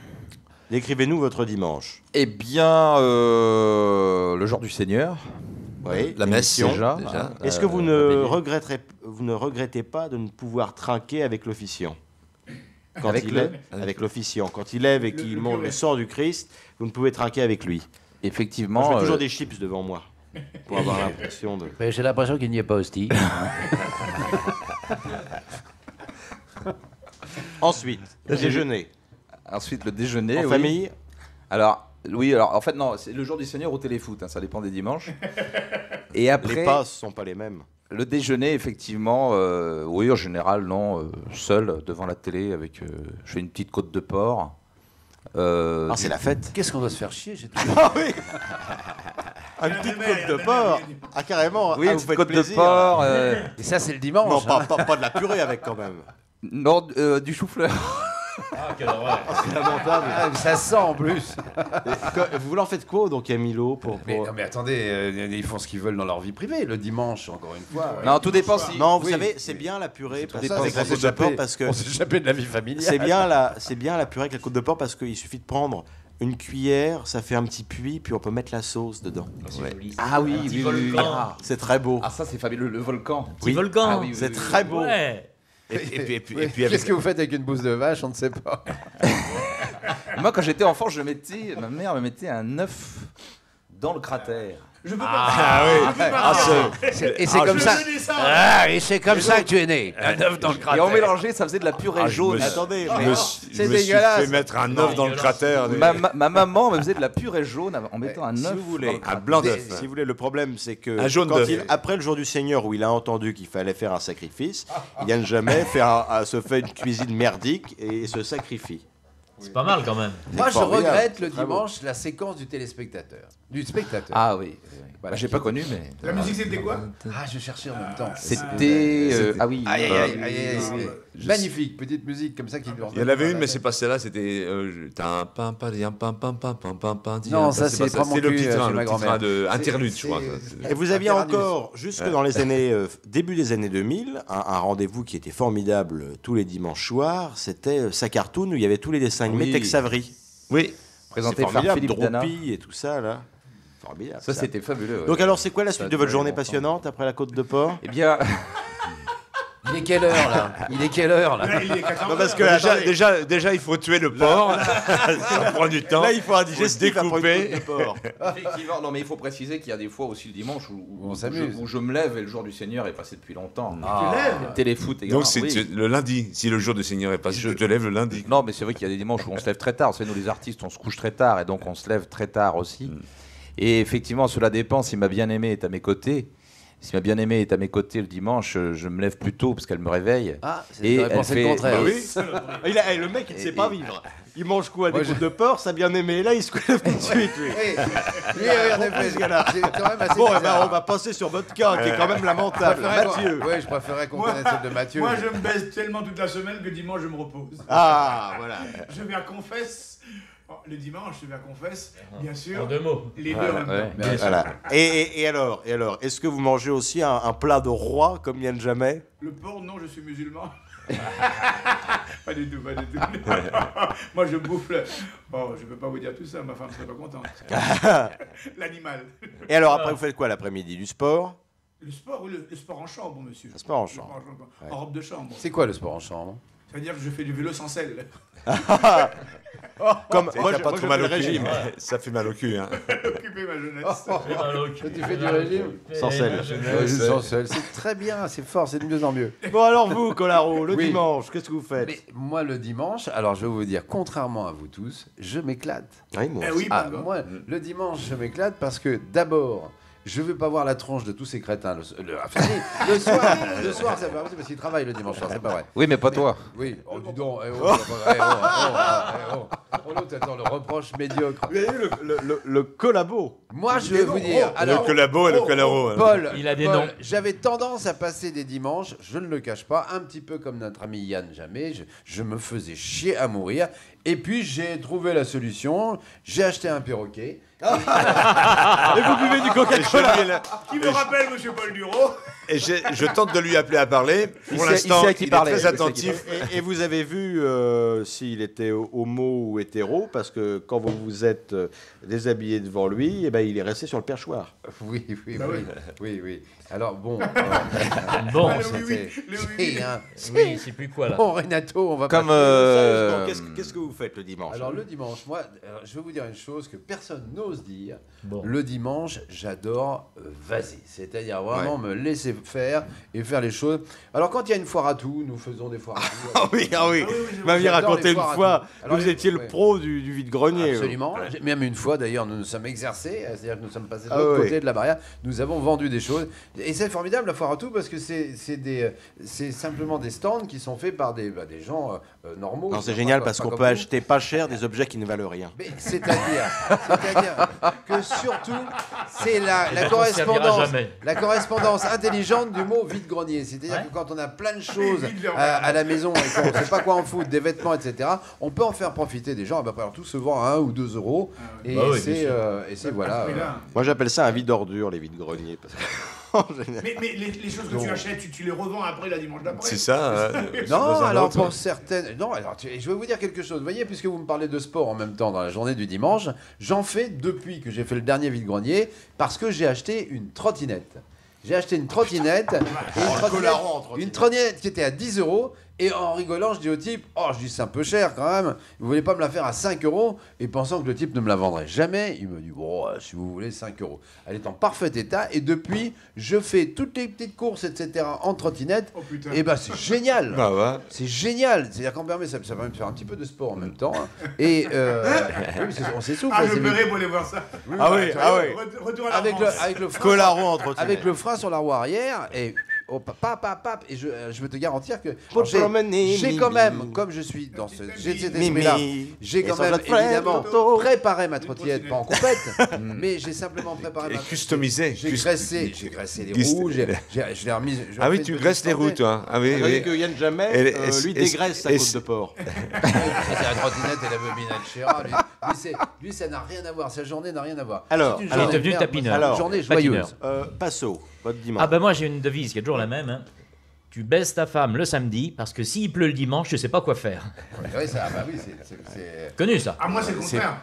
Décrivez-nous votre dimanche. Eh bien, le jour du Seigneur. Oui, La messe, l'émission. déjà. Est-ce que vous ne regrettez pas de ne pouvoir trinquer avec l'officiant? Avec l'officiant. Quand il lève et qu'il monte curé. le sang du Christ, vous ne pouvez trinquer avec lui. Effectivement. Moi, je mets toujours des chips devant moi pour avoir l'impression de... Mais j'ai l'impression qu'il n'y a pas hostie. Ensuite, le déjeuner. Ensuite, le déjeuner. En oui. famille. Alors, oui, alors en fait, non, c'est le jour du Seigneur au téléfoot, hein, ça dépend des dimanches. Et après, Les passes sont pas les mêmes. le déjeuner, effectivement, oui, en général, non, seul, devant la télé, avec. Je fais une petite côte de porc. Ah, c'est la fête. Qu'est-ce qu'on doit se faire chier? Ah oui. Une petite côte de porc. Ah, carrément. Oui, ah, une vous petite faites côte de plaisir. Et ça, c'est le Non, dimanche. hein. pas de la purée avec quand même. Non, du chou-fleur. Ah, quelle horreur. C'est lamentable. Ça sent en plus. Vous leur faites quoi donc Camilo Non mais attendez, ils font ce qu'ils veulent dans leur vie privée le dimanche, encore une fois. Non, tout dépend si. Non, vous savez, c'est bien la purée avec la côte de porc parce que on s'est échappé de la vie familiale. c'est bien la purée avec la côte de porc parce qu'il suffit de prendre une cuillère, ça fait un petit puits, puis on peut mettre la sauce dedans. Ah oui, oui, oui. volcan. C'est très beau. Ah ça c'est fabuleux, le volcan. Petit volcan. Ah oui, C'est très beau. Ouais. Et puis avec Qu'est-ce que vous faites avec une bouse de vache? On ne sait pas. Moi quand j'étais enfant, ma mère me mettait un œuf dans le cratère. Je peux pas. Ah oui. Et c'est comme ça. Et c'est comme ça que tu es né. Un œuf dans le cratère. Et on mélangeait, ça faisait de la purée jaune. Attendez, Je me suis dégueulasse. fait mettre un œuf dans le cratère. Ma maman me faisait de la purée jaune en mettant un si œuf. vous voulez, Un blanc d'œuf. Si vous voulez, le problème c'est que Un jaune d'œuf. après le jour du Seigneur où il a entendu qu'il fallait faire un sacrifice, Yann Jamais se fait une cuisine merdique et se sacrifie. C'est pas mal quand même. Moi, je formidable. regrette le Très beau. dimanche la séquence du téléspectateur. Du spectateur. Ah oui. Voilà. J'ai pas connu mais. La musique, c'était quoi? Ah, je cherchais en même temps. C'était. Ah oui. Aïe, aïe, aïe, aïe, aïe. Magnifique, petite musique comme ça qui nous Il y en avait une, mais c'est pas celle-là, c'était. Non, ça, c'est pas mon le cul, petit train, chez ma le petit train grand-mère. de Interlude, je C'est- crois. Et vous aviez encore, jusque dans les années, début des années 2000, un rendez-vous qui était formidable tous les dimanches soirs, c'était sa cartoon où il y avait tous les dessins animés Oui. Tex Avery. Oui. Présenté C'est par formidable, Philippe Dana. Droopy et tout ça, là. Formidable. Ça c'était fabuleux. ouais. Donc alors, c'est quoi la suite Ça de votre durait journée longtemps. passionnante après la côte de porc? Eh bien. Il est quelle heure là? Il est quelle heure là? Là, il est 14 Non, parce que heures. Déjà, il faut tuer le porc. Ça prend du temps. là, il faut un Faut se digestif après une découper. côte de porc. Effectivement, non mais il faut préciser qu'il y a des fois aussi le dimanche où On s'amuse. où je me lève et le jour du Seigneur est passé depuis longtemps. Tu lèves? Téléfoot également. Donc c'est oui. le lundi. Si le jour du Seigneur est passé, je te lève le lundi. Non mais c'est vrai qu'il y a des dimanches où on se lève très tard. Vous savez, nous les artistes on se couche très tard et donc on se lève très tard aussi. Et effectivement cela dépend si ma bien-aimée est à mes côtés. Si ma bien-aimée est à mes côtés le dimanche, je me lève plus tôt parce qu'elle me réveille. Ah, c'est Et j'aurais pensé elle le fait- contraire. Bah oui. Le mec, il ne sait pas vivre. Il mange quoi? Des Moi, côtes de porc, ça bien aimé. Là, il se lève tout de suite, lui. Oui, en effet, ce gars-là. c'est quand même assez Bon, eh ben, bizarre. on va passer sur votre cas, qui est quand même lamentable. Mathieu. Oui, je préférais qu'on Moi- connaisse celle de Mathieu. Moi, je me baisse tellement toute la semaine que dimanche, je me repose. Ah, voilà. Je vais à Confesse. Le dimanche, je vais à Confesse, bien sûr. En 2 mots. Les deux en même ouais. temps. Bien sûr. Voilà. Et alors, est-ce que vous mangez aussi un plat de roi comme Yann Jamais? Le porc, non, je suis musulman. Pas du tout, pas du tout. Moi, je bouffe le... Bon, je peux pas vous dire tout ça, ma femme serait pas contente. L'animal. Et alors, après, vous faites quoi l'après-midi? Du sport? Le sport, oui, le sport en chambre, monsieur. Le sport en Le chambre. En robe de chambre. C'est quoi le sport en chambre? C'est-à-dire que je fais du vélo sans selle. Comme, Moi, je- pas moi, trop je mal fais au le cul. régime. Ça fait mal au cul. Hein. Occuper ma jeunesse. Tu fais du régime? Sans sel. Sans sel. C'est très bien, c'est fort, c'est de mieux en mieux. Bon, alors vous, Colaro, le Oui. dimanche, qu'est-ce que vous faites? Mais moi, le dimanche, alors je vais vous dire, contrairement à vous tous, je m'éclate. Oui, moi Eh aussi. oui, Ah, pardon. moi, le dimanche, je m'éclate parce que d'abord, je veux pas voir la tronche de tous ces crétins le soir, c'est pas possible parce qu'ils travaillent le dimanche soir, c'est pas vrai. Oui mais pas toi. Oui, oh, dis donc, l'autre attend le reproche médiocre. Vous avez vu le collabo? Moi, je vais vous dire, alors, Le collabo et le collaro. Paul, Il a des Paul, noms. j'avais tendance à passer des dimanches, je ne le cache pas, un petit peu comme notre ami Yann Jamais, je me faisais chier à mourir, et puis j'ai trouvé la solution, j'ai acheté un perroquet. Et vous buvez du Coca-Cola? Qui me rappelle Monsieur Paul Duro. Et je tente de lui appeler à parler. Pour sait- l'instant, il sait à qui il est parler. très Il sait à qui attentif. Et vous avez vu s'il était homo ou hétéro, parce que quand vous vous êtes déshabillé devant lui, eh ben, il est resté sur le perchoir. Oui, oui, Bah oui, oui. oui. Alors bon, Bon, Ah, le c'était- oui-oui, le oui-oui. c'est un- oui, c'est plus quoi là. Bon, Renato, on va Comme pas... Qu'est-ce que vous faites le dimanche? Alors le dimanche, moi, je vais vous dire une chose que personne n'ose dire. Bon. Le dimanche, j'adore vaser, c'est-à-dire vraiment me laisser faire et faire les choses. Alors quand il y a une foire à tout, nous faisons des foires à tout. Ah oui, ah oui. Ah oui, Vous m'aviez j'adore raconté les une foires à fois, tout. Alors, vous étiez le ouais. pro du vide-grenier. Absolument. Même une fois, d'ailleurs, nous nous sommes exercés, c'est-à-dire que nous sommes passés de Ah l'autre oui. côté de la barrière. Nous avons vendu des choses. Et c'est formidable, la foire à tout, parce que c'est simplement des stands qui sont faits par des gens normaux. Non, c'est Pas- génial pas- parce pas qu'on comme peut nous. acheter pas cher des objets qui ne valent rien. Mais c'est-à-dire, que surtout, c'est Et la donc, on servira correspondance, jamais. la correspondance intelligente du mot vide-grenier. C'est-à-dire que quand on a plein de choses à la maison et qu'on ne sait pas quoi en foutre, des vêtements, etc., on peut en faire profiter des gens. Alors tout se vend à 1 ou 2 euros. Et Bah oui, c'est voilà. Moi, j'appelle ça un vide-ordure, les vides-greniers. Parce que, en général- Mais les choses que tu achètes, tu les revends après la dimanche d'après. C'est ça. Non, alors pour certaines. Non, alors je vais vous dire quelque chose. Vous voyez, puisque vous me parlez de sport en même temps dans la journée du dimanche, j'en fais depuis que j'ai fait le dernier vide-grenier parce que j'ai acheté une trottinette. J'ai acheté une trottinette, une trottinette qui était à 10 euros. Et en rigolant, je dis au type, je dis c'est un peu cher quand même, vous voulez pas me la faire à 5 euros? Et pensant que le type ne me la vendrait jamais, il me dit, bon, si vous voulez 5 euros. Elle est en parfait état et depuis, je fais toutes les petites courses, etc. en trottinette. Oh, putain. Et bah c'est génial. Bah ouais. C'est génial. C'est-à-dire qu'on permet, ça permet de faire un petit peu de sport en même temps. Hein. Et oui, on s'essouffle. Ah, là, je c'est paierai pour aller voir ça. Ah oui, ah oui. Retour à la avec France. le frein, Colaro en trottinette. avec le frein sur la roue arrière et pap, et je veux te garantir que Pour j'ai promener, quand même, Mimi. comme je suis dans j'ai cet Mimi. esprit-là, j'ai quand Et même sans notre évidemment frère, préparé ma trottinette, pas en compète, mais j'ai simplement préparé Et ma customisé. J'ai graissé les Gust- roues, je l'ai remise. Ah oui, tu graisses les roues, toi. Ah oui, Tandis oui. que Yann Jamais, lui dégraisse sa côte de porc. C'est la trottinette et la bobinette Chéra. Lui, ça n'a rien à voir. Sa journée n'a rien à voir. Alors, C'est une il est journée devenu de merde. tapineur. C'est une Alors, journée patineur. joyeuse. Passo, votre dimanche. Ah ben moi j'ai une devise qui est toujours la même. Hein. Tu baisses ta femme le samedi parce que s'il pleut le dimanche, tu sais pas quoi faire. Oui, ça, bah oui, c'est. Connu ça. Ah, moi, c'est le contraire.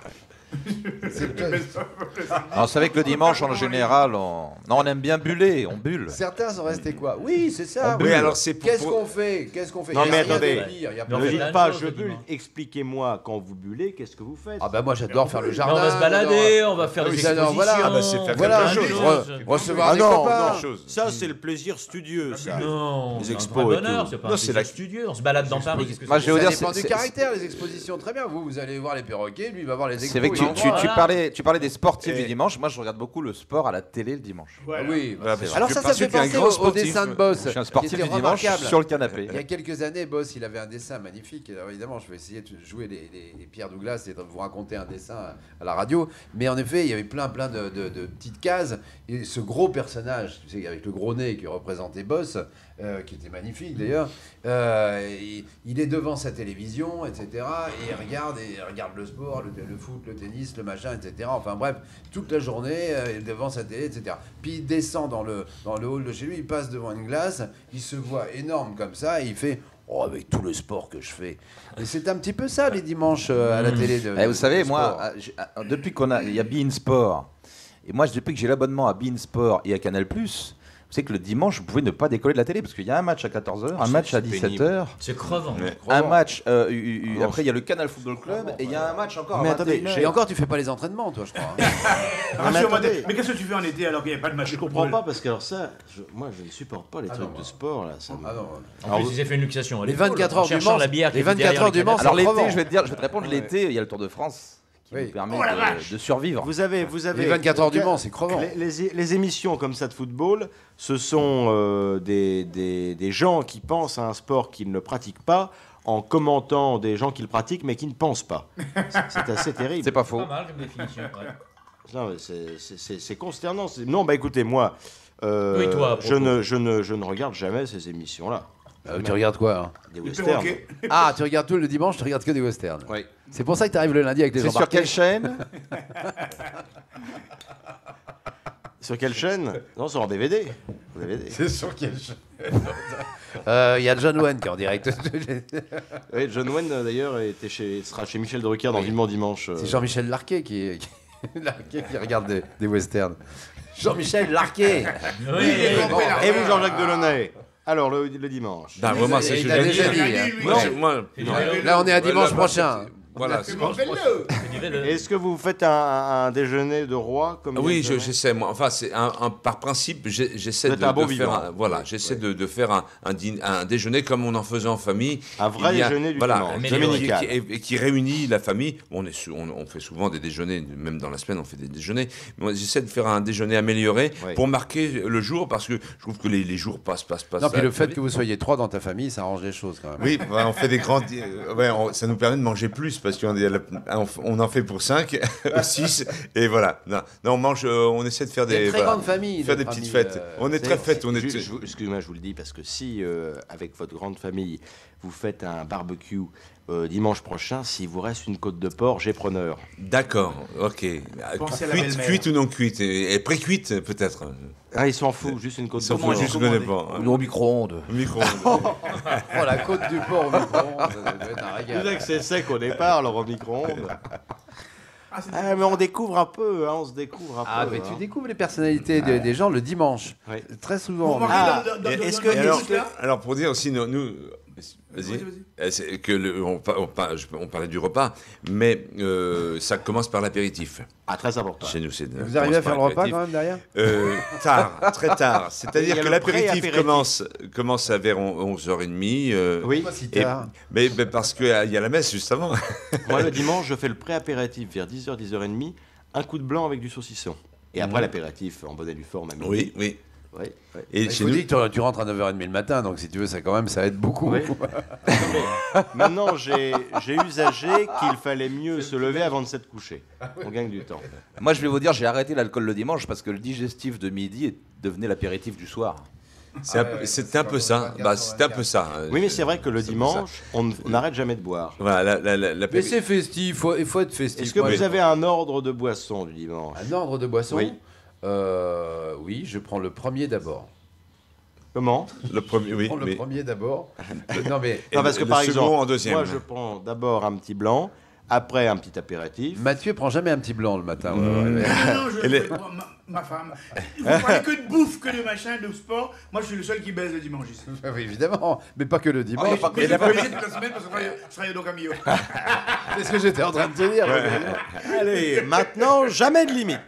Alors, c'est vrai que le dimanche, en général, on aime bien buller, on bulle. Certains sont restés quoi? Oui, c'est ça. Oui, alors c'est pour- Qu'est-ce qu'on fait? Qu'est-ce qu'on fait? Non, Il y a mais rien de attendez. pire, il y a Mais pas on Ne de- fait dites plein de pas, choses je le bulle. dimanche. Expliquez-moi, quand vous bullez, qu'est-ce que vous faites? Ah bah moi j'adore faire le Mais jardin. on va se balader, j'adore- on va faire Ah des oui, j'adore, expositions. voilà. Ah bah, c'est faire Voilà, plein de choses. recevoir Ah des non, copains. non, ça c'est le plaisir studieux, ça. Non, Les c'est un expos vrai et bonheur, tout. c'est pas Non, un c'est plaisir la- studieux, on se balade dans Paris. Qu'est-ce que Moi, c'est je vais vous Ça dire, dépend du c'est- caractère, les expositions, très bien. Vous allez voir les perroquets, lui il va voir les expos. C'est vrai que il va tu voir- parlais des sportifs du dimanche. Moi, je regarde beaucoup le sport à la télé le dimanche. Ah oui, Voilà, parce que alors je ça pense fait que tu es un penser grand au sportif. dessin de Boss. Je suis un sportif qui était du dimanche remarquable. sur le canapé. Il y a quelques années, Boss, il avait un dessin magnifique. Alors évidemment, je vais essayer de jouer les Pierre Douglas et de vous raconter un dessin à la radio. Mais en effet, il y avait plein de petites cases. Et ce gros personnage, tu sais, avec le gros nez qui représentait Boss, qui était magnifique d'ailleurs, il est devant sa télévision, etc. Et il regarde le sport, le foot, le tennis, le machin, etc. Enfin bref, toute la journée devant sa télé, etc. Puis il descend dans le hall de chez lui, il passe devant une glace, il se voit énorme comme ça, et il fait « Oh, avec tout le sport que je fais !» Et c'est un petit peu ça les dimanches à la télé. Vous savez, moi, depuis il y a beIN Sport, et moi, depuis que j'ai l'abonnement à beIN Sport et à Canal+, vous savez que le dimanche, vous pouvez ne pas décoller de la télé, parce qu'il y a un match à 14h, un match à 17h, C'est crevant. un match, après il y a le Canal Football Club, et il y a un match encore Mais à attendez, 21h. Et encore, tu fais pas les entraînements, toi, je crois. hein. Rassure-moi, attendez. mais qu'est-ce que tu fais en été alors qu'il n'y a pas de match? Je comprends pas parce que alors ça, moi je ne supporte pas les trucs de sport là. Ça me- Ah non. En plus, ils ont fait une luxation. Les 24 heures du cherchant Mans, la bière qui les était 24 derrière heures du Mans, canettes. Alors crevant. l'été, je vais te répondre, l'été, il y a le Tour de France qui Oui. nous permet Oh la vache de survivre. Vous avez Les 24 heures du Mans, c'est crevant. Les émissions comme ça de football, ce sont des gens qui pensent à un sport qu'ils ne pratiquent pas en commentant des gens qui le pratiquent mais qui ne pensent pas. C'est assez terrible. C'est pas faux. Pas mal comme définition. ouais. Non, mais c'est consternant. Non, bah écoutez, moi, Oui, toi, à je propos. ne regarde jamais ces émissions-là. Tu regardes quoi hein? Des Les westerns. perroquets. Ah, tu regardes tout le dimanche, tu regardes que des westerns. Oui. C'est pour ça que tu arrives le lundi avec les C'est gens sur quelle chaîne? Sur quelle chaîne? Non, sur DVD. C'est sur quelle chaîne Il y a John Wayne qui est en direct. Oui, John Wayne d'ailleurs sera chez Michel Drucker dans Vivement Dimanche. C'est Jean-Michel Larquet Larquet qui regarde des westerns. Jean-Michel Larquet. Oui, Et vous, Jean-Jacques Delaunay? Alors, le dimanche. Non, vraiment, c'est Il a déjà dit. hein. Moi, Là, on est à dimanche Voilà, prochain. voilà. Est-ce que vous faites un déjeuner de roi comme Oui, Yann Jamais j'essaie. Moi, enfin, c'est par principe, j'essaie Vous de, êtes un bon de faire. vivant. Voilà, j'essaie de faire un déjeuner comme on en faisait en famille. Un vrai Il y a- déjeuner du voilà, dimanche, qui- dominical. et qui réunit la famille. Bon, on fait souvent des déjeuners, même dans la semaine, on fait des déjeuners. Mais moi, j'essaie de faire un déjeuner amélioré Oui. pour marquer le jour, parce que je trouve que les jours passent. Non, puis le fait vite. que vous soyez 3 dans ta famille, ça arrange les choses quand même. Oui, on fait des grands. Ça nous permet de manger plus parce qu'on en fait pour 5, 6, et voilà. Non, on mange, on essaie de faire des très grande famille, faire des petites fêtes. On est très fêtes. Excusez-moi, je vous le dis, parce que si, avec votre grande famille, vous faites un barbecue dimanche prochain, s'il vous reste une côte de porc, j'ai preneur. D'accord, ok. Cuite ou non cuite, et pré-cuite peut-être. Ah, il s'en fout, juste une côte de porc. Je connais pas. Au micro-ondes. Oh, la côte du porc au micro-ondes, ça doit être un régal. Vous savez que c'est sec au départ, alors au micro-ondes. Mais on découvre un peu, hein, on se découvre un peu. Ah, mais tu découvres les personnalités des gens le dimanche. Oui. Très souvent. Alors pour dire aussi, nous vas-y. C'est que on parlait du repas, mais ça commence par l'apéritif. Ah, très important. Chez nous, vous arrivez à faire le repas quand même derrière Tard, très tard. C'est-à-dire que l'apéritif commence à vers 11h30. Oui, si tard. Mais parce qu'il y a la messe juste avant. Moi, le dimanche, je fais le pré-apéritif vers 10h, 10h30, un coup de blanc avec du saucisson. Et après, l'apéritif en bonne et due forme à midi. Oui. Ouais. Et il faut dire que tu rentres à 9h30 le matin, donc si tu veux, ça aide beaucoup. Oui. Maintenant, j'ai usagé qu'il fallait mieux se lever avant de s'être couché. On gagne du temps. Moi, je vais vous dire, j'ai arrêté l'alcool le dimanche parce que le digestif de midi devenait l'apéritif du soir. C'était un peu ça. C'était un peu ça. Oui, mais c'est vrai que le dimanche, on n'arrête jamais de boire. Voilà, mais c'est festif, il faut être festif. Est-ce que vous avez un ordre de boisson du dimanche? Un ordre de boisson? Oui. Oui, je prends le premier d'abord. Comment? Le premier, oui. Le premier d'abord. Non, parce que par exemple, en deuxième. Moi, je prends d'abord un petit blanc, après un petit apéritif. Mathieu prend jamais un petit blanc le matin. Non, je ma femme. Vous parlez que de bouffe, que de machin, de sport. Moi, je suis le seul qui baise le dimanche ici. Oui, évidemment, mais pas que le dimanche. Mais je vais pas baisé toute la semaine parce que je travaille au Camillo. C'est ce que j'étais en train de te dire. Allez, maintenant, jamais de limite.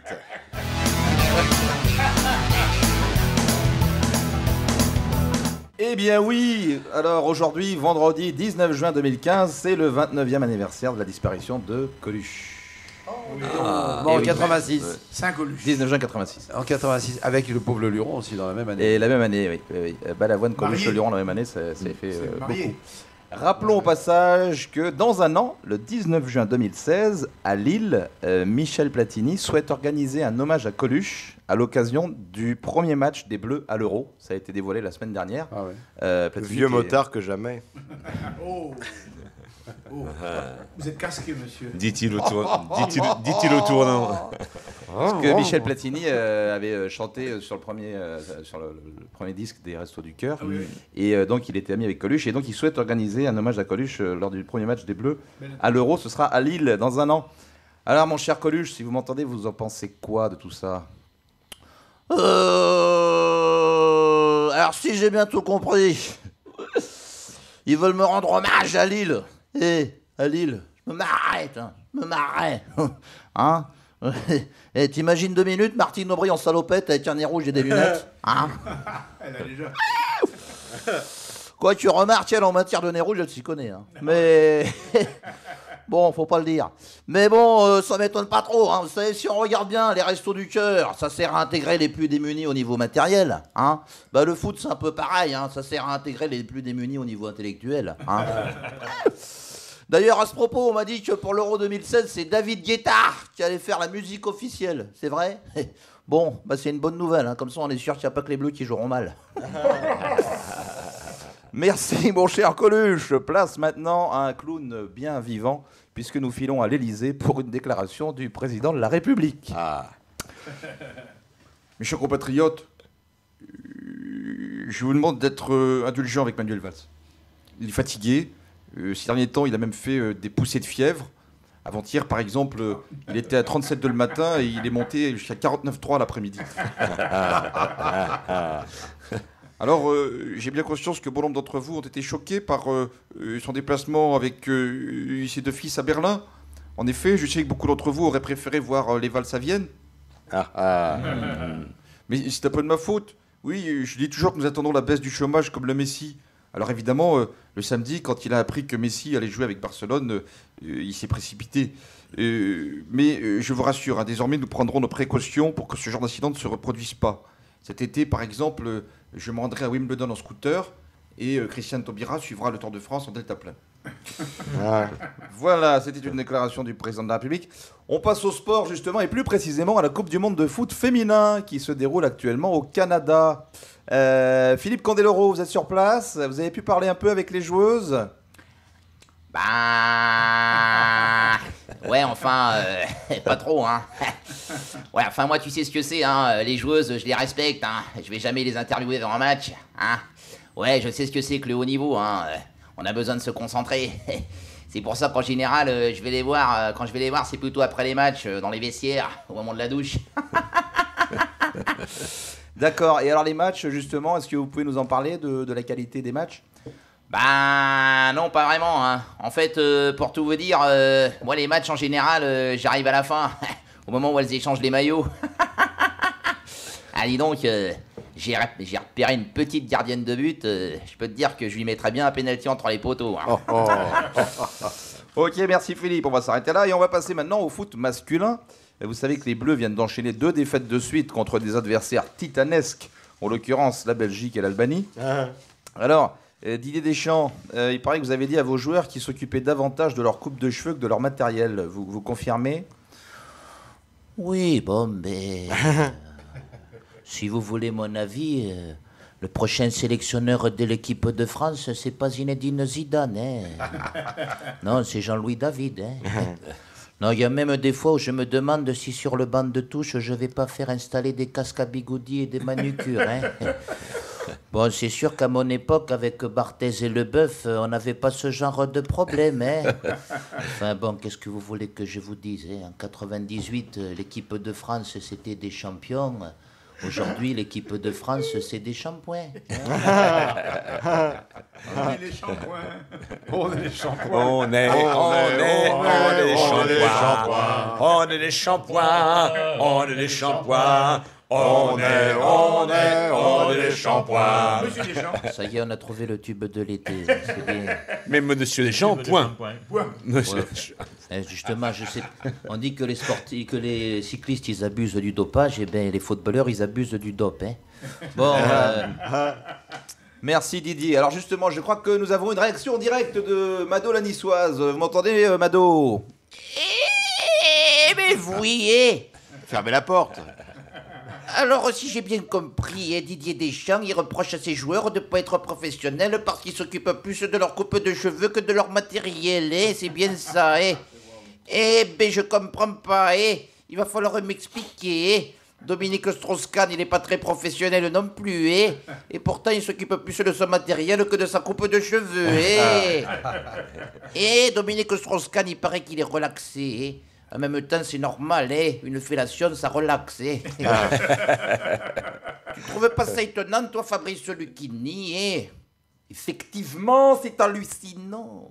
Eh bien oui, alors aujourd'hui, vendredi 19 juin 2015, c'est le 29e anniversaire de la disparition de Coluche. En 86. 5 Coluche. 19 juin 86. En 86, avec le pauvre Le Luron aussi dans la même année. Et la même année, oui. Balavoine, Coluche, Le Luron, la même année, ça fait beaucoup. Rappelons au passage que dans un an, le 19 juin 2016, à Lille, Michel Platini souhaite organiser un hommage à Coluche à l'occasion du premier match des Bleus à l'Euro. Ça a été dévoilé la semaine dernière. Ah ouais. Vieux motard que jamais. Vous êtes casqué, monsieur. Dit-il au tournant. Parce que Michel Platini avait chanté sur le premier disque des Restos du Cœur. Oui. Et donc il était ami avec Coluche. Et donc il souhaite organiser un hommage à Coluche lors du premier match des Bleus à l'Euro. Ce sera à Lille dans un an. Alors mon cher Coluche, si vous m'entendez, vous en pensez quoi de tout ça? Alors si j'ai bien tout compris, ils veulent me rendre hommage à Lille. À Lille, je me marrais, hein. Et t'imagines 2 minutes, Martine Aubry en salopette avec un nez rouge et des lunettes, hein. Elle a déjà. Quoi, tu remarques, elle, en matière de nez rouge, elle s'y connaît, hein. Mais bon, faut pas le dire. Mais bon, ça m'étonne pas trop, hein. Vous savez, si on regarde bien, les Restos du Cœur, ça sert à intégrer les plus démunis au niveau matériel, hein. Bah le foot, c'est un peu pareil, hein. Ça sert à intégrer les plus démunis au niveau intellectuel, hein. D'ailleurs, à ce propos, on m'a dit que pour l'Euro 2016, c'est David Guetta qui allait faire la musique officielle. C'est vrai? Bon, bah c'est une bonne nouvelle, hein. Comme ça, on est sûr qu'il n'y a pas que les Bleus qui joueront mal. Merci mon cher Coluche. Place maintenant un clown bien vivant, puisque nous filons à l'Élysée pour une déclaration du président de la République. Mes chers compatriotes, je vous demande d'être indulgent avec Manuel Valls. Il est fatigué. Ces derniers temps, il a même fait des poussées de fièvre. Avant-hier, par exemple, il était à 37 le matin et il est monté jusqu'à 49,3 l'après-midi. Alors, j'ai bien conscience que bon nombre d'entre vous ont été choqués par son déplacement avec ses 2 fils à Berlin. En effet, je sais que beaucoup d'entre vous auraient préféré voir les Valls à Vienne. Mais c'est un peu de ma faute. Oui, je dis toujours que nous attendons la baisse du chômage comme le Messi. Alors évidemment, le samedi, quand il a appris que Messi allait jouer avec Barcelone, il s'est précipité. Mais je vous rassure, hein, désormais, nous prendrons nos précautions pour que ce genre d'incident ne se reproduise pas. Cet été, par exemple, je me rendrai à Wimbledon en scooter et Christiane Taubira suivra le Tour de France en deltaplane. Voilà, c'était une déclaration du président de la République. On passe au sport justement et plus précisément à la Coupe du Monde de foot féminin qui se déroule actuellement au Canada. Philippe Candeloro, vous êtes sur place, vous avez pu parler un peu avec les joueuses? Bah... Ouais, enfin, pas trop, hein. Ouais, enfin, moi, tu sais ce que c'est, hein. Les joueuses, je les respecte, hein. Je vais jamais les interviewer avant un match, hein. Ouais, je sais ce que c'est que le haut niveau, hein. On a besoin de se concentrer. C'est pour ça qu'en général, je vais les voir, quand je vais les voir, c'est plutôt après les matchs, dans les vestiaires, au moment de la douche. D'accord, et alors les matchs, justement, est-ce que vous pouvez nous en parler de la qualité des matchs? Bah non, pas vraiment, hein. En fait, pour tout vous dire, moi les matchs en général, j'arrive à la fin, au moment où elles échangent les maillots. Ah dis donc, j'ai repéré une petite gardienne de but, je peux te dire que je lui mettrais bien un pénalty entre les poteaux. Hein. Ok, merci Philippe, on va s'arrêter là et on va passer maintenant au foot masculin. Et vous savez que les Bleus viennent d'enchaîner 2 défaites de suite contre des adversaires titanesques, en l'occurrence la Belgique et l'Albanie. Alors... Didier Deschamps, il paraît que vous avez dit à vos joueurs qu'ils s'occupaient davantage de leur coupe de cheveux que de leur matériel. Vous confirmez? Oui, bon, mais... si vous voulez mon avis, le prochain sélectionneur de l'équipe de France, c'est pas Zinedine Zidane. Hein. Non, c'est Jean-Louis David. Hein. Non, il y a même des fois où je me demande si sur le banc de touche, je vais pas faire installer des casques à bigoudi et des manucures. Hein. Bon, c'est sûr qu'à mon époque, avec Barthez et Leboeuf, on n'avait pas ce genre de problème. Hein. Enfin bon, qu'est-ce que vous voulez que je vous dise, hein. En 98, l'équipe de France, c'était des champions. Aujourd'hui, l'équipe de France, c'est des shampoings. Hein. On est les shampoings. On est les shampoings. On est les shampoings. On est les shampoings. On est les shampoings. On est les shampoings. Monsieur Deschamps. Ça y est, on a trouvé le tube de l'été. C'est bien. Mais monsieur Deschamps, point. Monsieur Justement, je sais. On dit que les sportifs, que les cyclistes, ils abusent du dopage. Et bien, les footballeurs, ils abusent du dope. Hein. Bon. Merci Didier. Alors justement, je crois que nous avons une réaction directe de Mado la niçoise. Vous m'entendez, Mado? Mais vous voyez. Fermez la porte. Alors, si j'ai bien compris, Didier Deschamps, il reproche à ses joueurs de ne pas être professionnels parce qu'ils s'occupent plus de leur coupe de cheveux que de leur matériel, c'est bien ça, ben, je comprends pas, il va falloir m'expliquer, Dominique Strauss-Kahn, il n'est pas très professionnel non plus, et pourtant il s'occupe plus de son matériel que de sa coupe de cheveux, Et Dominique Strauss-Kahn, il paraît qu'il est relaxé, En même temps, c'est normal, une fellation, ça relaxe. Tu trouves pas ça étonnant, toi, Fabrice Lucchini, Effectivement, c'est hallucinant.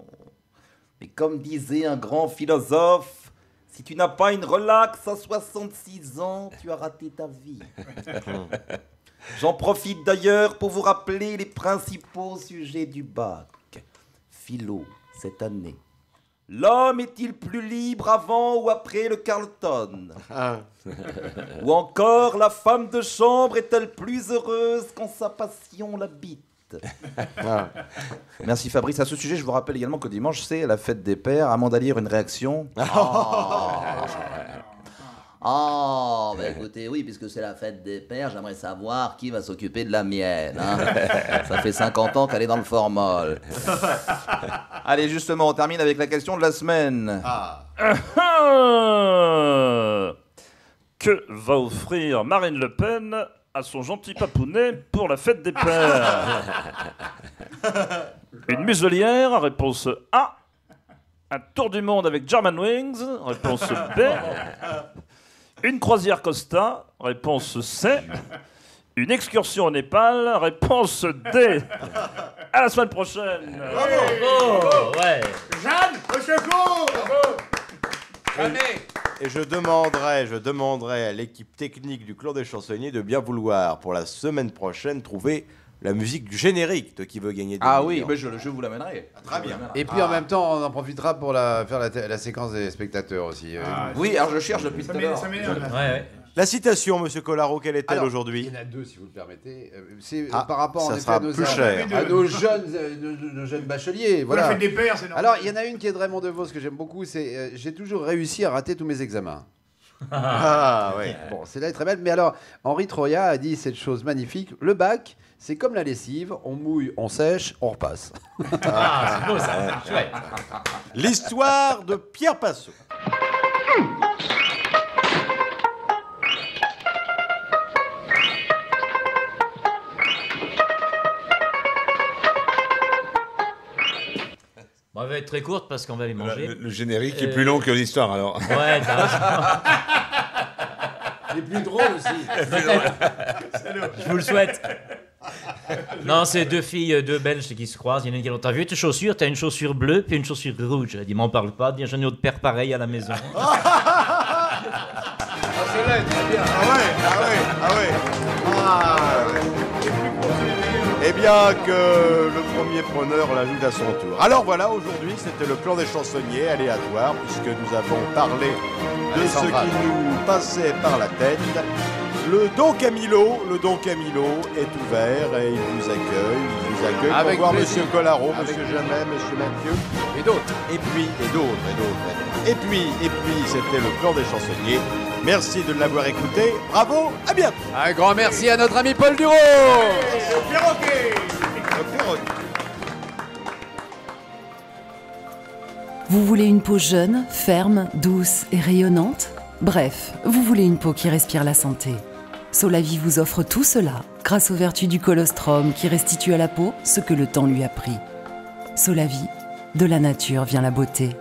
Mais comme disait un grand philosophe, si tu n'as pas une relaxe à 66 ans, tu as raté ta vie. J'en profite d'ailleurs pour vous rappeler les principaux sujets du bac. Philo, cette année. L'homme est-il plus libre avant ou après le Carlton? Ou encore, la femme de chambre est-elle plus heureuse quand sa passion l'habite? Merci Fabrice. À ce sujet, je vous rappelle également que dimanche, c'est la fête des pères. Amanda Lear, une réaction? Oh, bah écoutez, oui, puisque c'est la fête des pères, j'aimerais savoir qui va s'occuper de la mienne. Hein. Ça fait 50 ans qu'elle est dans le formol. Allez, justement, on termine avec la question de la semaine. Que va offrir Marine Le Pen à son gentil papounet pour la fête des pères? Une muselière, réponse A. Un tour du monde avec Germanwings, réponse B. Une croisière Costa, réponse C. Une excursion au Népal, réponse D. À la semaine prochaine. Bravo. Ouais. Jeanne, au secours. Et je demanderai à l'équipe technique du Clan des Chansonniers de bien vouloir, pour la semaine prochaine, trouver la musique du générique de Qui veut gagner des Ah millions. oui, mais je vous l'amènerai. Très bien. Et puis en même temps, on en profitera pour faire la séquence des spectateurs aussi. Oui, alors je cherche depuis tout à l'heure. Ça m'énerve. Ouais. La citation, Monsieur Collaro, quelle est-elle aujourd'hui? Il y en a deux, si vous le permettez. C'est par rapport ça en effet sera à nos, plus cher. à nos jeunes bacheliers. Voilà. Voilà. Faites des paires, c'est normal. Alors, il y en a une qui est de Raymond DeVos que j'aime beaucoup, c'est j'ai toujours réussi à rater tous mes examens. Ah oui. Bon, celle-là est très belle. Mais alors, Henri Troya a dit cette chose magnifique. Le bac, c'est comme la lessive. On mouille, on sèche, on repasse. Ah, c'est beau ça. Chouette. L'histoire de Pierre Passot. Bon, elle va être très courte parce qu'on va les manger. Le générique est plus long que l'histoire alors. Ouais, t'as raison. Il est plus drôle aussi. Je vous le souhaite. Non, c'est deux filles, deux Belges qui se croisent. Il y en a une qui dit t'as vu tes chaussures? T'as une chaussure bleue puis une chaussure rouge. Elle dit m'en parle pas, bien j'en ai autre paire pareil à la maison. Celle-là est très bien. Ah ouais. Eh bien que le premier preneur l'ajoute à son tour. Alors voilà, aujourd'hui c'était le clan des chansonniers aléatoire puisque nous avons parlé de ce qui nous passait par la tête. Le Don Camilo est ouvert et il vous accueille. Avec pour voir plaisir. Monsieur Collaro, Avec Monsieur Jamais, Monsieur Mathieu. Et d'autres. Et puis, c'était le clan des chansonniers. Merci de l'avoir écouté. Bravo, à bientôt. Un grand merci à notre ami Paul Duro. Le perroquet. Vous voulez une peau jeune, ferme, douce et rayonnante? Bref, vous voulez une peau qui respire la santé. Solavie vous offre tout cela grâce aux vertus du colostrum qui restitue à la peau ce que le temps lui a pris. Solavie, de la nature vient la beauté.